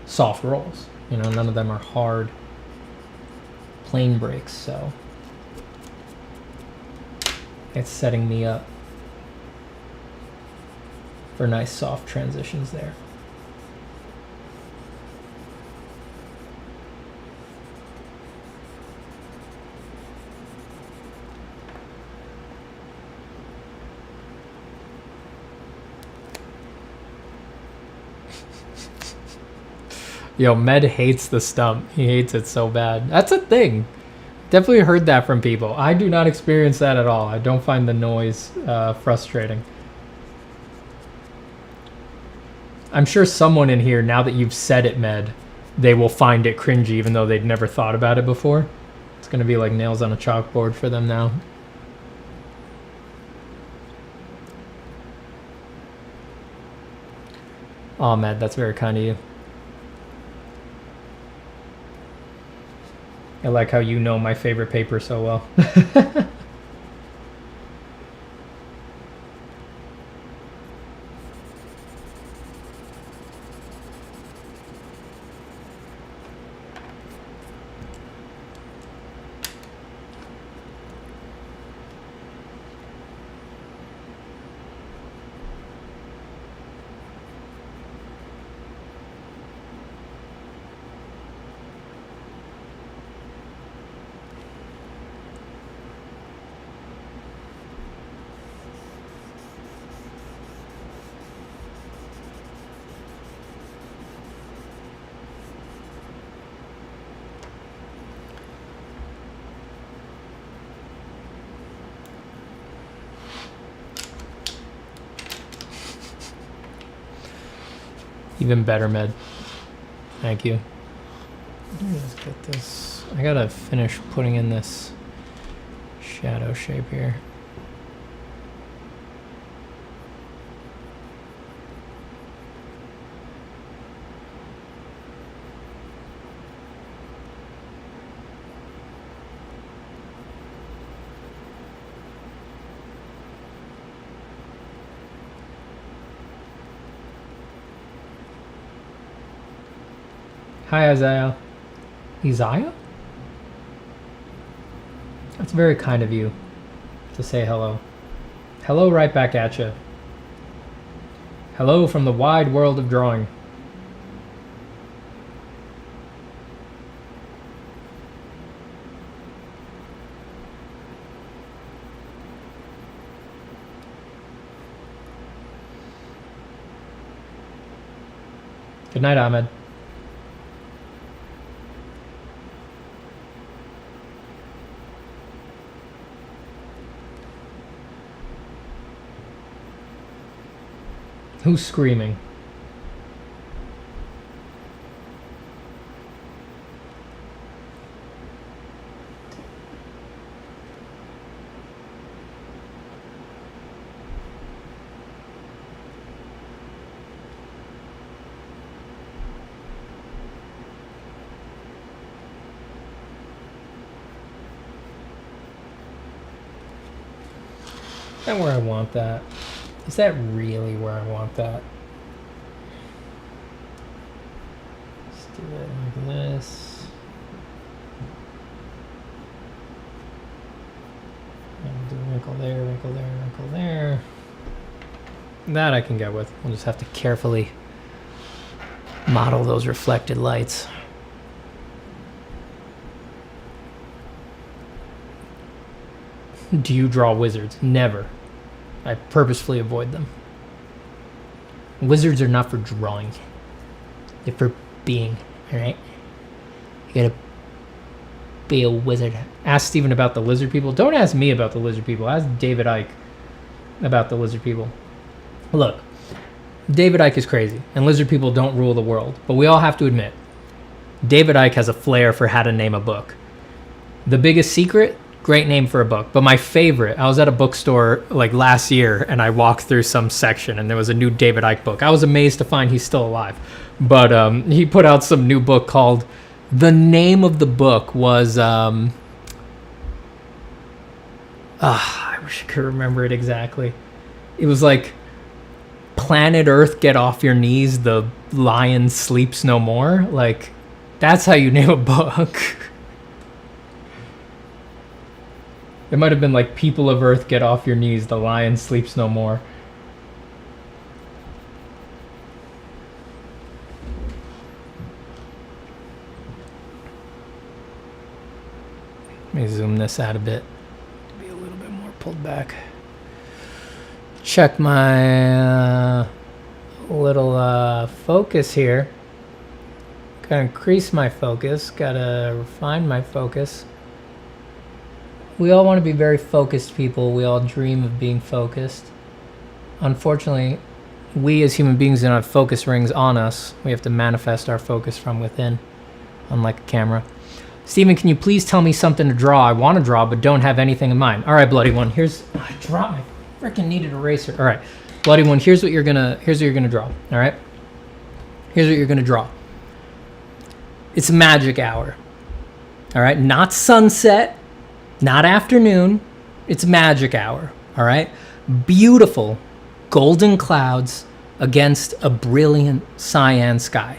soft rolls. You know, none of them are hard plane breaks, so it's setting me up for nice soft transitions there. Yo, Med hates the stump. He hates it so bad. That's a thing. Definitely heard that from people. I do not experience that at all. I don't find the noise frustrating. I'm sure someone in here, now that you've said it, Med, they will find it cringy even though they'd never thought about it before. It's going to be like nails on a chalkboard for them now. Oh, Med, that's very kind of you. I like how you know my favorite paper so well. Even better, Med. Thank you. Let's get this. I gotta finish putting in this shadow shape here. Hi, Isaiah. Isaiah? That's very kind of you to say hello. Hello right back at you. Hello from the wide world of drawing. Good night, Ahmed. Who's screaming? Is that where I want that? Is that really where I want that? Let's do it like this. And do a wrinkle there, wrinkle there, wrinkle there. That I can get with. We'll just have to carefully model those reflected lights. Do you draw wizards? Never. I purposefully avoid them. Wizards are not for drawing. They're for being, alright? You gotta be a wizard. Ask Steven about the lizard people. Don't ask me about the lizard people. Ask David Icke about the lizard people. Look, David Icke is crazy, and lizard people don't rule the world. But we all have to admit, David Icke has a flair for how to name a book. The Biggest Secret? Great name for a book. But my favorite, I was at a bookstore like last year and I walked through some section and there was a new David Icke book. I was amazed to find he's still alive. But he put out some new book called, the name of the book was, I wish I could remember it exactly. It was like, Planet Earth, Get Off Your Knees, the Lion Sleeps No More. Like, that's how you name a book. It might have been like, People of Earth, Get Off Your Knees, the Lion Sleeps No More. Let me zoom this out a bit to be a little bit more pulled back. Check my little focus here. Gotta increase my focus, gotta refine my focus. We all want to be very focused people. We all dream of being focused. Unfortunately, we as human beings do not have focus rings on us. We have to manifest our focus from within, unlike a camera. Steven, can you please tell me something to draw? I want to draw, but don't have anything in mind. All right, Bloody One. I dropped my freaking needed eraser. All right, Bloody One. Here's what you're gonna draw. All right. Here's what you're gonna draw. It's magic hour. All right, not sunset. Not afternoon, it's magic hour, all right? Beautiful golden clouds against a brilliant cyan sky.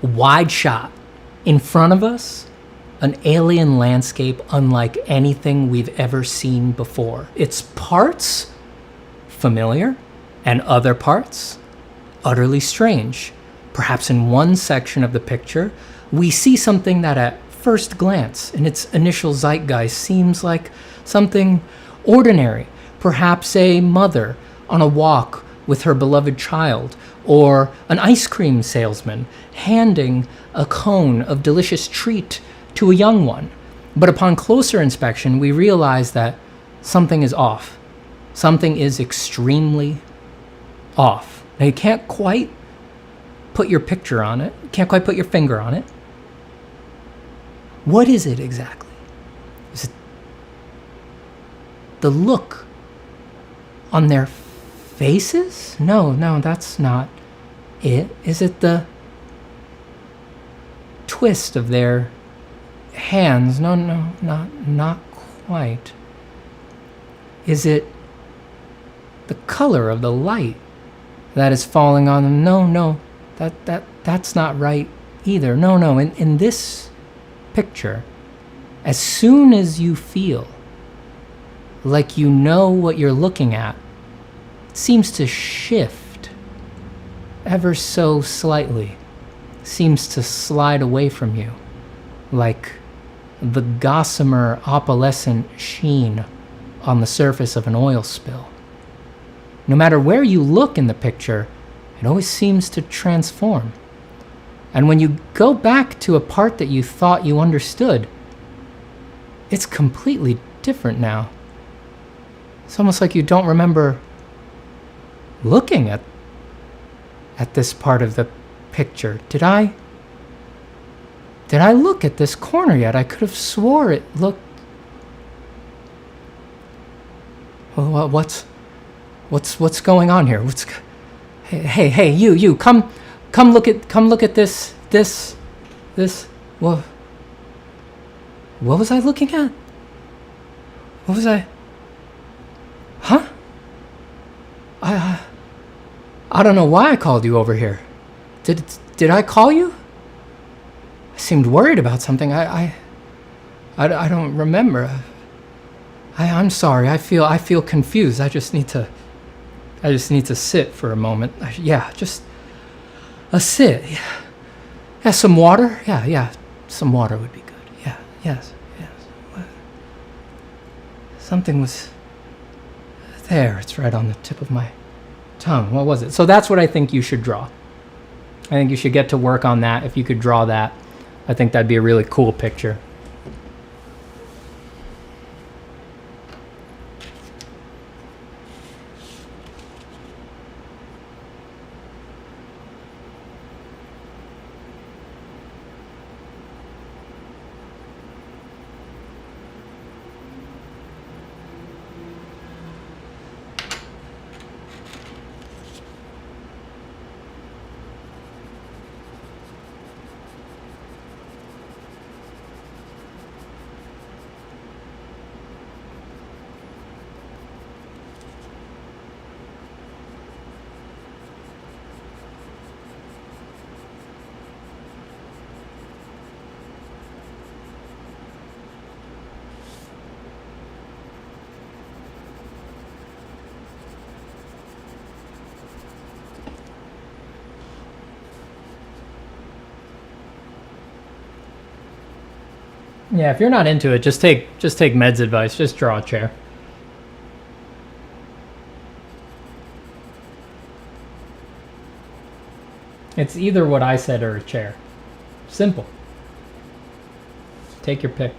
Wide shot. In front of us, an alien landscape unlike anything we've ever seen before. Its parts familiar, and other parts utterly strange. Perhaps in one section of the picture, we see something that at first glance, in its initial zeitgeist, seems like something ordinary. Perhaps a mother on a walk with her beloved child, or an ice cream salesman handing a cone of delicious treat to a young one. But upon closer inspection, we realize that something is off. Something is extremely off. Now, you can't quite put your picture on it. You can't quite put your finger on it. What is it exactly? Is it the look on their faces? No, that's not it. Is it the twist of their hands? No, not quite. Is it the color of the light that is falling on them? No, that's not right either. No. In this picture, as soon as you feel like you know what you're looking at, it seems to shift ever so slightly, seems to slide away from you, like the gossamer opalescent sheen on the surface of an oil spill. No matter where you look in the picture, it always seems to transform. And when you go back to a part that you thought you understood, it's completely different now. It's almost like you don't remember looking at this part of the picture. Did I look at this corner yet? I could have swore it looked... Well, what's going on here? Hey, you, come look at this. What was I looking at? What was I? Huh? I don't know why I called you over here. Did I call you? I seemed worried about something. I don't remember. I'm sorry. I feel confused. I just need to sit for a moment. Just a sit. Yeah, some water. Yeah, some water would be good. Yes. Something was there. It's right on the tip of my tongue. What was it? So that's what I think you should draw. I think you should get to work on that. If you could draw that, I think that'd be a really cool picture. Yeah, if you're not into it, just take Med's advice. Just draw a chair. It's either what I said or a chair. Simple. Take your pick.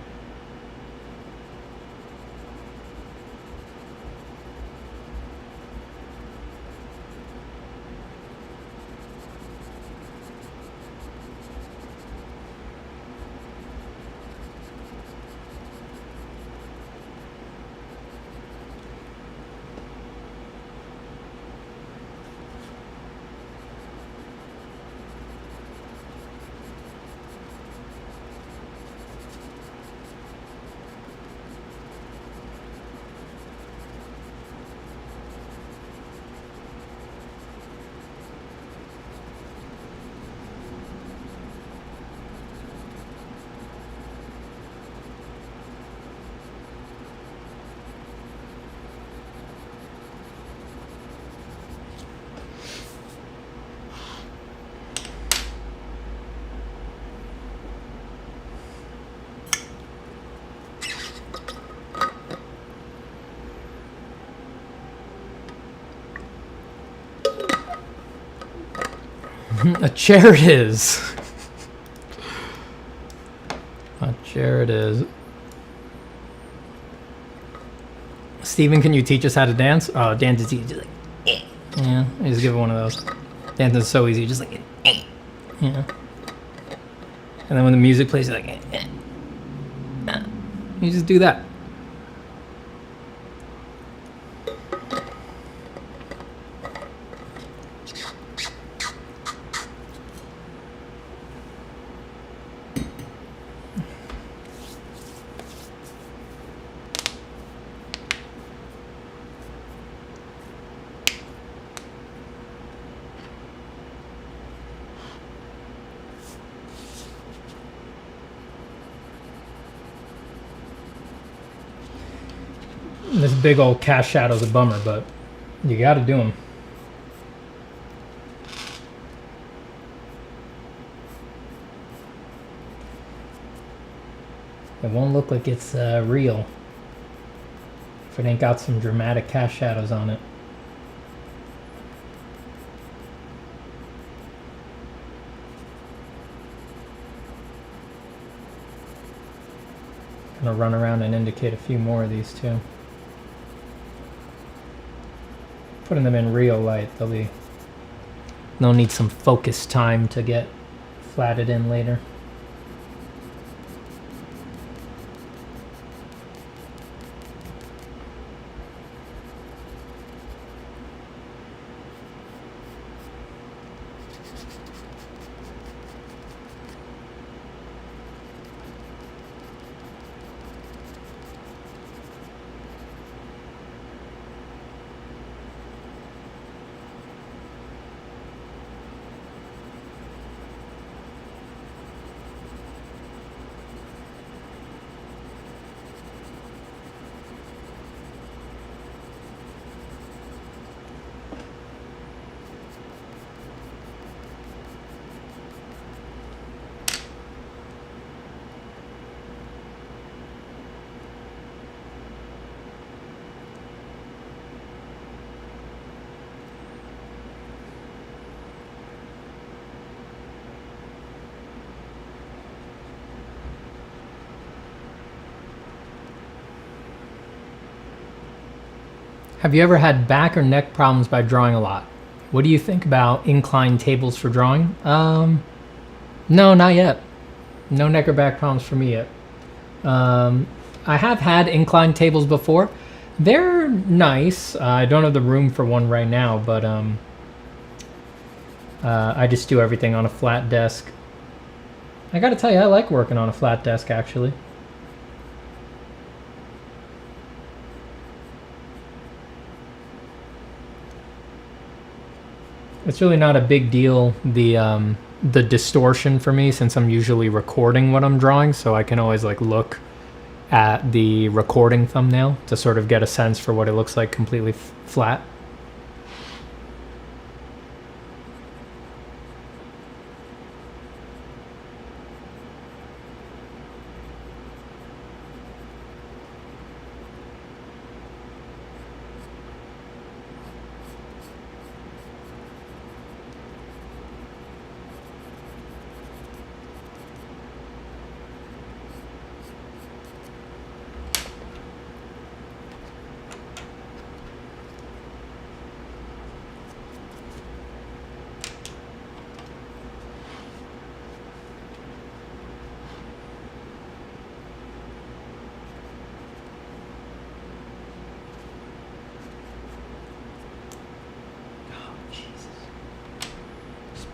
A chair it is. A chair it is. Steven, can you teach us how to dance? Oh, dance is easy. Just like, yeah, I just give it one of those. Dance is so easy, just like, yeah. And then when the music plays, you're like, you just do that. this big old cast shadow's a bummer, but you gotta do them. It won't look like it's real if it ain't got some dramatic cast shadows on it. I'm gonna run around and indicate a few more of these too. Putting them in real light, they'll need some focus time to get flatted in later. Have you ever had back or neck problems by drawing a lot? What do you think about inclined tables for drawing? No, not yet. No neck or back problems for me yet. I have had inclined tables before. They're nice. I don't have the room for one right now, but I just do everything on a flat desk. I gotta tell you, I like working on a flat desk actually. It's really not a big deal, the distortion for me, since I'm usually recording what I'm drawing, so I can always like look at the recording thumbnail to sort of get a sense for what it looks like completely flat.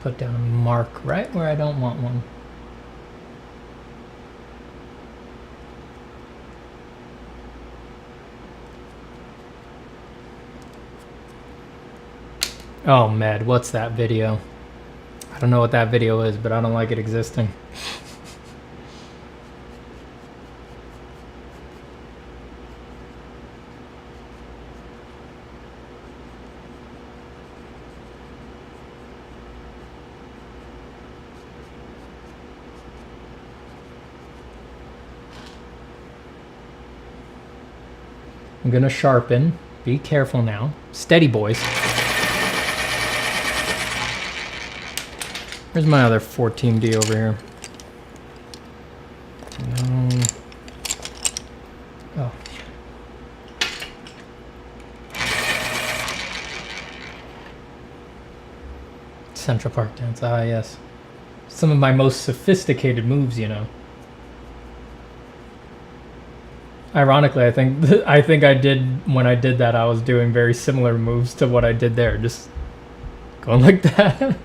Put down a mark right where I don't want one. Oh, Med, what's that video? I don't know what that video is, but I don't like it existing. I'm gonna sharpen. Be careful now. Steady, boys. Where's my other 14D over here? No. Oh. Central Park Dance. Ah, yes. Some of my most sophisticated moves, you know. Ironically, I think I did, when I did that, I was doing very similar moves to what I did there, just going like that.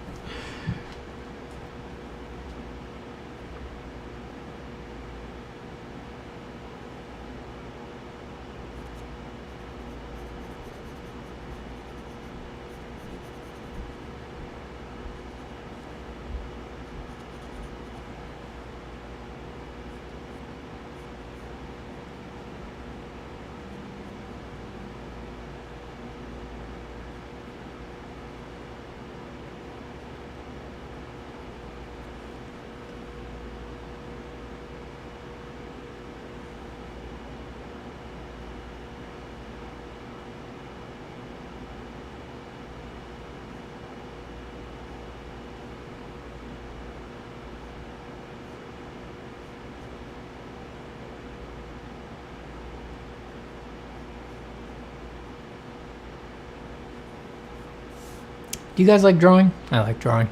Do you guys like drawing? I like drawing.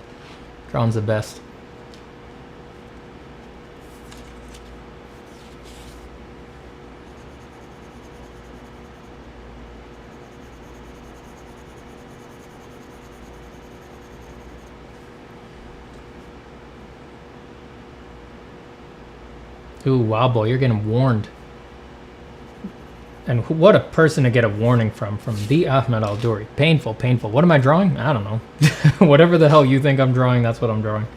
Drawing's the best. Ooh, wow, boy, you're getting warned. And what a person to get a warning from the Ahmed Al-Duri. Painful, painful. What am I drawing? I don't know. Whatever the hell you think I'm drawing, that's what I'm drawing.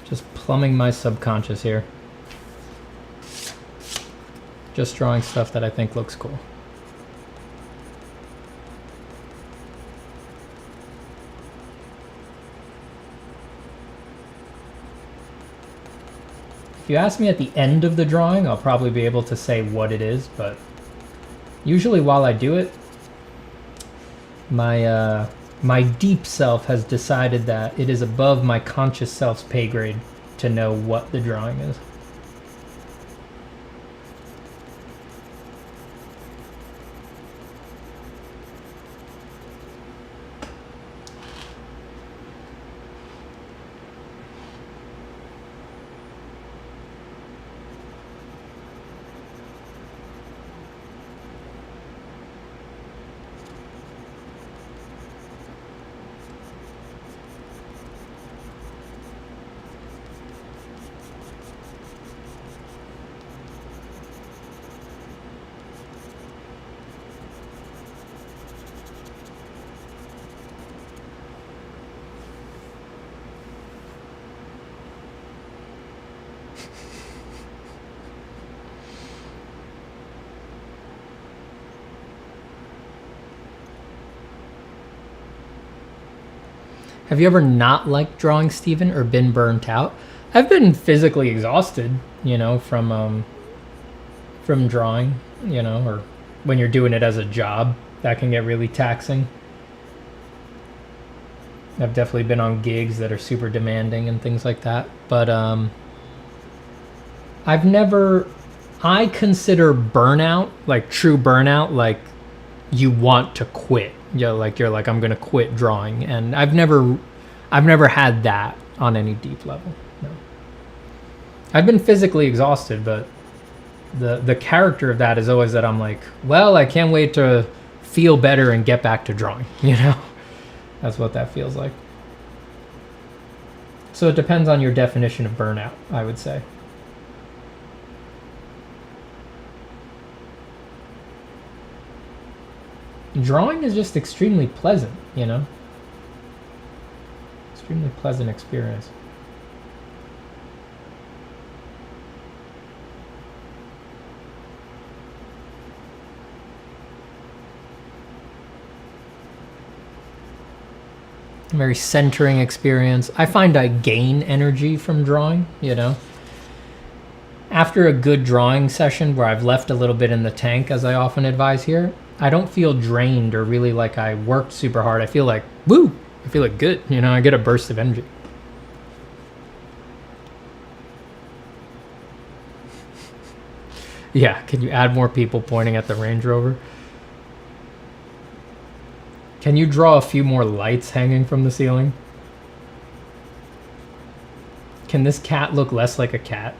Just plumbing my subconscious here. Just drawing stuff that I think looks cool. If you ask me at the end of the drawing, I'll probably be able to say what it is, but usually while I do it, my deep self has decided that it is above my conscious self's pay grade to know what the drawing is. Have you ever not liked drawing, Steven, or been burnt out? I've been physically exhausted, you know, from drawing, you know, or when you're doing it as a job, that can get really taxing. I've definitely been on gigs that are super demanding and things like that, but I consider burnout, like true burnout, like you want to quit. You're like, I'm gonna quit drawing, and I've never had that on any deep level. No. I've been physically exhausted, but the character of that is always that I'm like, well, I can't wait to feel better and get back to drawing, you know? That's what that feels like. So it depends on your definition of burnout, I would say. Drawing is just extremely pleasant, you know? Extremely pleasant experience. Very centering experience. I find I gain energy from drawing, you know? After a good drawing session where I've left a little bit in the tank, as I often advise here, I don't feel drained or really like I worked super hard. I feel like, woo, I feel like good. You know, I get a burst of energy. Yeah, can you add more people pointing at the Range Rover? Can you draw a few more lights hanging from the ceiling? Can this cat look less like a cat?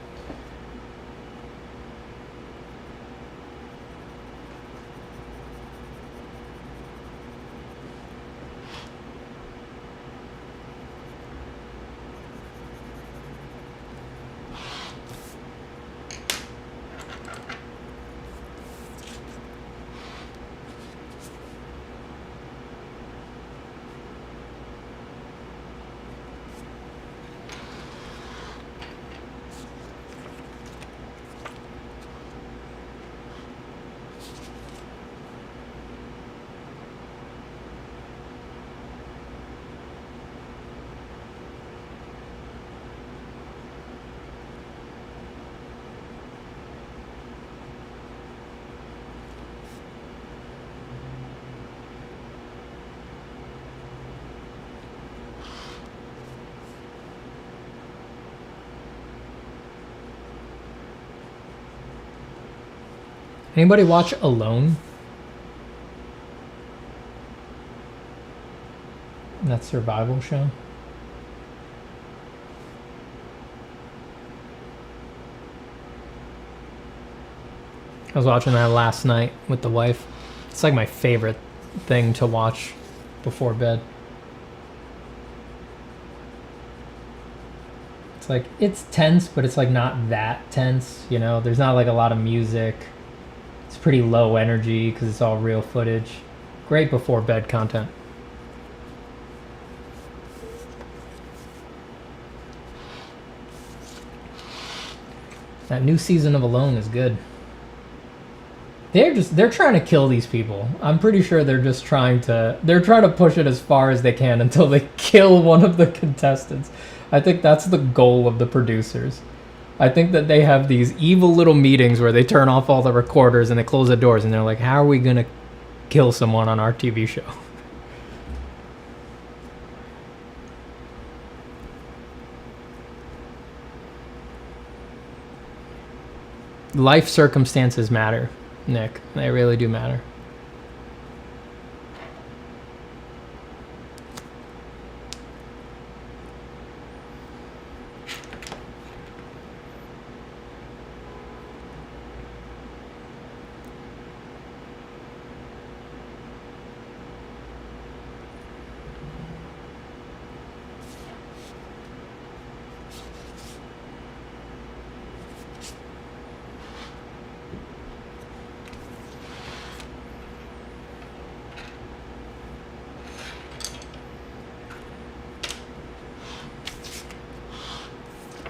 Anybody watch Alone? That survival show. I was watching that last night with the wife. It's like my favorite thing to watch before bed. It's like, it's tense, but it's like not that tense, you know? There's not like a lot of music. It's pretty low energy because it's all real footage. Great before bed content. That new season of Alone is good. They're trying to kill these people. I'm pretty sure they're trying to push it as far as they can until they kill one of the contestants. I think that's the goal of the producers. I think that they have these evil little meetings where they turn off all the recorders and they close the doors and they're like, how are we gonna kill someone on our TV show? Life circumstances matter, Nick. They really do matter.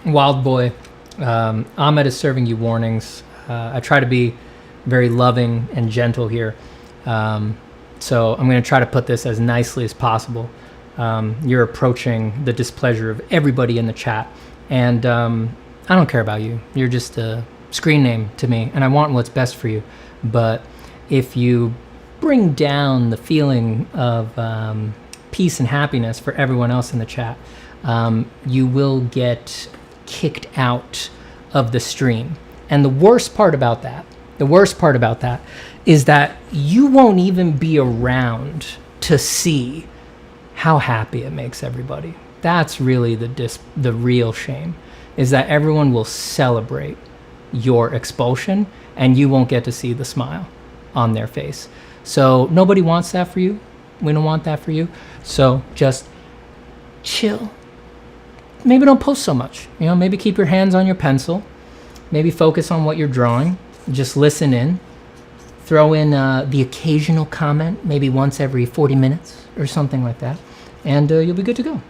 Wild Boy, Ahmed is serving you warnings. I try to be very loving and gentle here. So I'm going to try to put this as nicely as possible. You're approaching the displeasure of everybody in the chat. And I don't care about you. You're just a screen name to me. And I want what's best for you. But if you bring down the feeling of peace and happiness for everyone else in the chat, you will get kicked out of the stream. And the worst part about that is that you won't even be around to see how happy it makes everybody. That's really the real shame, is that everyone will celebrate your expulsion and you won't get to see the smile on their face. So nobody wants that for you. We don't want that for you. So just chill. Maybe don't post so much. You know, maybe keep your hands on your pencil. Maybe focus on what you're drawing. Just listen in. Throw in the occasional comment, maybe once every 40 minutes or something like that. And you'll be good to go.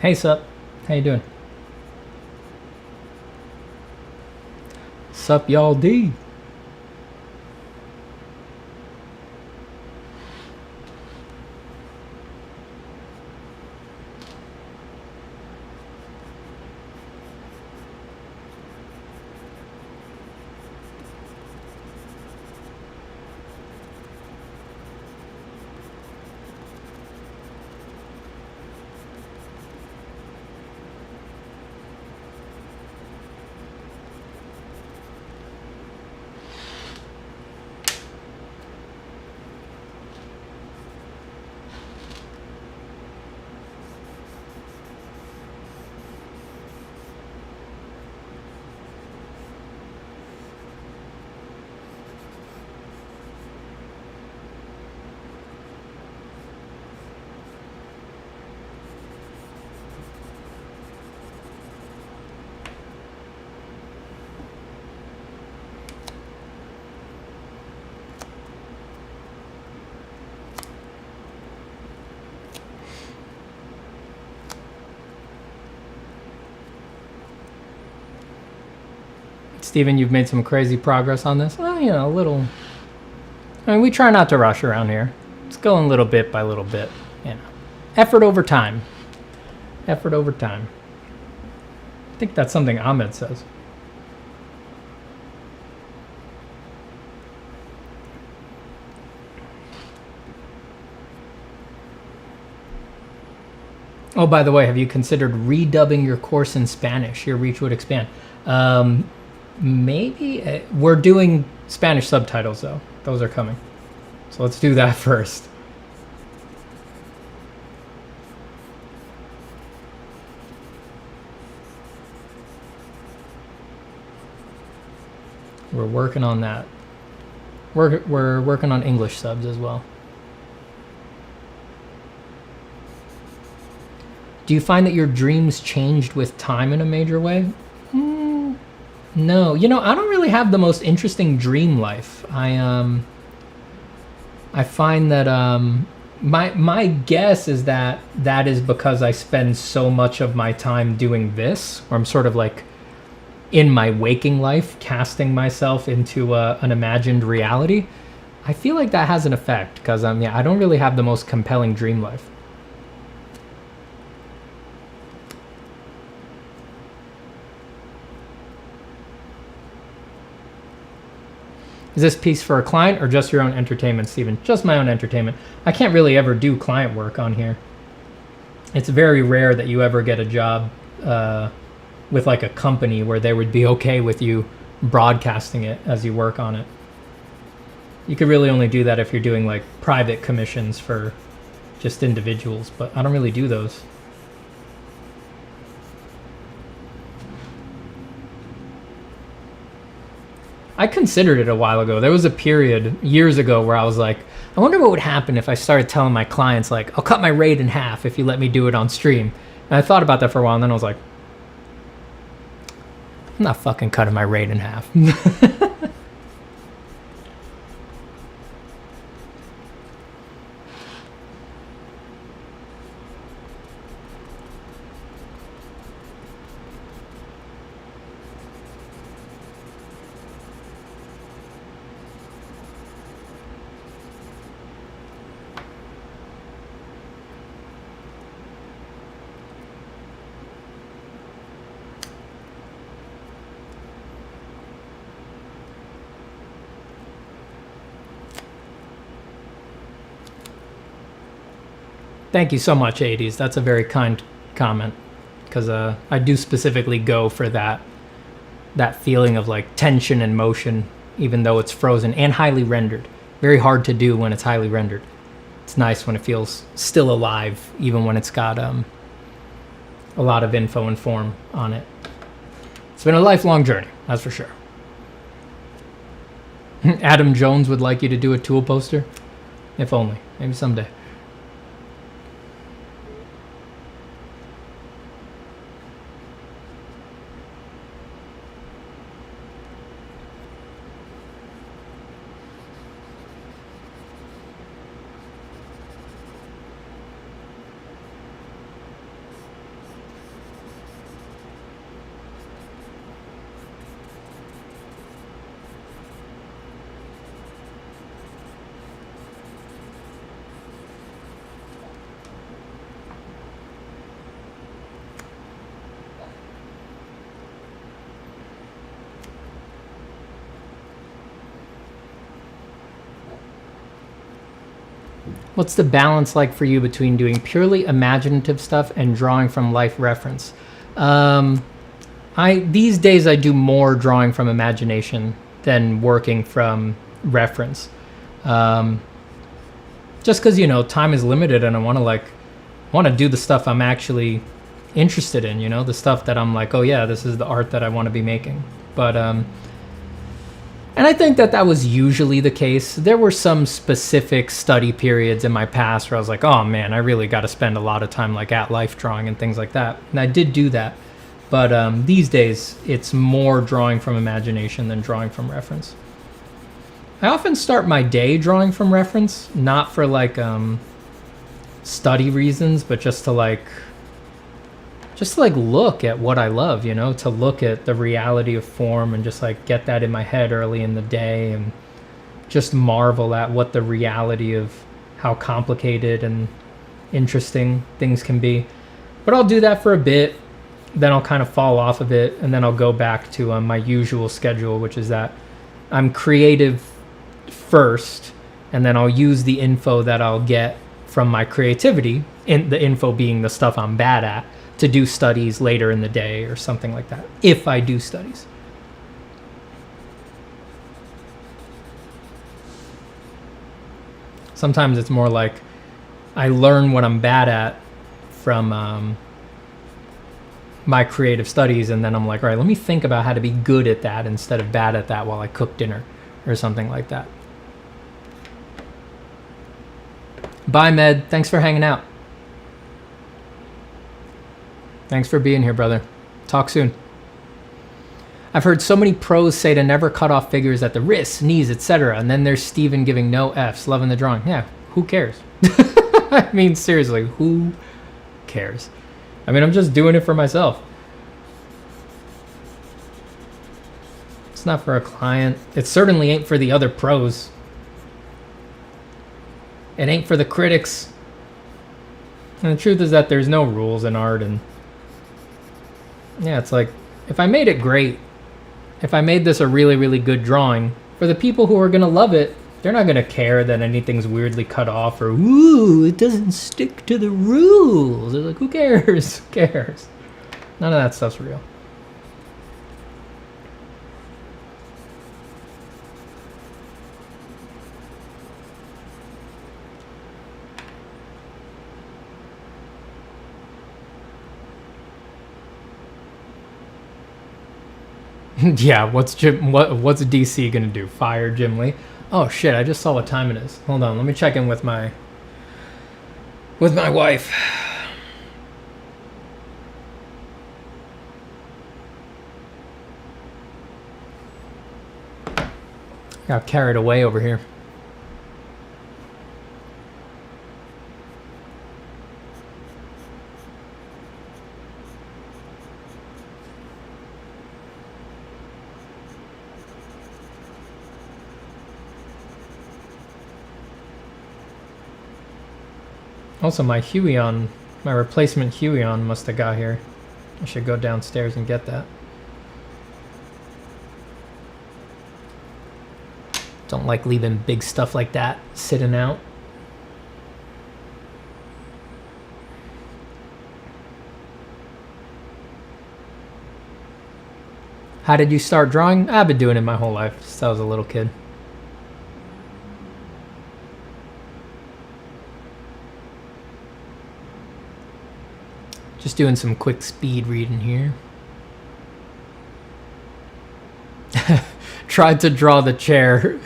Hey, Sup. How you doing? Sup, y'all D. Steven, you've made some crazy progress on this. Well, you know, a little. I mean, we try not to rush around here. It's going little bit by little bit, you know. Effort over time. Effort over time. I think that's something Ahmed says. Oh, by the way, have you considered redubbing your course in Spanish? Your reach would expand. Maybe. We're doing Spanish subtitles, though. Those are coming. So let's do that first. We're working on that. We're working on English subs as well. Do you find that your dreams changed with time in a major way? No. You know, I don't really have the most interesting dream life. I find that my guess is that is because I spend so much of my time doing this, or I'm sort of like in my waking life casting myself into an imagined reality. I feel like that has an effect because yeah, I don't really have the most compelling dream life. Is this piece for a client or just your own entertainment, Steven? Just my own entertainment. I can't really ever do client work on here. It's very rare that you ever get a job with like a company where they would be okay with you broadcasting it as you work on it. You could really only do that if you're doing like private commissions for just individuals, but I don't really do those. I considered it a while ago. There was a period years ago where I was like, I wonder what would happen if I started telling my clients, like, I'll cut my rate in half if you let me do it on stream. And I thought about that for a while, and then I was like, I'm not fucking cutting my rate in half. Thank you so much, 80s. That's a very kind comment, because I do specifically go for that feeling of like tension and motion, even though it's frozen and highly rendered. Very hard to do when it's highly rendered. It's nice when it feels still alive, even when it's got a lot of info and form on it. It's been a lifelong journey, that's for sure. Adam Jones would like you to do a tool poster. If only. Maybe someday. What's the balance like for you between doing purely imaginative stuff and drawing from life reference? These days I do more drawing from imagination than working from reference. Just because, you know, time is limited and I want to do the stuff I'm actually interested in, you know, the stuff that I'm like, oh yeah, this is the art that I want to be making. But and I think that was usually the case. There were some specific study periods in my past where I was like, oh man, I really got to spend a lot of time like at life drawing and things like that. And I did do that. But these days, it's more drawing from imagination than drawing from reference. I often start my day drawing from reference, not for like study reasons, but just to look at what I love, you know, to look at the reality of form and just like get that in my head early in the day and just marvel at what the reality of how complicated and interesting things can be. But I'll do that for a bit, then I'll kind of fall off of it, and then I'll go back to my usual schedule, which is that I'm creative first, and then I'll use the info that I'll get from my creativity, in the info being the stuff I'm bad at, to do studies later in the day or something like that, if I do studies. Sometimes it's more like I learn what I'm bad at from my creative studies, and then I'm like, all right, let me think about how to be good at that instead of bad at that while I cook dinner or something like that. Bye, Med. Thanks for hanging out. Thanks for being here, brother. Talk soon. I've heard so many pros say to never cut off figures at the wrists, knees, etc. And then there's Steven giving no Fs, loving the drawing. Yeah, who cares? I mean, seriously, who cares? I mean, I'm just doing it for myself. It's not for a client. It certainly ain't for the other pros. It ain't for the critics. And the truth is that there's no rules in art, and yeah, it's like, if I made it great, if I made this a really, really good drawing, for the people who are going to love it, they're not going to care that anything's weirdly cut off or, ooh, it doesn't stick to the rules. They're like, who cares? Who cares? None of that stuff's real. Yeah, what's DC gonna do? Fire Jim Lee? Oh shit! I just saw what time it is. Hold on, let me check in with my wife. Got carried away over here. Also, my Huion, my replacement Huion must have got here. I should go downstairs and get that. Don't like leaving big stuff like that sitting out. How did you start drawing? I've been doing it my whole life since I was a little kid. Just doing some quick speed reading here. Tried to draw the chair.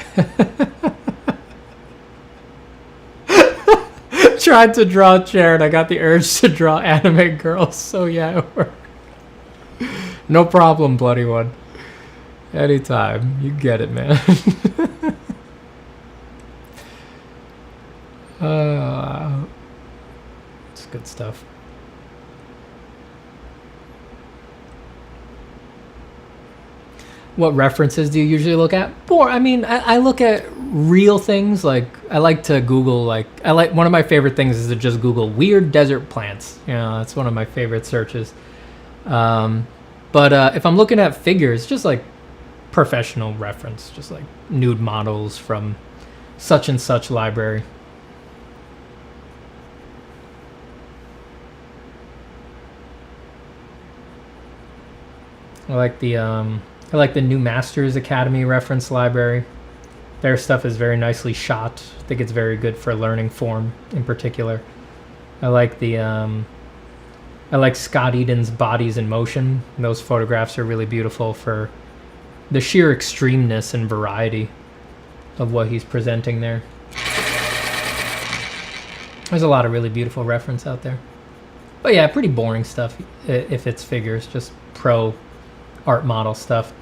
Tried to draw a chair and I got the urge to draw anime girls. So yeah, it worked. No problem, bloody one. Anytime. You get it, man. It's good stuff. What references do you usually look at? I mean, I look at real things. Like, I like to Google, one of my favorite things is to just Google weird desert plants. You know, that's one of my favorite searches. But if I'm looking at figures, just like professional reference, just like nude models from such and such library. I like the New Masters Academy reference library. Their stuff is very nicely shot. I think it's very good for learning form in particular. I like Scott Eden's Bodies in Motion. Those photographs are really beautiful for the sheer extremeness and variety of what he's presenting there. There's a lot of really beautiful reference out there. But yeah, pretty boring stuff if it's figures, just pro art model stuff.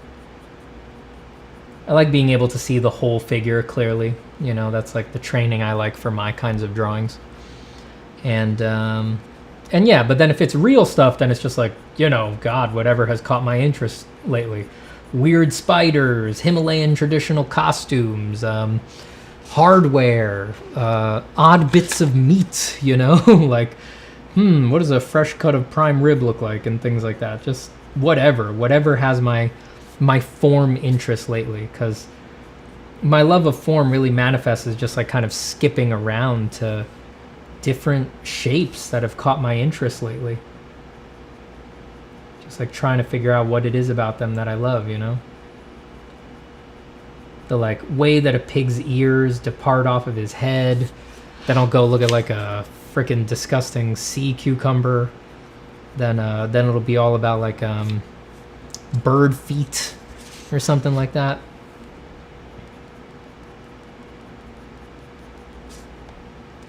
I like being able to see the whole figure clearly. You know, that's like the training I like for my kinds of drawings. And yeah, but then if it's real stuff, then it's just like, you know, God, whatever has caught my interest lately. Weird spiders, Himalayan traditional costumes, hardware, odd bits of meat, you know, like, what does a fresh cut of prime rib look like, and things like that. Just whatever has my form interest lately, because my love of form really manifests as just like kind of skipping around to different shapes that have caught my interest lately. Just like trying to figure out what it is about them that I love, you know? The like way that a pig's ears depart off of his head. Then I'll go look at like a freaking disgusting sea cucumber. Then it'll be all about like bird feet or something like that.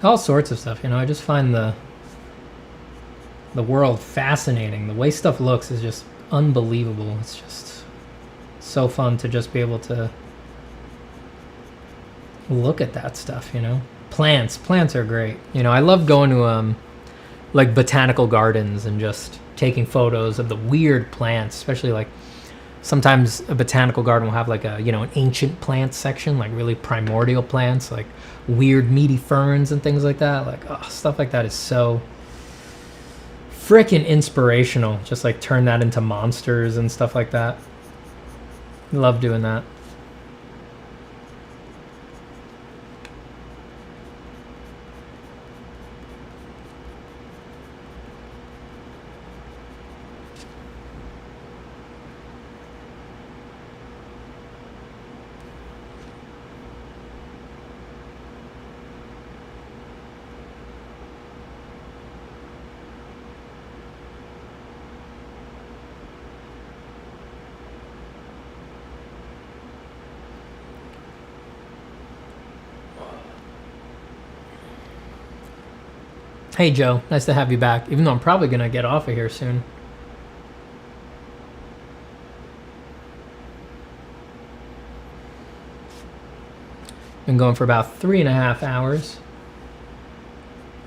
All sorts of stuff, you know. I just find the world fascinating. The way stuff looks is just unbelievable. It's just so fun to just be able to look at that stuff, you know. Plants are great, you know. I love going to like botanical gardens and just taking photos of the weird plants, especially like sometimes a botanical garden will have like a, you know, an ancient plant section, like really primordial plants, like weird meaty ferns and things like that. Like, oh, stuff like that is so freaking inspirational. Just like turn that into monsters and stuff like that. Love doing that. Hey Joe, nice to have you back, even though I'm probably going to get off of here soon. Been going for about 3.5 hours.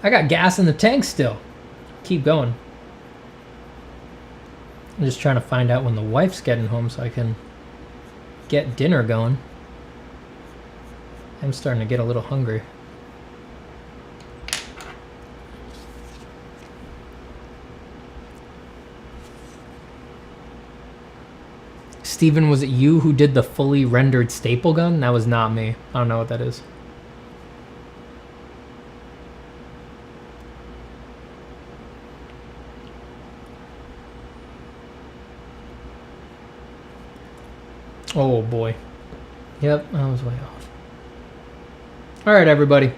I got gas in the tank still. Keep going. I'm just trying to find out when the wife's getting home so I can get dinner going. I'm starting to get a little hungry. Steven, was it you who did the fully rendered staple gun? That was not me. I don't know what that is. Oh boy. Yep, I was way off. Alright everybody.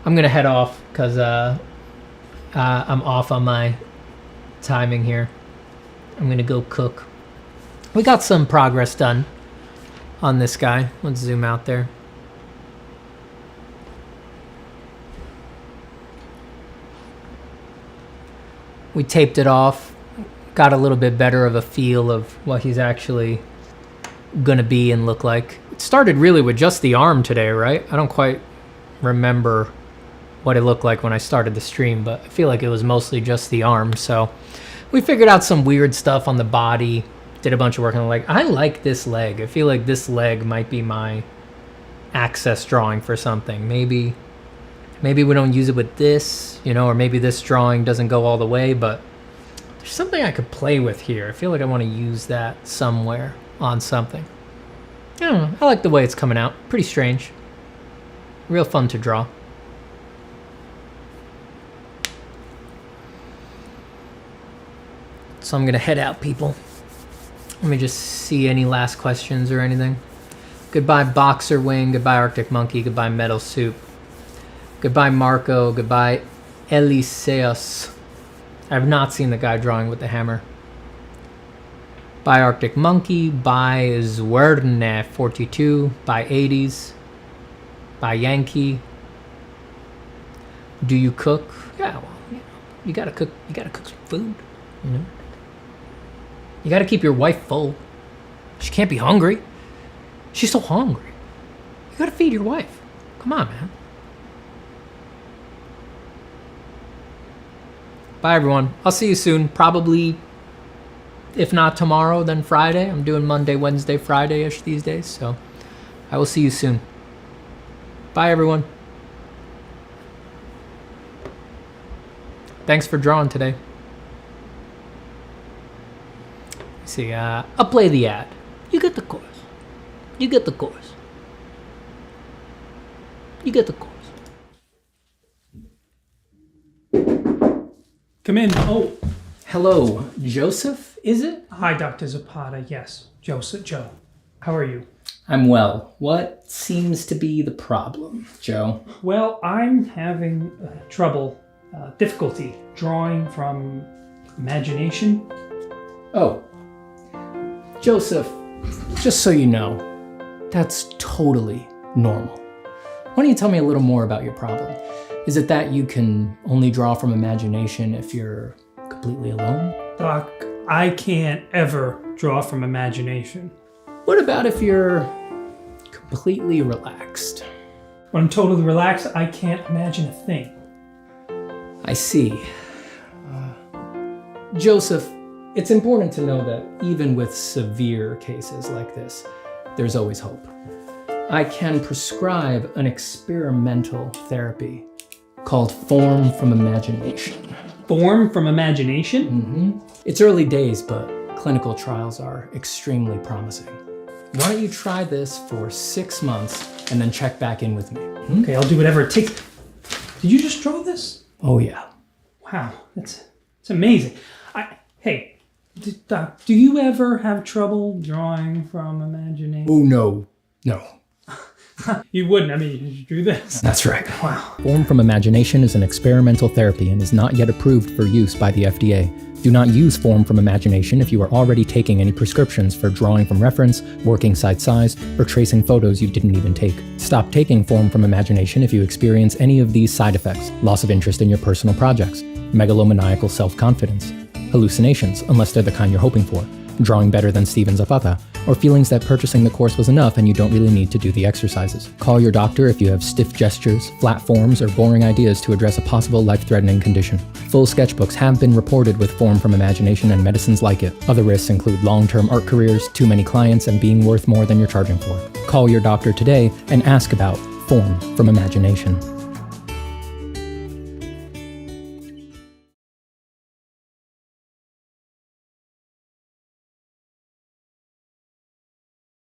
I'm gonna head off because I'm off on my timing here. I'm gonna go cook. We got some progress done on this guy. Let's zoom out there. We taped it off, got a little bit better of a feel of what he's actually gonna be and look like. It started really with just the arm today, right? I don't quite remember what it looked like when I started the stream, but I feel like it was mostly just the arm. So we figured out some weird stuff on the body. Did a bunch of work on the leg. I like this leg. I feel like this leg might be my access drawing for something. Maybe we don't use it with this, you know, or maybe this drawing doesn't go all the way, but there's something I could play with here. I feel like I want to use that somewhere on something. I don't know. I like the way it's coming out. Pretty strange. Real fun to draw. So I'm going to head out, people. Let me just see any last questions or anything. Goodbye, Boxer Wing. Goodbye, Arctic Monkey. Goodbye, Metal Soup. Goodbye, Marco. Goodbye, Eliseus. I have not seen the guy drawing with the hammer. Bye, Arctic Monkey. Bye, Zwerne42. Bye, 80s. Bye, Yankee. Do you cook? Yeah, well, you gotta cook. You gotta cook some food, you know. You gotta keep your wife full. She can't be hungry. She's so hungry. You gotta feed your wife. Come on, man. Bye, everyone. I'll see you soon. Probably, if not tomorrow, then Friday. I'm doing Monday, Wednesday, Friday-ish these days. So I will see you soon. Bye, everyone. Thanks for drawing today. See, I'll play the ad. You get the course. You get the course. You get the course. Come in. Oh. Hello, Joseph, is it? Hi, Dr. Zapata. Yes, Joe. How are you? I'm well. What seems to be the problem, Joe? Well, I'm having difficulty drawing from imagination. Oh. Joseph, just so you know, that's totally normal. Why don't you tell me a little more about your problem? Is it that you can only draw from imagination if you're completely alone? Doc, I can't ever draw from imagination. What about if you're completely relaxed? When I'm totally relaxed, I can't imagine a thing. I see. Joseph, it's important to know that even with severe cases like this, there's always hope. I can prescribe an experimental therapy called Form from Imagination. Form from imagination? Mm-hmm. It's early days, but clinical trials are extremely promising. Why don't you try this for 6 months and then check back in with me? Okay, I'll do whatever it takes. Did you just draw this? Oh, yeah. Wow, it's amazing. Hey, Doc, do you ever have trouble drawing from imagination? Oh, no. You wouldn't. I mean, you drew this. That's right. Wow. Form from Imagination is an experimental therapy and is not yet approved for use by the FDA. Do not use Form from Imagination if you are already taking any prescriptions for drawing from reference, working side size, or tracing photos you didn't even take. Stop taking Form from Imagination if you experience any of these side effects: loss of interest in your personal projects, megalomaniacal self-confidence, hallucinations, unless they're the kind you're hoping for, drawing better than Steven Zapata, or feelings that purchasing the course was enough and you don't really need to do the exercises. Call your doctor if you have stiff gestures, flat forms, or boring ideas to address a possible life-threatening condition. Full sketchbooks have been reported with Form from Imagination and medicines like it. Other risks include long-term art careers, too many clients, and being worth more than you're charging for. Call your doctor today and ask about Form from Imagination.